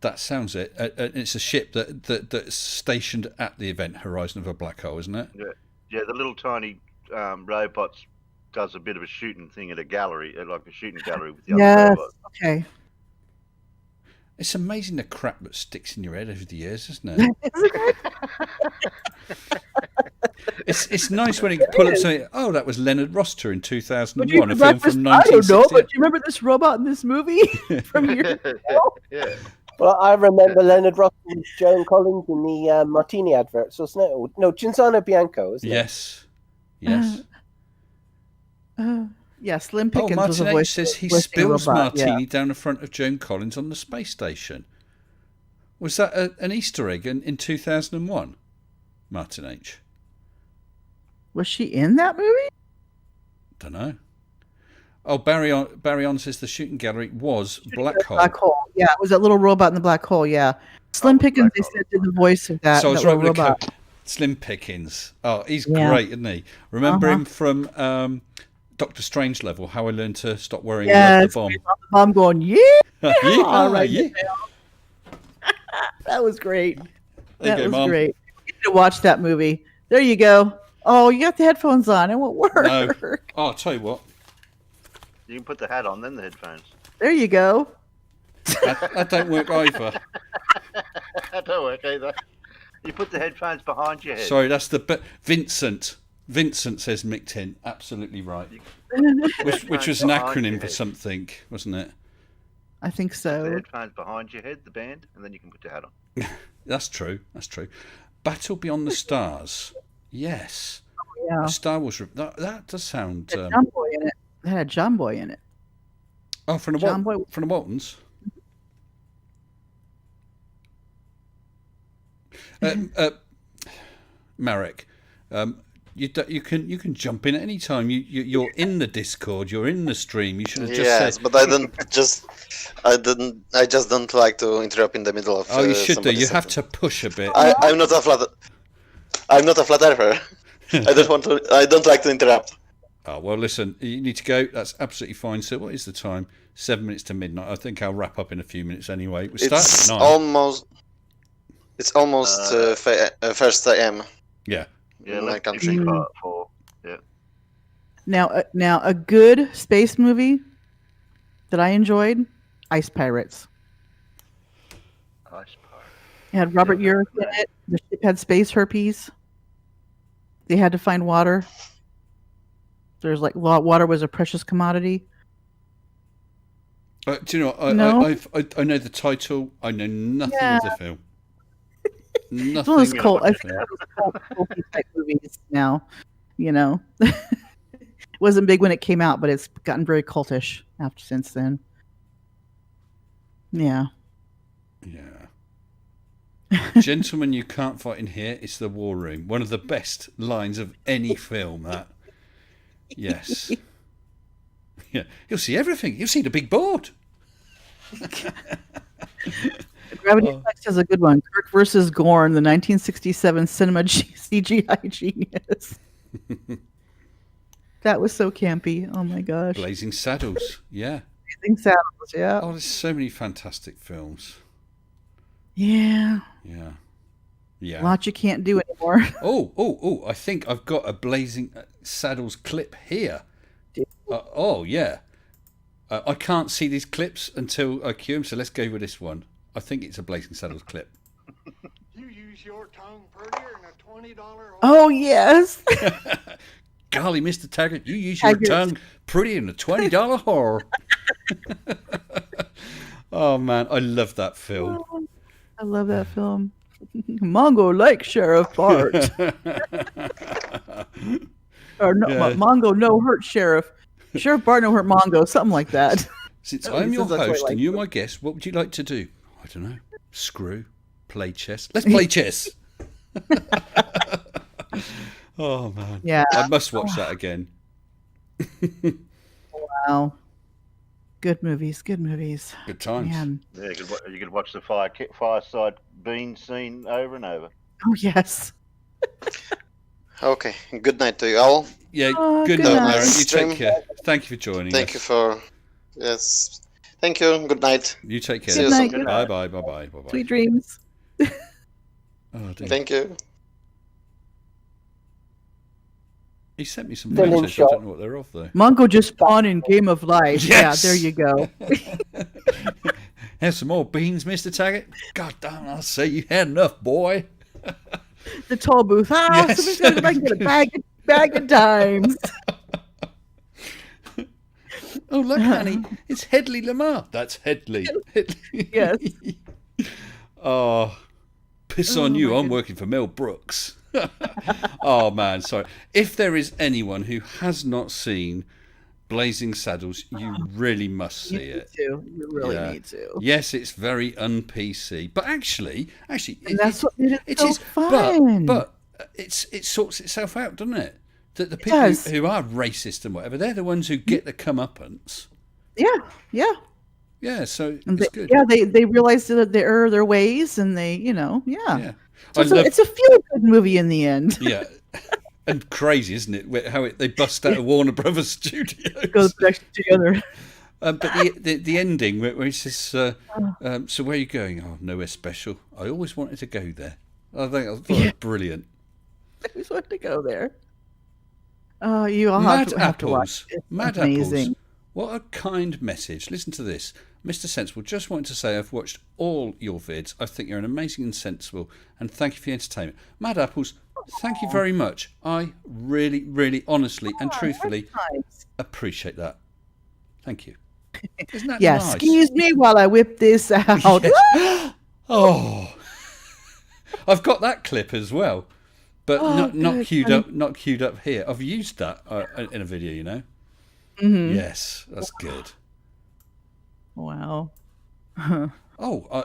That sounds it. It's a ship that's stationed at the Event Horizon of a black hole, isn't it? Yeah. The little tiny robots does a bit of a shooting thing at a gallery, like a shooting gallery with the other robots. Okay. It's amazing the crap that sticks in your head over the years, isn't it? It's nice when you pull up something. Oh, that was Leonard Rossiter in 2001, a film from 1960. I don't know, but do you remember this robot in this movie from years ago? Yeah. Well, I remember Leonard Rossiter and Joan Collins in the Martini adverts, wasn't it? No, Cinzano Bianco, wasn't it? Yes. Yeah, Slim Pickens was a Martin voice. H says he spills martini down the front of Joan Collins on the space station. Was that an Easter egg in 2001? Martin H. Was she in that movie? Don't know. Oh, Barry on says the shooting gallery was Black Hole. Black Hole. Yeah, it was that little robot in the black hole. Yeah, Slim Pickens. They said did the voice of that. So I was that right with robot. Slim Pickens. Oh, he's great, isn't he? Remember him from Dr. Strangelove, How I Learned to Stop Worrying About the Bomb. I'm going, yeah. Yeah. That was great. There you go, was Mom. great. You need to watch that movie. There you go. Oh, you got the headphones on. It won't work. No. Oh, I'll tell you what. You can put the hat on, then the headphones. There you go. That don't work either. That don't work either. You put the headphones behind your head. Sorry, that's Vincent. Vincent says Mick Tin. Absolutely right. Which was an acronym for something, wasn't it? I think so. The headphones behind your head, the band, and then you can put your hat on. That's true. Battle Beyond the Stars. Yes. Oh, yeah. Star Wars. That does sound. It had John Boy in it. It had John Boy in it. Oh, from the Waltons. Marek, you can jump in at any time. You're in the Discord. You're in the stream. You should have just said. Yes, but I just don't like to interrupt in the middle of. Oh, you should do. You have to push a bit. I'm not a flat earther. I don't like to interrupt. Oh well, listen. You need to go. That's absolutely fine. So, what is the time? 7 minutes to midnight. I think I'll wrap up in a few minutes anyway. We start at 9. It's almost 1 a.m. Yeah. Yeah, in my country. Yeah. Now, a good space movie that I enjoyed, Ice Pirates. Ice Pirates. It had Robert Urich in it. The ship had space herpes. They had to find water. There's water was a precious commodity. Do you know what? I know the title. I know nothing of the film. Nothing. It's one of those cult. I think that was cult type movies now. You know, wasn't big when it came out, but it's gotten very cultish after since then. Yeah. Gentlemen, you can't fight in here. It's the war room. One of the best lines of any film. That. Yes. Yeah. You'll see everything. You'll see the big board. Gravity Effects has a good one. Kirk versus Gorn, the 1967 cinema CGI genius. That was so campy. Oh my gosh. Blazing Saddles. Yeah. Blazing Saddles. Yeah. Oh, there's so many fantastic films. Yeah. Yeah. A lot you can't do anymore. Oh! I think I've got a Blazing Saddles clip here. Oh yeah. I can't see these clips until I cue them, so let's go with this one. I think it's a Blazing Saddles clip. You use your tongue prettier than a $20 Oh yes. Golly, Mr. Taggart, you use your tongue prettier than a $20 whore. Oh man, I love that film. I love that film. Mongo like Sheriff Bart. Or no, Mongo no hurt Sheriff. Sheriff Bart no hurt Mongo, something like that. Since I'm your host and you're my guest, what would you like to do? I don't know. Screw. Play chess. Let's play chess. Oh man. Yeah. I must watch that again. Wow. Good movies. Good times. Man. Yeah, you could watch the fireside bean scene over and over. Oh yes. Okay. Good night to you all. Yeah. Good night, Aaron. You take care. Thank you for joining us. Thank you for. Yes. Thank you. Good night. You take care. Good night. Bye. Sweet dreams. Oh, dear. Thank you. He sent me some photos. I don't know what they're of though. Mongo just spawned in Game of Life. Yes! Yeah, there you go. Have some more beans, Mr. Taggart? God damn, I'll say you had enough, boy. The toll booth. Yes. Somebody's got to get a bag of dimes. Oh, look, honey, it's Hedley Lamar. That's Hedley. Yes. Oh, piss on you. I'm working for Mel Brooks. Oh, man, sorry. If there is anyone who has not seen Blazing Saddles, you really must see it. You really need to. Yes, it's very un-PC, but actually, that's what made it so fun. But it sorts itself out, doesn't it? That the people who are racist and whatever, they're the ones who get the comeuppance. Yeah. Yeah, so it's good. Yeah, they realize that they err their ways, and they, yeah. So it's a feel-good movie in the end. Yeah. And crazy, isn't it? How they bust out of Warner Brothers Studios. Goes back together. But the ending where he says, "So where are you going?" Oh, nowhere special. I always wanted to go there. I thought it was brilliant. I always wanted to go there. Oh, you all have to watch. It's Mad amazing. Apples. What a kind message. Listen to this. Mr. Sensible, just wanted to say I've watched all your vids. I think you're an amazing and sensible, and thank you for your entertainment. Mad Apples, thank you very much. I really, really, honestly and truthfully appreciate that. Thank you. Isn't that nice? Excuse me while I whip this out. Yes. Oh. I've got that clip as well, but not queued up here. I've used that in a video, Mm-hmm. Yes, that's good. Wow. Oh,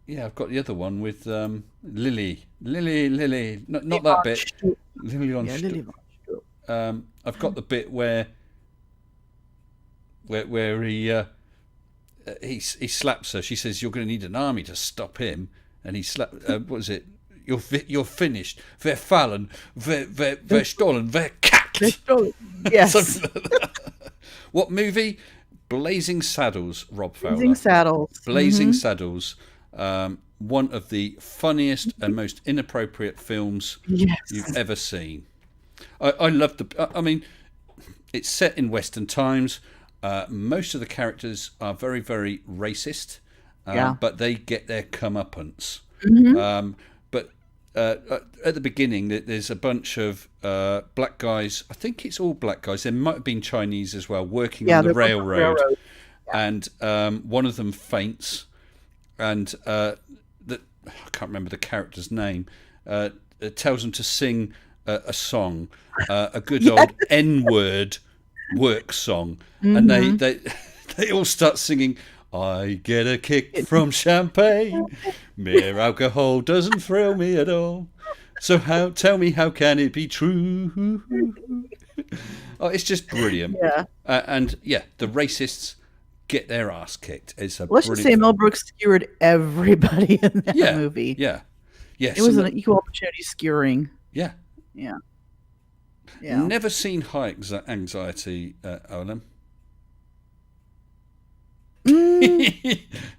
yeah, I've got the other one with Lily. Not that bit. Lily on I've got the bit where he slaps her. She says, "You're going to need an army to stop him," and he slaps. What was it? You're finished. Wer fallen. Wer stolen. Wer kackt. Yes. What movie? Blazing Saddles, Rob Fowler. Blazing Saddles. One of the funniest and most inappropriate films you've ever seen. I love I mean, it's set in Western times. Most of the characters are very, very racist, but they get their comeuppance. Mm-hmm. But at the beginning, there's a bunch of black guys. I think it's all black guys. There might have been Chinese as well, working on the railroad. And one of them faints, and I can't remember the character's name. Tells them to sing a song, a good old N-word work song, and they all start singing, I get a kick from champagne, mere alcohol doesn't thrill me at all. So tell me, how can it be true? Oh, it's just brilliant. Yeah. And the racists get their ass kicked. It's a Let's just say Mel Brooks skewered everybody in that movie. Yeah. Yes. It was an equal opportunity skewering. Yeah. Yeah. Never seen High Anxiety, Olam.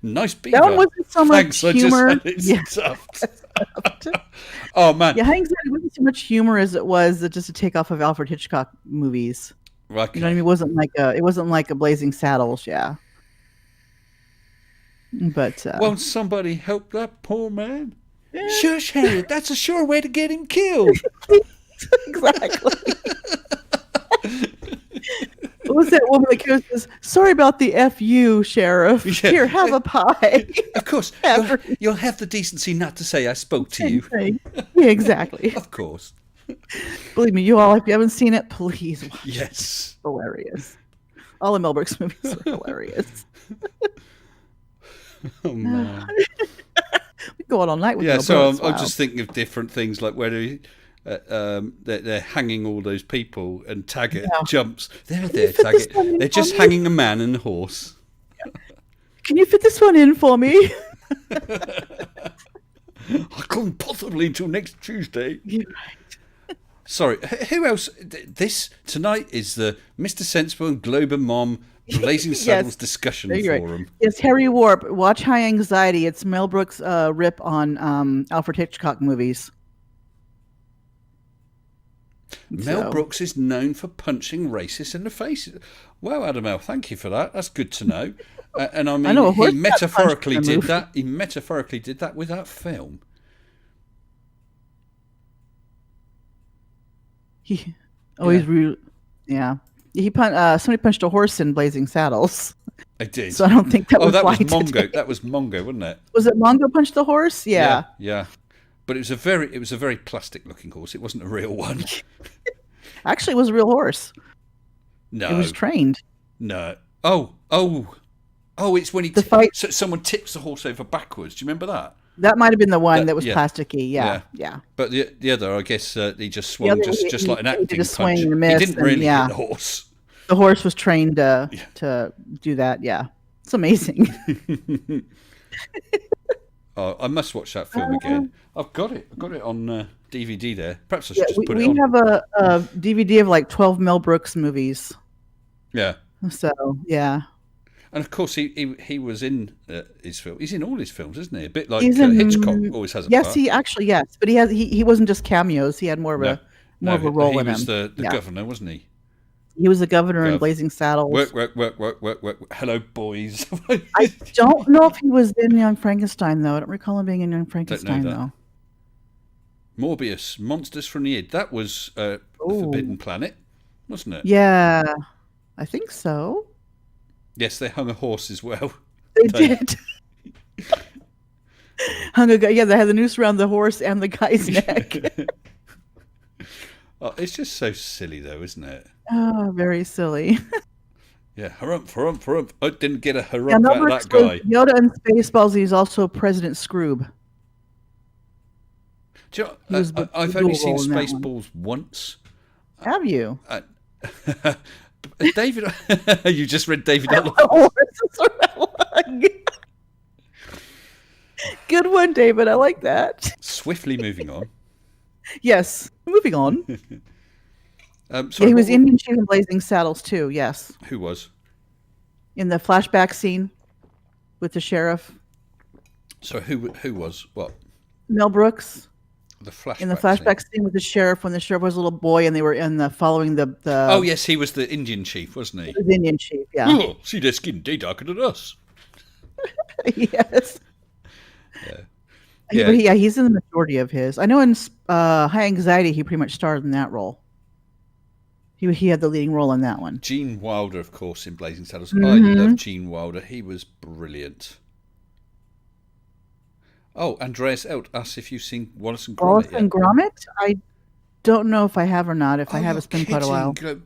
Nice beaver. That one wasn't so much humor. Oh man. Yeah, High Anxiety wasn't so much humor as it was just a takeoff of Alfred Hitchcock movies. Okay. You know what I mean? It wasn't like a Blazing Saddles, yeah. But won't somebody help that poor man? Shush, Harriet, that's a sure way to get him killed. Exactly. What was that woman that goes, says, sorry about the FU, Sheriff. Yeah. Here, have a pie. Of course. You'll have the decency not to say I spoke to you. Yeah, exactly. Of course. Believe me, you all, if you haven't seen it, please watch it. Yes. Hilarious. All the Mel Brooks movies are hilarious. Oh, man. We go on all night with Mel so Brooks. I'm just thinking of different things, like where they're hanging all those people and Taggart jumps. There, Taggart. They're just hanging a man and a horse. Can you fit this one in for me? I couldn't possibly until next Tuesday. You're right. Sorry, who else? This tonight is the Mr. Sensible and Globe and Mom Blazing Saddles discussion forum. Yes, Harry Warp. Watch High Anxiety. It's Mel Brooks' rip on Alfred Hitchcock movies. Mel Brooks is known for punching racists in the face. Well, Adam L., thank you for that. That's good to know. And I mean, he metaphorically did that. He metaphorically did that with that film. He's rude. Yeah. Somebody punched a horse in Blazing Saddles. I did. So I don't think that was that was Mongo. That was Mongo, wasn't it? Was it Mongo punched the horse? Yeah. Yeah. But it was a very plastic looking horse. It wasn't a real one. Actually, it was a real horse. No. It was trained. No. Oh, it's when so someone tips the horse over backwards. Do you remember that? That might have been the one that was plasticky. Yeah. But the other, I guess, he just swung just like an acting did a punch. Swing and a miss, he didn't really hit the horse. The horse was trained to do that. Yeah, it's amazing. Oh, I must watch that film again. I've got it on DVD there. Perhaps I should just put it on. We have a DVD of like 12 Mel Brooks movies. Yeah. So yeah. And of course, he was in his film. He's in all his films, isn't he? A bit like Hitchcock always has a part. Yes, but he wasn't just cameos. He had more of a role in them. He was the governor, wasn't he? He was the governor in Blazing Saddles. Work. Hello, boys. I don't know if he was in Young Frankenstein, though. I don't recall him being in Young Frankenstein, though. Morbius, Monsters from the Id. That was the Forbidden Planet, wasn't it? Yeah, I think so. Yes, they hung a horse as well. They did. Hung a guy. Yeah, they had the noose around the horse and the guy's neck. Oh, it's just so silly, though, isn't it? Oh, very silly. Yeah, harump. I didn't get a harump out of that guy. Yoda in Spaceballs, he's also President Scroob. Do you know, I've only seen Spaceballs once. Have you? David, you just read David Ellison. Good one, David. I like that. Swiftly moving on. Yes, moving on. He was Indian Chief in Blazing Saddles too. Yes. Who was? In the flashback scene with the sheriff. So who was what? Mel Brooks. In the flashback scene with the sheriff, when the sheriff was a little boy and they were following the. Oh yes, he was the Indian chief, wasn't he? He was the Indian chief, yeah. Oh, see their skin, they darker than us. Yes. Yeah. But he's in the majority of his. I know in High Anxiety, he pretty much starred in that role. He had the leading role in that one. Gene Wilder, of course, in Blazing Saddles. Mm-hmm. I love Gene Wilder. He was brilliant. Oh, Andreas Elt asks if you've seen Wallace and Gromit. Wallace and Gromit? don't know if I have or not. If I have, you're it's been quite a while. kidding.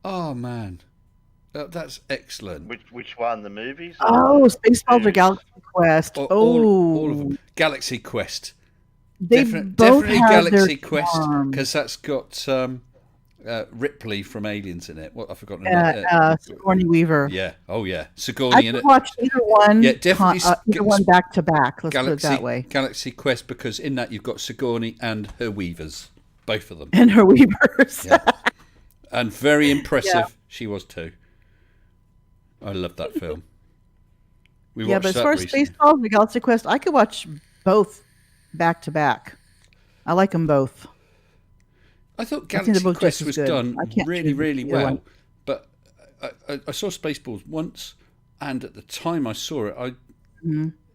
Oh man, that's excellent. Which one? The movies? Oh, The Spaceballs or series? Galaxy Quest. All of them. Galaxy Quest. They both Definitely have Galaxy their Quest, charm. because that's got Ripley from Aliens in it. What I've forgotten. Sigourney Weaver. Yeah. Oh yeah. I Sigourney in could it. watch either one. Yeah, definitely either one back to back. Let's put it that way. Galaxy Quest, because in that you've got Sigourney and her Weavers, both of them. And her Weavers. Yeah. And very impressive Yeah. she was too. I love that film. We Yeah, watched but as that far as recently. Spaceballs and Galaxy Quest, I could watch both back to back. I like them both. I thought I think they're Galaxy both Quest just as was good. done I can't really, choose really either well, one. but I saw Spaceballs once, and at the time I saw it,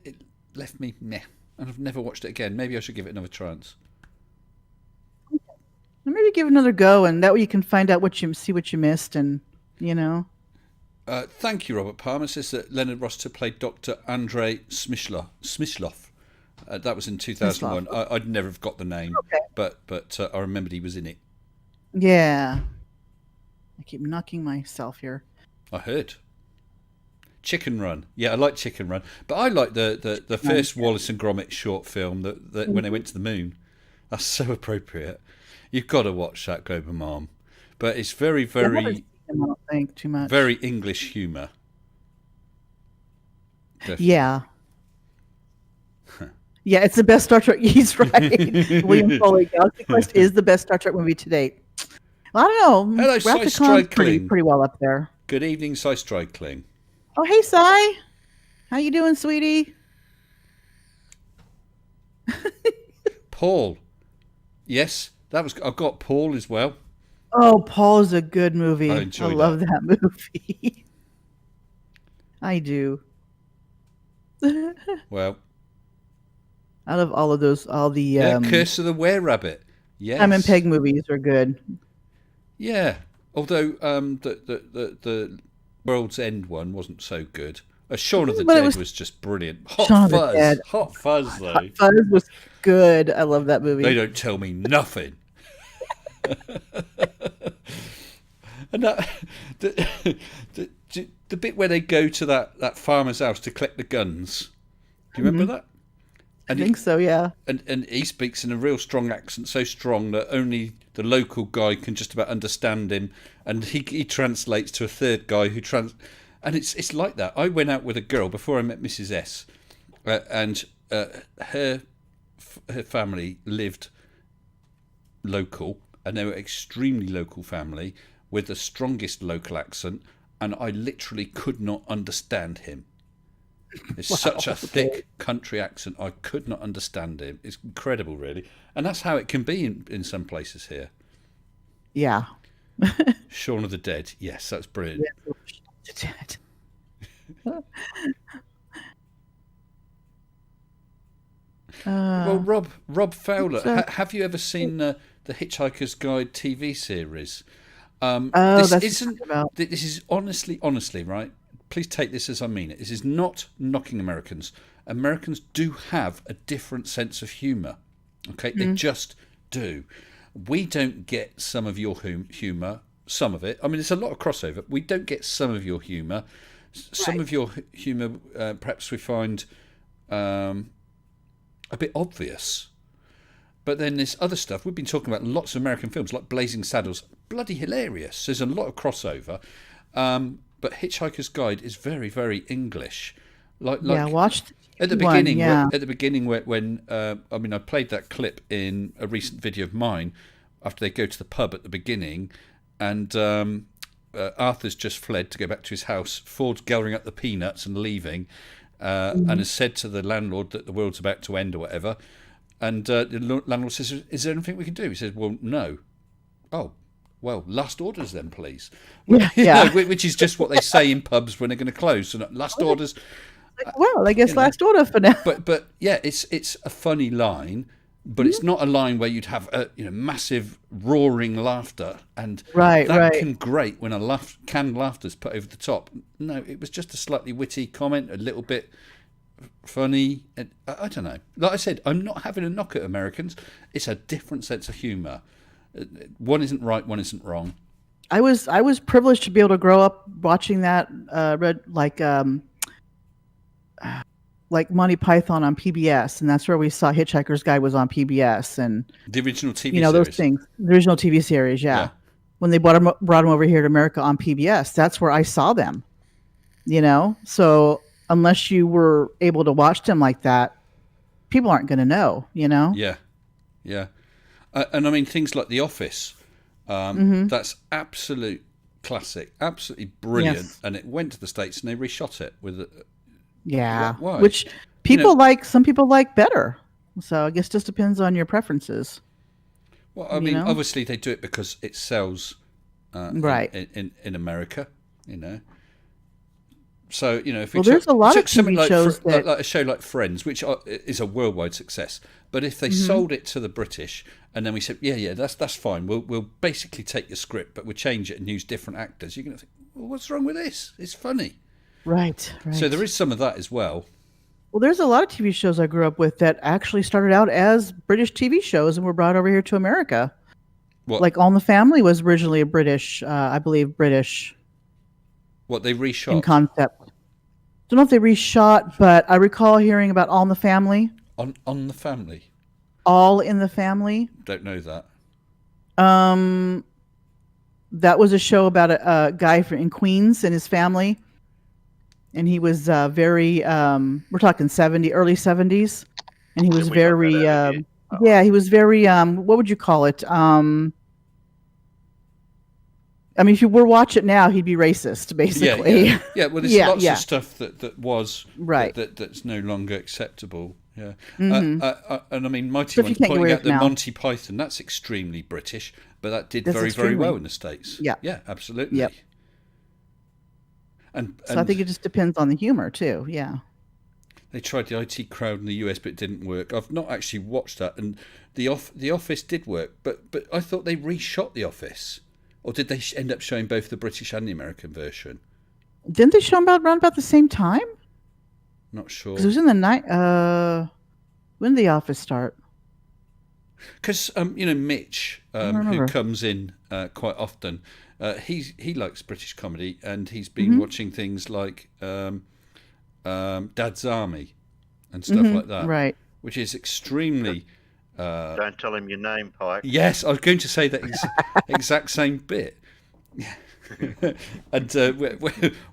it left me meh, and I've never watched it again. Maybe I should give it another chance. Maybe give it another go, and that way you can find out what you missed, and you know. Thank you, Robert Palmer. Says that Leonard Rossiter played Dr. Andrei Smyslov. That was in 2001. I'd never have got the name, but I remembered he was in it. Yeah. I keep knocking myself here. I heard. Chicken Run. Yeah, I like Chicken Run, but I like the first Wallace and Gromit short film that when they went to the moon. That's so appropriate. You've got to watch that, Global Mom. But it's very, very, I don't think too much. very English humour. Definitely. Yeah. Yeah, it's the best Star Trek. He's right. William Foley, Galaxy Quest is the best Star Trek movie to date. Well, I don't know. Hello, Cy Wrath of Khan's Strykling. pretty well up there. Good evening, Cy Strykling. Oh, hey, Cy. How you doing, sweetie? Paul. Yes, I've got Paul as well. Oh, Paul's a good movie. I love that movie. I do. Well, I love all of those. All the Curse of the Were-Rabbit. Yes. Simon Pegg movies are good. Yeah, although the World's End one wasn't so good. Shaun of the Dead was just brilliant. Hot Fuzz, though. Hot Fuzz was good. I love that movie. They don't tell me nothing. And that the bit where they go to that farmer's house to collect the guns. Do you remember that? And I think so, yeah. And he speaks in a real strong accent, so strong that only the local guy can just about understand him. And he translates to a third guy who and it's like that. I went out with a girl before I met Mrs. S, and her family lived local, and they were extremely local family with the strongest local accent, and I literally could not understand him. It's such a thick country accent. I could not understand him. It's incredible, really. And that's how it can be in some places here. Yeah. Shaun of the Dead. Yes, that's brilliant. Yeah, Shaun of the Dead. Well, Rob Fowler, have you ever seen the Hitchhiker's Guide TV series? This is honestly, right? Please take this as I mean it. This is not knocking Americans. Americans do have a different sense of humour. Okay, they just do. We don't get some of your humour, some of it. I mean, there's a lot of crossover. We don't get some of your humour. Some of your humour, perhaps we find a bit obvious. But then there's other stuff. We've been talking about lots of American films, like Blazing Saddles. Bloody hilarious. There's a lot of crossover. But Hitchhiker's Guide is very, very English. Watched at the beginning. At the beginning, when I played that clip in a recent video of mine after they go to the pub at the beginning, and Arthur's just fled to go back to his house. Ford's gathering up the peanuts and leaving, and has said to the landlord that the world's about to end or whatever. And the landlord says, "Is there anything we can do?" He says, "Well, no." Oh. Well, last orders then, please. Yeah. Which is just what they say in pubs when they're going to close. So last orders. Well, I guess last order for now. But yeah, it's a funny line, but it's not a line where you'd have massive roaring laughter, and that can grate when canned laughter's put over the top. No, it was just a slightly witty comment, a little bit funny. I don't know. Like I said, I'm not having a knock at Americans. It's a different sense of humour. One isn't right, one isn't wrong. I was privileged to be able to grow up watching that like Monty Python on PBS, and that's where we saw Hitchhiker's Guide was on PBS, and The original TV series. Those things, the original TV series, yeah. When they brought them over here to America on PBS, that's where I saw them. So unless you were able to watch them like that, people aren't going to know. Yeah. And I mean things like The Office. That's absolute classic, absolutely brilliant, Yes. and it went to the States and they reshot it with. Why? Which people like. Some people like better. So I guess just depends on your preferences. Well, I mean, obviously they do it because it sells, right in America. So if we there's a lot of something TV shows like a show like Friends, which is a worldwide success, but if they sold it to the British and then we said, yeah, that's fine, we'll basically take your script, but we'll change it and use different actors, you're going to think, well, what's wrong with this? It's funny. Right. So there is some of that as well. Well, there's a lot of TV shows I grew up with that actually started out as British TV shows and were brought over here to America. What? Like All in the Family was originally a British, I believe, British. What, they reshot? In concept. Don't know if they reshot, but I recall hearing about All in the Family. On the Family? All in the Family. Don't know that. That was a show about a guy in Queens and his family. And he was very, we're talking early 70s. And he was very, he was very, what would you call it? I mean, if you were to watch it now, he'd be racist, basically. Yeah. Well, there's lots of stuff that was right. That's no longer acceptable. Yeah. Mm-hmm. And I mean, Mighty One's pointing out that Monty Python, that's extremely British, but that did very well in the States. Yeah. Yeah, absolutely. Yep. And so I think it just depends on the humor too. Yeah. They tried the IT Crowd in the US, but it didn't work. I've not actually watched that, and the Office did work, but I thought they reshot The Office, or did they end up showing both the British and the American version? Didn't they show them around about the same time? Not sure. Because it was in the night. When did The Office start? Because Mitch, who comes in quite often, he likes British comedy, and he's been watching things like Dad's Army and stuff like that, right? Which is extremly. Don't tell him your name, Pike. Yes, I was going to say that exact same bit. And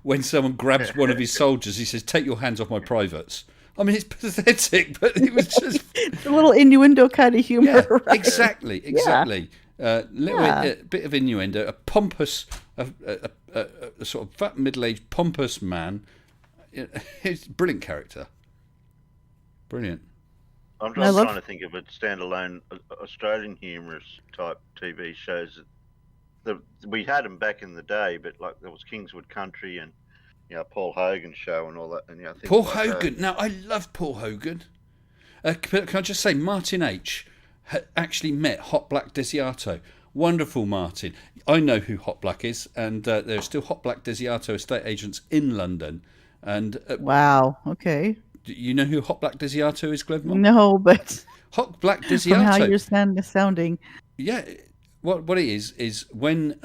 when someone grabs one of his soldiers, he says, "Take your hands off my privates." I mean, it's pathetic, but it was just a little innuendo kind of humor. Yeah, right? Exactly. Bit of innuendo. A pompous, a sort of fat, middle-aged, pompous man. It's a brilliant character. Brilliant. I'm just trying to think of a standalone Australian humorous type TV shows. We had them back in the day, but like there was Kingswood Country and Paul Hogan show and all that. And Paul Hogan. Now I love Paul Hogan. Can I just say, Martin H. actually met Hot Black Desiato. Wonderful, Martin. I know who Hot Black is, and there are still Hot Black Desiato estate agents in London. And wow, okay. Do you know who Hot Black Desiato is, Glenmore? No, but Hot Black Desiato. From how you're sounding. Yeah, what it is when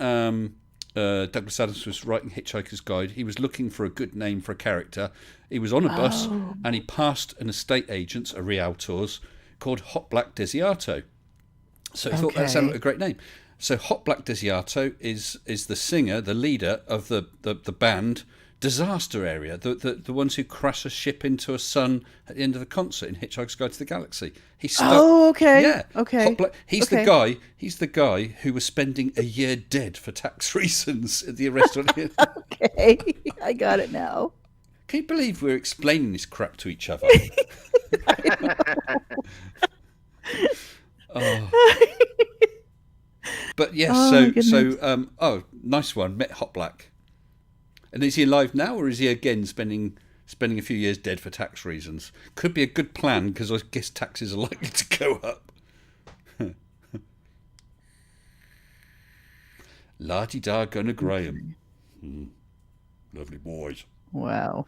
Douglas Adams was writing Hitchhiker's Guide, he was looking for a good name for a character. He was on a bus and he passed an estate agent's, a realtor's, called Hot Black Desiato. So he thought that sounded like a great name. So Hot Black Desiato is the singer, the leader of the band Disaster Area, the ones who crash a ship into a sun at the end of the concert in Hitchhiker's Guide to the Galaxy. Okay. Yeah. Okay. He's the guy who was spending a year dead for tax reasons at the restaurant. Okay, I got it now. Can you believe we're explaining this crap to each other? But yes, nice one. Met Hot Black. And is he alive now, or is he again spending a few years dead for tax reasons? Could be a good plan, because I guess taxes are likely to go up. La-di-da, Gunnar Graham. Lovely boys. Wow.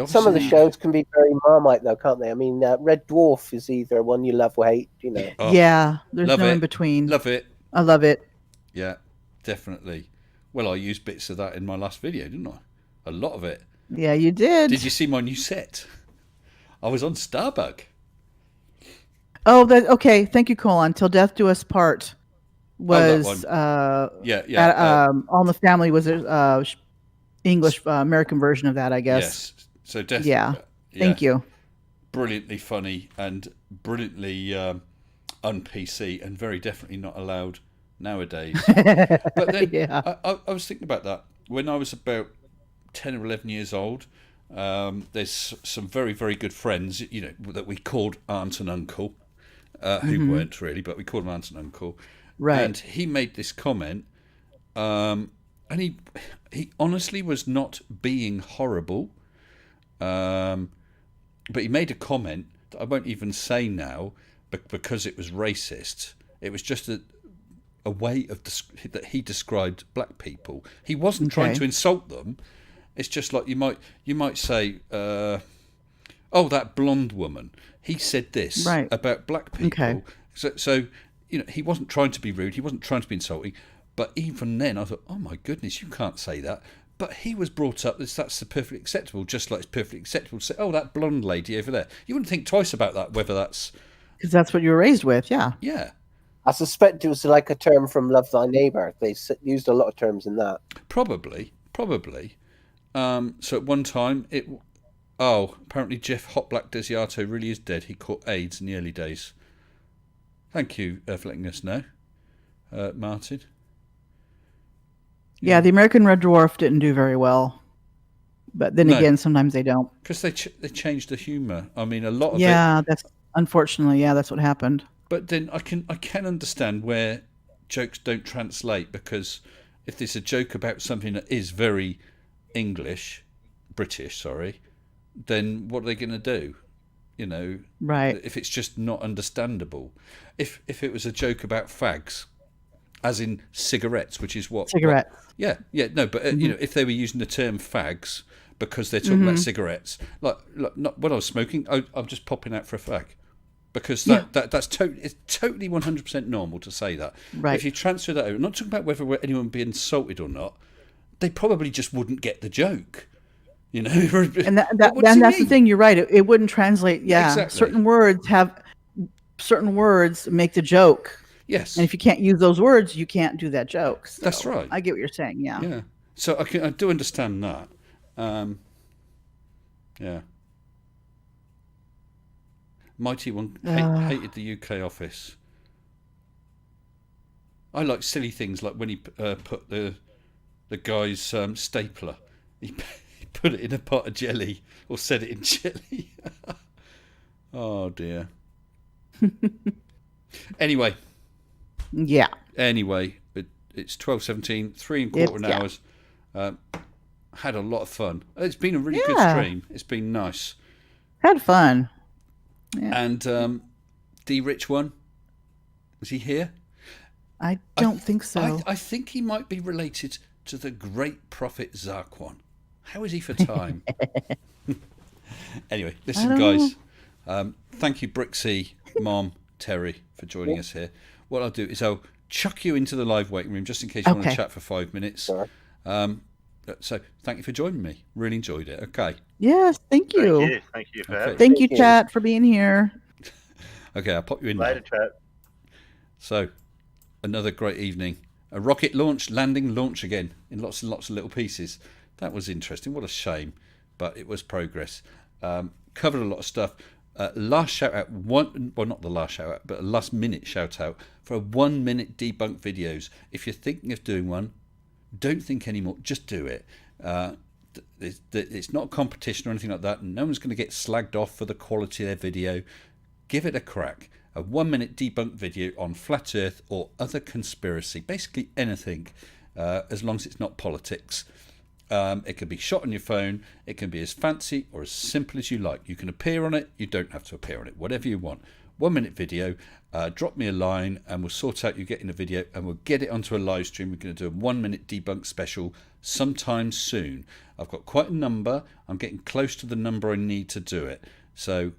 some of the Odyssey- shows can be very Marmite, though, can't they? I mean, Red Dwarf is either one you love or hate, you know. Oh, Yeah, there's love no it. in between. Love it. I love it. Yeah, definitely. Well, I used bits of that in my last video, didn't I? A lot of it. Yeah, you did. Did you see my new set? I was on Starbug. Oh, okay. Thank you, Colin. Till Death Do Us Part was All in the Family was a English American version of that, I guess. Yes. So Death. Yeah. Thank you. Brilliantly funny and brilliantly un-PC and very definitely not allowed nowadays. But then I was thinking about that when I was about 10 or 11 years old. There's some very, very good friends, you know, that we called aunt and uncle, who weren't really, but we called them aunt and uncle. Right. And he made this comment, and he honestly was not being horrible, but he made a comment that I won't even say now because it was racist. It was just a way of that he described black people. He wasn't trying to insult them. It's just like you might say, "Oh, that blonde woman." He said this about black people. Okay. So you know, he wasn't trying to be rude. He wasn't trying to be insulting. But even then, I thought, "Oh my goodness, you can't say that." But he was brought up as that's perfectly acceptable, just like it's perfectly acceptable to say, "Oh, that blonde lady over there." You wouldn't think twice about that, whether that's because that's what you were raised with. Yeah. Yeah. I suspect it was like a term from Love Thy Neighbour. They used a lot of terms in that. Probably. So at one time, apparently Jeff Hot Black Desiato really is dead. He caught AIDS in the early days. Thank you for letting us know, Martin. Yeah, the American Red Dwarf didn't do very well. But then again, sometimes they don't. Because they changed the humour. I mean, a lot of it... Yeah, unfortunately, that's what happened. But then I can understand where jokes don't translate, because if there's a joke about something that is very British, then what are they going to do? You know, right? If it's just not understandable. If it was a joke about fags, as in cigarettes, which is what cigarettes. But you know, if they were using the term fags because they're talking about cigarettes, like not when I was smoking, I'm just popping out for a fag. Because that's totally 100% normal to say that. Right. If you transfer that over, I'm not talking about whether anyone would be insulted or not, they probably just wouldn't get the joke. You know, and that's the thing. You're right. It wouldn't translate. Yeah, exactly. certain words make the joke. Yes. And if you can't use those words, you can't do that joke. So that's right. I get what you're saying. Yeah. Yeah. So I do understand that. Yeah. Mighty One hated the UK office. I like silly things like when he put the guy's stapler. He put it in a pot of jelly or set it in jelly. Oh dear. Anyway. Yeah. Anyway, it's 12:17, 3¼ hours. Had a lot of fun. It's been a really good stream. It's been nice. Had fun. Yeah. And D Rich One, was he here? I don't think so. I think he might be related to the great prophet Zarquan. How is he for time? Anyway, listen, guys. Thank you, Brixie, Mom, Terry, for joining us here. What I'll do is I'll chuck you into the live waiting room just in case you want to chat for 5 minutes. Sure. So thank you for joining me. Really enjoyed it. Okay. Yes, thank you. Thank you for having me. Thank you, chat, for being here. Okay, I'll pop you in later, chat. So, another great evening. A rocket launch again in lots and lots of little pieces. That was interesting. What a shame, but it was progress. Covered a lot of stuff. Last shout out, not the last shout out, but a last minute shout out for a 1 minute debunk videos. If you're thinking of doing one, don't think anymore. Just do it. It's not a competition or anything like that. No one's going to get slagged off for the quality of their video. Give it a crack. A 1 minute debunk video on flat Earth or other conspiracy. Basically anything, as long as it's not politics. It can be shot on your phone. It can be as fancy or as simple as you like. You can appear on it. You don't have to appear on it. Whatever you want. 1 minute video. Drop me a line and we'll sort out you getting a video and we'll get it onto a live stream. We're going to do a 1 minute debunk special sometime soon. I've got quite a number. I'm getting close to the number I need to do it. So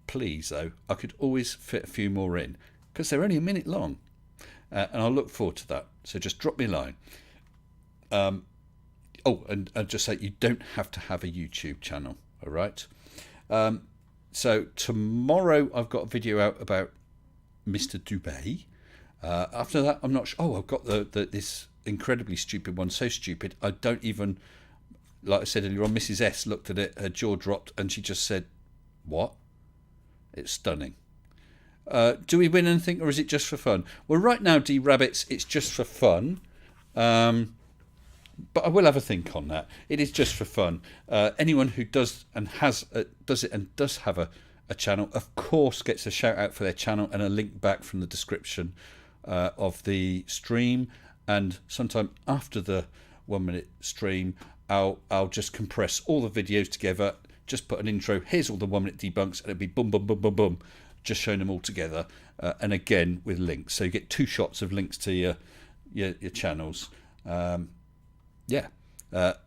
please, though, I could always fit a few more in because they're only a minute long. And I'll look forward to that. So just drop me a line. And I'll just say you don't have to have a YouTube channel, all right? So tomorrow I've got a video out about Mr. Dubé. After that, I'm not sure. Oh, I've got this incredibly stupid one. So stupid, I don't even, like I said earlier on, Mrs. S looked at it, her jaw dropped, and she just said, "What?" It's stunning. Do we win anything, or is it just for fun? Well, right now, D Rabbits, it's just for fun. But I will have a think on that. It is just for fun. Anyone who does and does it and does have a channel, of course, gets a shout out for their channel and a link back from the description of the stream. And sometime after the 1 minute stream, I'll just compress all the videos together. Just put an intro. Here's all the 1 minute debunks, and it'll be boom, boom, boom, boom, boom. Just showing them all together, and again with links. So you get 2 shots of links to your channels. So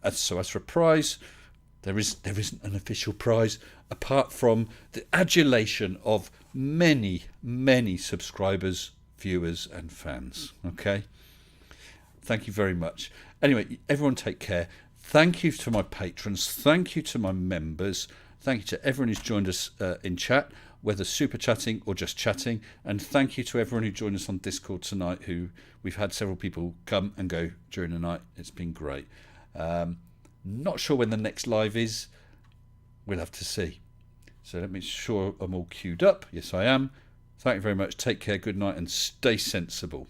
as for a prize, there isn't an official prize apart from the adulation of many, many subscribers, viewers, and fans. Okay, thank you very much. Anyway, everyone take care. Thank you to my patrons. Thank you to my members. Thank you to everyone who's joined us in chat, whether super chatting or just chatting. And thank you to everyone who joined us on Discord tonight, who we've had several people come and go during the night. It's been great. Not sure when the next live is. We'll have to see. So let me sure I'm all queued up. Yes, I am. Thank you very much. Take care. Good night and stay sensible.